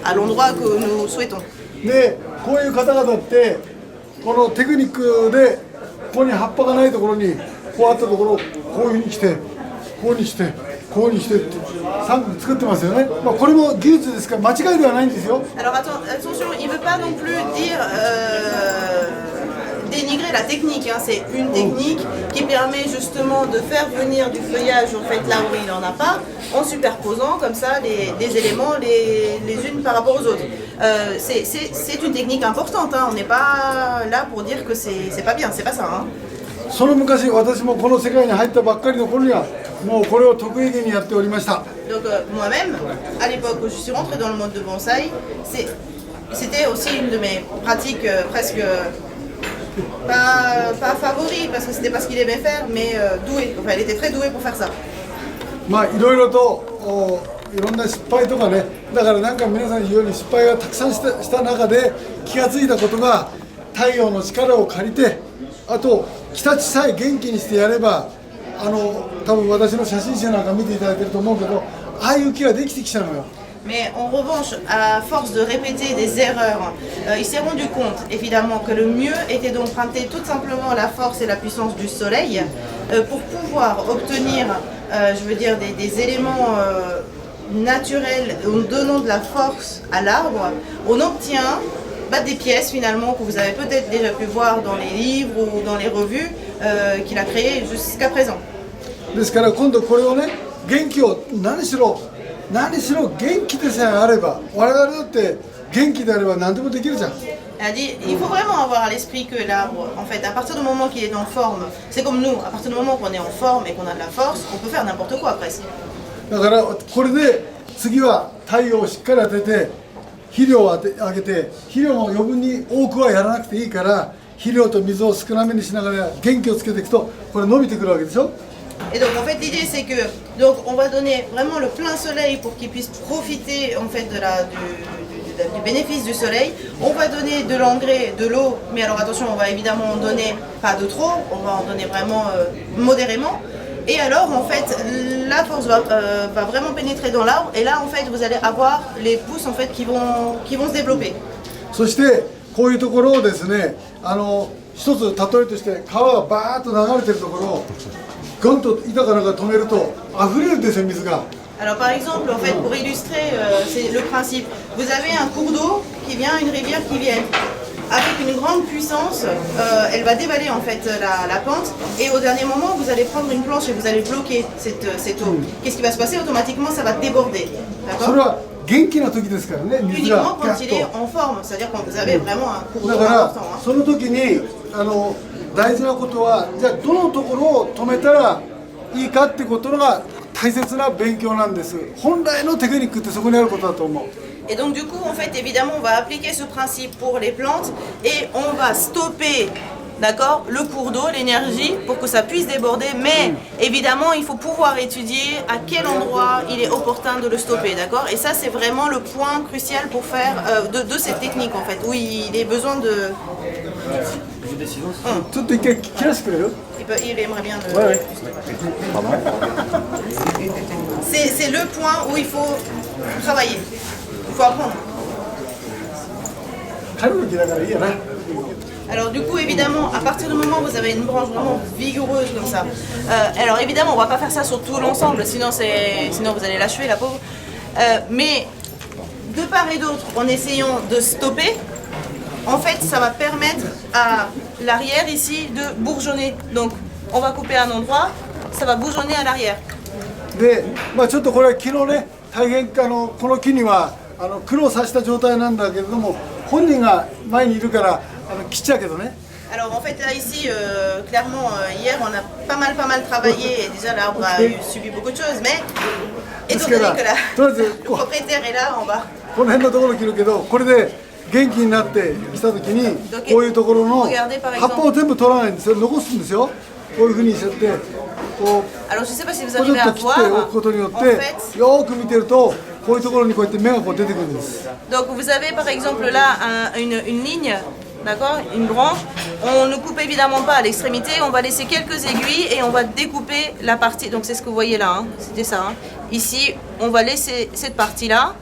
à l'endroit que nous souhaitons. でこういう方々ってこのテクニックでここに葉っぱがないところにこうあったところをこういうふうにしてこうにしてこうにしてって3個作ってますよね。まあこれも技術ですから間違いではないんですよ。 Alors attention, il ne veut pas non plus dire dénigrer la technique, hein. C'est une technique qui permet justement de faire venir du feuillage en fait là où il n'en a pas, en superposant comme ça des éléments les unes par rapport aux autres. C'est une technique importante, hein. On n'est pas là pour dire que c'est pas bien, c'est pas ça. Hein. その昔私もこの世界に入ったばっかりの頃にはもうこれを得意げにやっておりました。 Donc moi-même, à l'époque où je suis rentrée dans le monde de bonsaï, c'était aussi une de mes pratiques presque pas favori parce que c'était pas ce qu'il aimait faire, mais doué. Enfin, elle était très douée pour faire ça. まあいろいろといろんな失敗とかね、だからなんか皆さん言うように失敗がたくさんした中で気がついたことが太陽の力を借りて、あと日立さえ元気にしてやれば多分私の写真集なんか見ていただいてると思うけど、ああいう木ができてきたのよ。 Mais en revanche, à force de répéter des erreurs, il s'est rendu compte évidemment que le mieux était d'emprunter tout simplement la force et la puissance du soleil pour pouvoir obtenir, je veux dire, des éléments naturels en donnant de la force à l'arbre. On obtient des pièces finalement que vous avez peut-être déjà pu voir dans les livres ou dans les revues qu'il a créées jusqu'à présent. ですから今度これをね、元気を何しろ元気でさえあれば我々だって元気であれば何でもできるじゃん。 Elle a dit, il faut vraiment avoir à l'esprit que l'arbre, en fait, à partir du moment qu'il est en forme, c'est comme nous, à partir du moment qu'on est en forme et qu'on a de la force, on peut faire n'importe quoi presque. だからこれで次は太陽をしっかり当てて肥料をあげて、肥料も余分に多くはやらなくていいから肥料と水を少なめにしながら元気をつけていくとこれ伸びてくるわけでしょ。 Et donc en fait l'idée c'est que donc on va donner vraiment le plein soleil pour qu'ils puissent profiter en fait du bénéfice du soleil. On va donner de l'engrais, de l'eau, mais alors attention, on va évidemment en donner pas de trop, on va en donner vraiment modérément. Et alors en fait la force va vraiment pénétrer dans l'arbre et là en fait vous allez avoir les pousses en fait qui vont se développer. そしてこういうところをですね、一つ例えとして川がバーッと流れてるところを Alors par exemple, en fait, pour illustrer, c'est le principe. Vous avez un cours d'eau qui vient, une rivière qui vient. Avec une grande puissance, elle va dévaler en fait la pente et au dernier moment, vous allez prendre une planche et vous allez bloquer cette eau. Qu'est-ce qui va se passer? Automatiquement, ça va déborder. D'accord? Uniquement quand il est en forme, c'est-à-dire quand vous avez vraiment un cours d'eau important. 大事なことはじゃあどのところを止めたらいいかってことが大切な勉強なんです。本来のテクニックってそこにあることだと思う。 Et donc du coup, en fait, évidemment, on va appliquer ce principe pour les plantes et on va stopper, d'accord, le cours d'eau, l'énergie, pour que ça puisse déborder. Mais évidemment, il faut pouvoir étudier à quel endroit il est opportun de le stopper, d'accord. Et ça, c'est vraiment le point crucial pour faire de cette technique, en fait, où il est besoin de... ちょっと一回切らせてくれる? Il aimerait bien le... Ouais. C'est le point où il faut travailler, il faut apprendre. Alors du coup, évidemment, à partir du moment où vous avez une branche vraiment vigoureuse comme ça, alors évidemment, on ne va pas faire ça sur tout l'ensemble, sinon vous allez l'achever, la pauvre. Mais de part et d'autre, en essayant de stopper, en fait, ça va permettre à l'arrière ici de bourgeonner. Donc, on va couper un endroit, ça va bourgeonner à l'arrière. で、ちょっとこれは昨日ね、大変この木には苦労させた状態なんだけれども、本人が前にいるから切っちゃうけどね。 Alors en fait là ici, clairement hier on a pas mal travaillé et déjà l'arbre a subi beaucoup de choses, mais étant donné que le propriétaire est là, on va... この辺のところを切るけど、これで元気になってきたときにこういうところの葉っぱを全部取らないんですよ、残すんですよ。こういうふうにしちゃってこう Alors je sais pas si vous ちょっ arrivez à と切ってお voir. くことによっ En て fait, よーく見てるとこういうところにこうやって芽がこう出てくるんです。 donc vous avez par exemple là une ligne, d'accord, une branche. On ne coupe évidemment pas à l'extrémité, on va laisser quelques aiguilles et on va découper la partie. Donc c'est ce que vous voyez là, hein, c'était ça. Hein. Ici, on va laisser cette partie-là,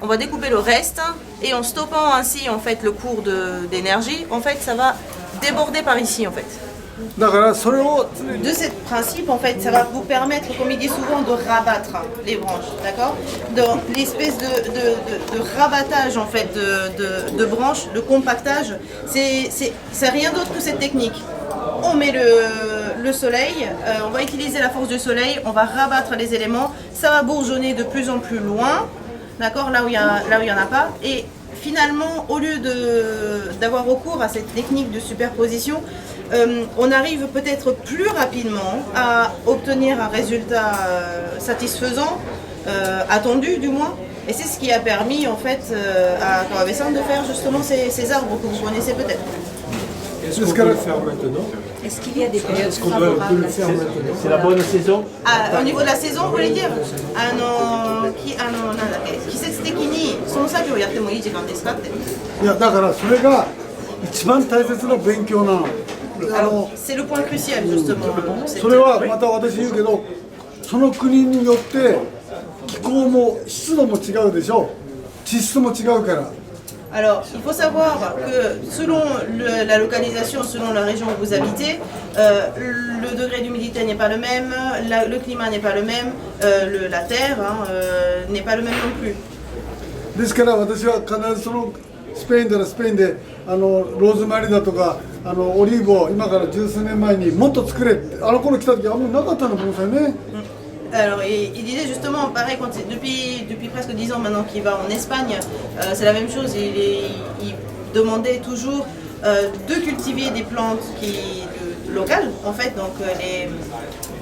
on va découper le reste et en stoppant ainsi en fait le cours d'énergie, en fait ça va déborder par ici en fait. だからそれを De ce principe, en fait, ça va vous permettre, comme il dit souvent, de rabattre les branches, d'accord? Donc l'espèce de rabattage en fait de branches, de compactage, c'est rien d'autre que cette technique. On met le soleil, on va utiliser la force du soleil, on va rabattre les éléments, ça va bourgeonner de plus en plus loin, d'accord? Là où il y en a pas. Et finalement, au lieu d'avoir recours à cette technique de superposition, on arrive peut-être plus rapidement à obtenir un résultat satisfaisant, attendu du moins. Et c'est ce qui a permis en fait à Kawabessan de faire justement ces arbres que vous connaissez peut-être. Est-ce qu'on peut le faire maintenant? Est-ce qu'il y a des périodes Est-ce qu'on doit le faire maintenant? C'est la bonne saison? Au niveau de la saison, vous voulez dire? 季節的にその作業をやってもいい時間ですかって。いやだからそれが一番大切な勉強なの。C'est le point crucial justement. それはまた私言うけど、その国によって気候も湿度も違うでしょ。地質も違うから。Alors, il faut savoir que selon la localisation, selon la région où vous habitez, le degré d'humidité n'est pas le même, le climat n'est pas le même, la terre n'est pas le même non plus. ですから私は必ずそのスペインならスペインでローズマリーだとかオリーブを今から十数年前にもっと作れって頃来た時あんまりなかったの盆栽ね。Alors, il disait justement, pareil, depuis presque 10 ans maintenant qu'il va en Espagne, c'est la même chose, il demandait toujours de cultiver des plantes locales, en fait, donc les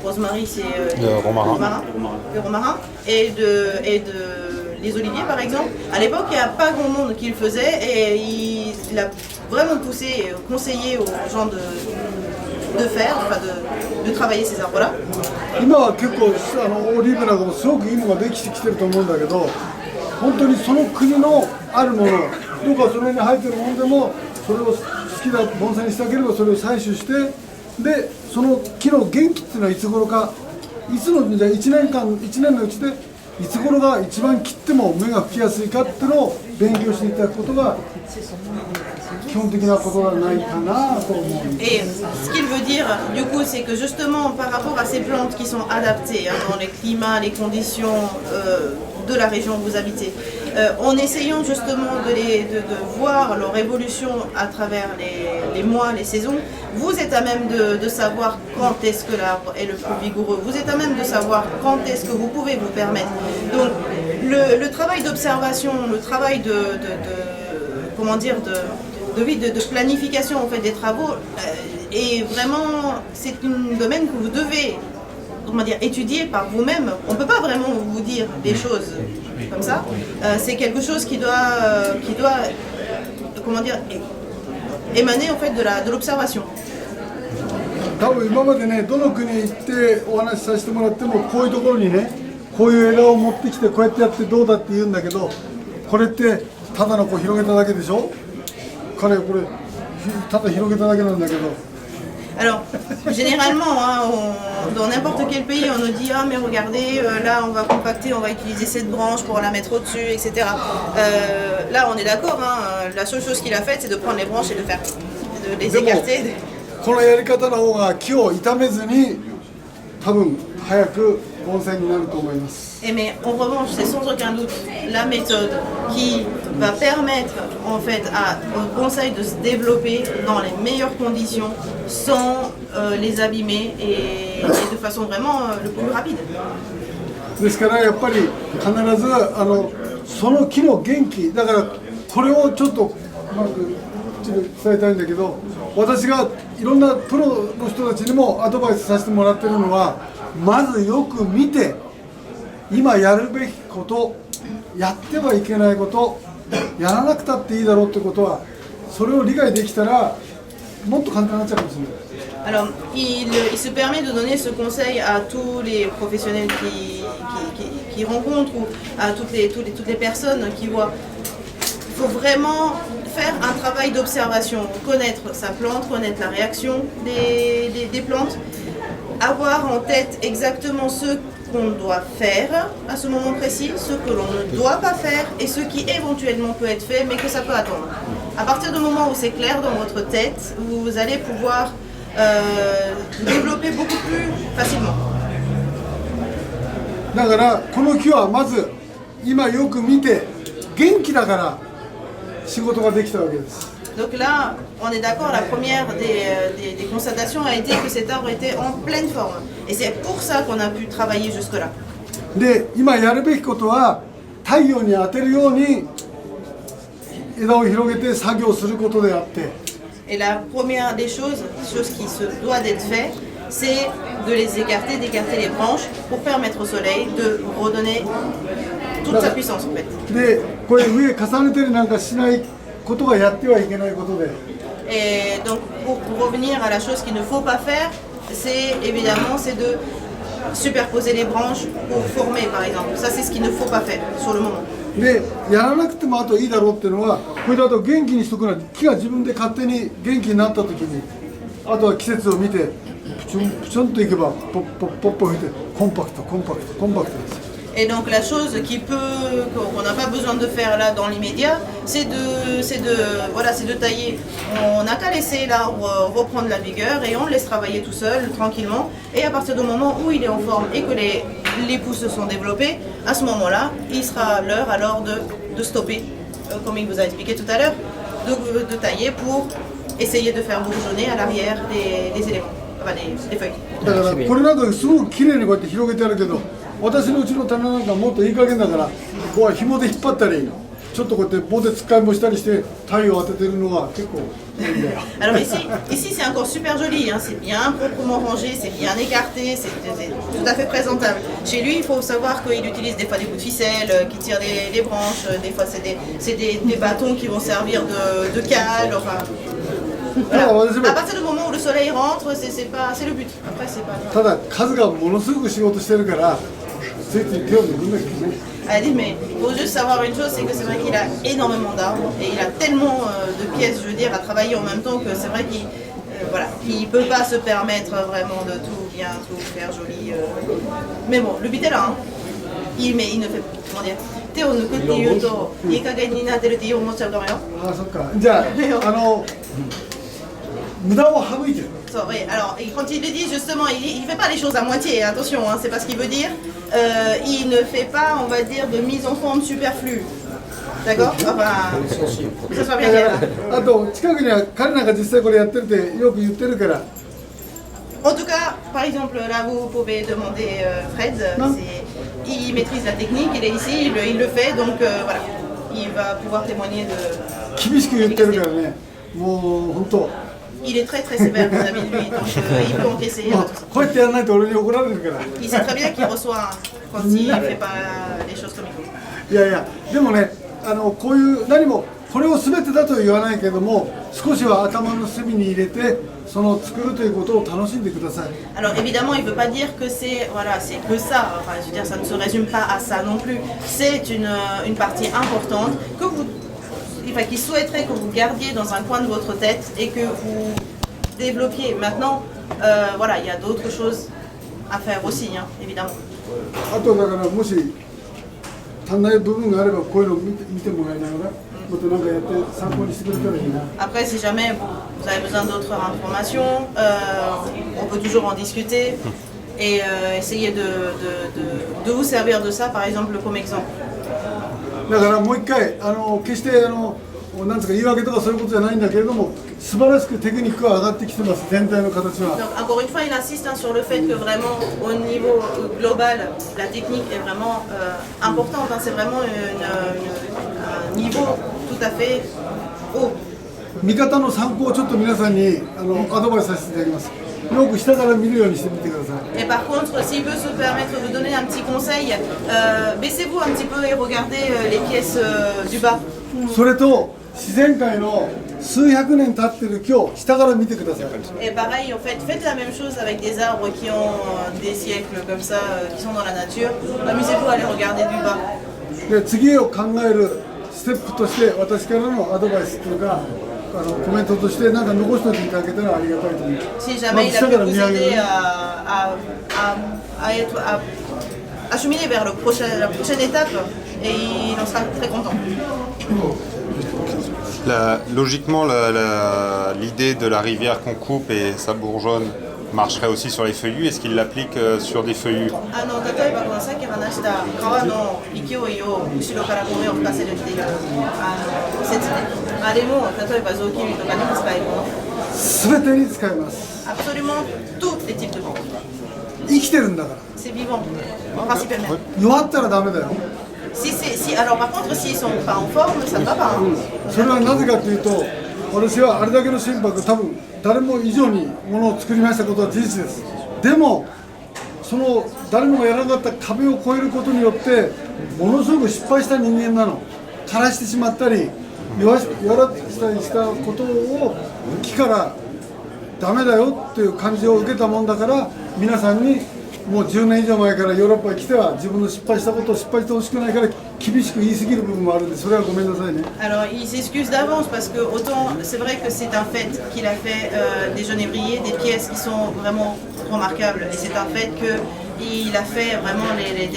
rosemary, c'est le romarin, et les oliviers par exemple. À l'époque, il n'y a pas grand monde qui le faisait et il a vraiment poussé, conseillé aux gens de faire, enfin de travailler ces arbres-là. 今は結構オリーブなんかもすごくいいのができてきてると思うんだけど、本当にその国のあるもの、どうかそれに生えてるものでもそれを好きな盆栽にしてあげればそれを採取して、でその木の元気っていうのはいつ頃か、いつのじゃあ1年のうちでいつ頃が一番切っても芽が吹きやすいかっていうのを勉強していただくことが基本的なことがないかなと思う。Et ce qu'il veut dire, du coup, c'est que justement par rapport à ces plantes qui sont adaptées dans les climats, les conditions de la région où vous habitez, en essayant justement de voir leur évolution à travers les mois, les saisons, vous êtes à même de savoir quand est-ce que l'arbre est le plus vigoureux, vous êtes à même de savoir quand est-ce que vous pouvez vous permettre. Donc le travail d'observation, le travail de planification en fait, des travaux, et vraiment c'est un domaine que vous devez étudier par vous-même. On ne peut pas vraiment vous dire des choses comme ça. C'est quelque chose qui doit émaner en fait de l'observation. 多分今までね、どの国へ行ってお話しさせてもらってもこういうところにね、こういう枝を持ってきてこうやってやってどうだって言うんだけど、これってただのこう広げただけでしょ。彼これただ広げただけなんだけど。Alors, généralement, dans n'importe quel pays, on nous dit ah mais regardez, là on va compacter, on va utiliser cette branche pour la mettre au-dessus, etc. Là, on est d'accord. La seule chose qu'il a faite, c'est de prendre les branches et de les écarter. このやり方の方が木を傷めずに多分早く盆栽になると思います。Mais en revanche, c'est sans aucun doute la méthode qui va permettre en fait au bonsaï de se développer dans les meilleures conditions sans les abîmer et de façon vraiment le plus rapide. ですからやっぱり必ずその木の元気だからこれをちょっとうまく伝えたいんだけど、私がいろんなプロの人たちにもアドバイスさせてもらってるのは、まずよく見て今やるべきこと、やってはいけないこと、やらなくたっていいだろうってことは、それを理解できたらもっと簡単になっちゃうかもしれない。Alors, il se permet de donner ce conseil à tous les professionnels qui rencontrent ou à toutes les personnes qui voient. Il faut vraiment faire un travail d'observation, connaître sa plante, connaître la réaction des plantes, avoir en tête exactement ce qu'on doit faire à ce moment précis, ce que l'on ne doit pas faire et ce qui éventuellement peut être fait mais que ça peut attendre. À partir du moment où c'est clair dans votre tête, vous allez pouvoir développer beaucoup plus facilement. だからこの木はまず今よく見て元気だから仕事ができたわけです。 Donc là, on est d'accord, la première des constatations a été que cet arbre était en pleine forme. Et c'est pour ça qu'on a pu travailler jusque-là. で、今やるべきことは太陽に当てるように枝を広げて作業することであって。 Et la première des choses qui se doit d'être fait, c'est de les écarter, d'écarter les branches pour permettre au soleil de redonner toute sa puissance en fait. で、これ上重ねてるなんかしないことがやってはいけないことで。 Et donc pour revenir à la chose qu'il ne faut pas faire, c'est évidemment de superposer les branches pour former par exemple. Ça c'est ce qu'il ne faut pas faire sur le moment. で、やらなくてもあといいだろうっていうのは、これだと元気にしとくのは木が自分で勝手に元気になった時に、あとは季節を見てプチュンプチュンといけばポッポッポッポ吹いてコンパクトコンパクトコンパクトです。 Et donc la chose qu'on n'a pas besoin de faire là dans l'immédiat, c'est de tailler. On n'a qu'à laisser l'arbre reprendre la vigueur et on le laisse travailler tout seul, tranquillement. Et à partir du moment où il est en forme et que les pousses se sont développées, à ce moment-là, il sera l'heure alors de stopper, comme il vous a expliqué tout à l'heure, de tailler pour essayer de faire bourgeonner à l'arrière les éléments, enfin les feuilles. だからこれなんかすごく綺麗にこうやって広げてあるけど。 私のうちの棚なんかもっといい加減だから、ここは紐で引っ張ったり、ちょっとこうやって棒でつっかいもしたりして太陽を当ててるのが結構いいんだよ。Alors ici c'est encore super joli, hein, c'est bien proprement rangé, c'est bien écarté, c'est tout à fait présentable. Chez lui, il faut savoir qu'il utilise des fois des bouts de ficelle qui tirent les branches, des fois c'est des bâtons qui vont servir de cale, enfin. Voilà. À partir du moment où le soleil rentre, c'est le but. Après c'est pas. ただ数がものすごく仕事してるから。 Elle dit mais il faut juste savoir une chose, c'est que c'est vrai qu'il a énormément d'arbres et il a tellement de pièces, je veux dire, à travailler en même temps que c'est vrai qu'il peut pas se permettre vraiment de tout bien, tout faire joli. Mais bon, le but est là, hein. Il ne fait comment dire. 手を抜くっていうといい加減になってるって思っちゃうかもよ。あ、そっか。じゃあ無駄を省いてる。 Oui, alors quand il le dit justement, il ne fait pas les choses à moitié, attention, hein, c'est pas ce qu'il veut dire. Il ne fait pas, on va dire, de mise en forme superflue. D'accord? Enfin, que ça soit bien clair. あと近くには彼なんか実際これやってるってよく言ってるから。 En tout cas, par exemple, là vous pouvez demander Fred, il maîtrise la technique, il est ici, il le fait, donc voilà, il va pouvoir témoigner de. 厳しく言ってるからね、もう本当。 Il est très très sévère vis-à-vis de lui, donc il peut encaisser tout ça. こうやってやらないと俺に怒られるから。 Il sait très bien qu'il reçoit quand il ne fait pas les choses comme il faut. いやいや、でもね、こういう何もこれを全てだとは言わないけども、少しは頭の隅に入れて、その作るということを楽しんでください。 Alors évidemment, il ne veut pas dire que c'est que ça. Enfin, je veux dire, ça ne se résume pas à ça non plus. C'est une partie importante que vous. Qui souhaiterait que vous gardiez dans un coin de votre tête et que vous développiez. Maintenant, voilà, il y a d'autres choses à faire aussi, hein, évidemment. あとだからもし足んない部分があればこういうのを見てもらいながら、もっとなんかやって参考にしてくれたらいいな。 Après, si jamais vous avez besoin d'autres informations, on peut toujours en discuter et essayer de vous servir de ça, par exemple, comme exemple. だからもう一回決してなんですか言い訳とかそういうことじゃないんだけれども素晴らしくテクニックが上がってきてます全体の形は。 Donc encore une fois, il insiste sur le fait que vraiment au niveau global, la technique est vraiment importante. Hein, c'est vraiment un niveau tout à fait haut. 見方の参考をちょっと皆さんにアドバイスさせていただきます。よく下から見るようにしてみてください。 Et par contre, s'il peut se permettre de vous donner un petit conseil, baissez-vous un petit peu et regardez les pièces du bas. それと自然界の数百年経ってる木を下から見てください。 Et pareil, en fait, faites la même chose avec des arbres qui ont des siècles comme ça, qui sont dans la nature. Amusez-vous à les regarder du bas. で次を考えるステップとして私からのアドバイスというかコメントとしてなんか残しておいていただけたらありがたいと思います。 Si jamais il a pu vous aider à cheminer vers la prochaine étape, et il en sera très content. Logiquement, l'idée de la rivière qu'on coupe et ça bourgeonne marcherait aussi sur les feuillus. Est-ce qu'il l'applique sur des feuillus? 例えばこのさっき話した川の勢いを後ろから米を吹かせるっていう説明。あれも例えば雑巾とかにも使えるもの。全てに使えます。 Absolument tous les types de plantes. 生きてるんだから。 C'est vivant, principalement. 弱ったらダメだよ。 Alors par contre, s'ils sont pas en forme, ça ne va pas. それはなぜかというと、私はあれだけの心拍、多分誰も以上にものを作りましたことは事実です。でも、その誰もがやらなかった壁を越えることによって、ものすごく失敗した人間なの。枯らしてしまったり、弱らしたりしたことを木からダメだよっていう感じを受けたもんだから、皆さんにもう10年以上前からヨーロッパに来ては自分の失敗したことを失敗してほしくないから厳しく言い過ぎる部分もあるんで、それはごめんなさいね。 Alors il s'excuse d'avance parce que autant c'est vrai que c'est un fait qu'il a fait des genévriers, des pièces qui sont vraiment remarquables, et c'est un fait qu'il a fait vraiment des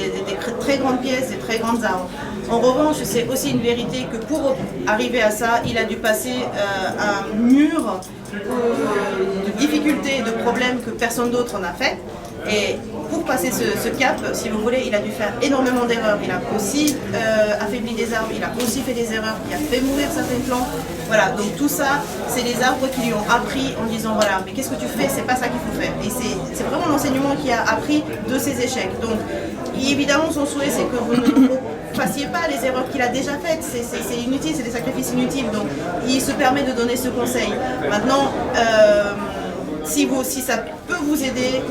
très grandes pièces, des très grandes arbres. En revanche, c'est aussi une vérité que pour arriver à ça, il a dû passer un mur de difficultés, de problèmes que personne d'autre n'a fait. Et pour passer ce cap, si vous voulez, il a dû faire énormément d'erreurs. Il a aussi affaibli des arbres, il a aussi fait des erreurs, il a fait mourir certaines plantes. Voilà, donc tout ça, c'est les arbres qui lui ont appris en disant voilà, mais qu'est-ce que tu fais, c'est pas ça qu'il faut faire. Et c'est vraiment l'enseignement qui a appris de ses échecs. Donc évidemment, son souhait, c'est que vous ne fassiez pas les erreurs qu'il a déjà faites. C'est inutile, c'est des sacrifices inutiles. Donc il se permet de donner ce conseil. Maintenant, si ça peut vous aider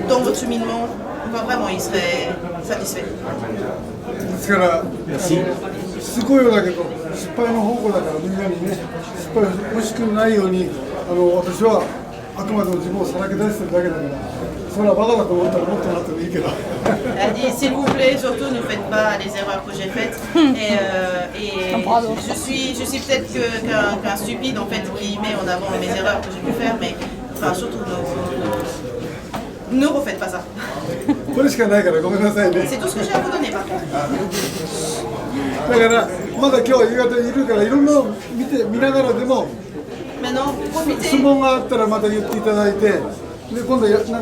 dans votre cheminement, vraiment, il serait satisfait. ですから、しつこいようだけど、失敗の方向だからみんなにね、失敗を惜しくないように、私はあくまでも自分をさらけ出してるだけだから、それはバカだと思ったらもっとなってもいいけど。Elle dit s'il vous plaît, surtout ne faites pas les erreurs que j'ai faites. Et je suis peut-être qu'un stupide en fait qui met en avant mes erreurs que j'ai pu faire, mais enfin surtout ne refaites pas ça. これしかないからごめんなさいね。 C'est tout ce que j'ai à vous donner par contre. だからまだ今日は夕方いるからいろんなの見ながらでも質問があったらまた言っていただいて、で今度山田の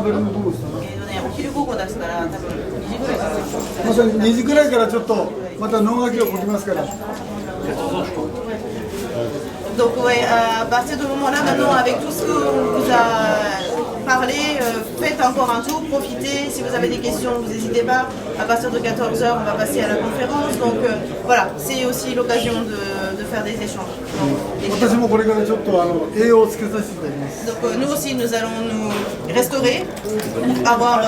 部分ですかね。お昼午後出したら多分2時ぐらいです。また2時ぐらいからちょっとまた能書きを書きますから。 Donc ouais, à partir de ce moment-là, maintenant avec tout ce qu'on vous a parlé, faites encore un tour, profitez. Si vous avez des questions, vous n'hésitez pas. À partir de 14h, on va passer à la conférence. Donc voilà, c'est aussi l'occasion de faire des échanges. Donc nous aussi, nous allons nous restaurer, avoir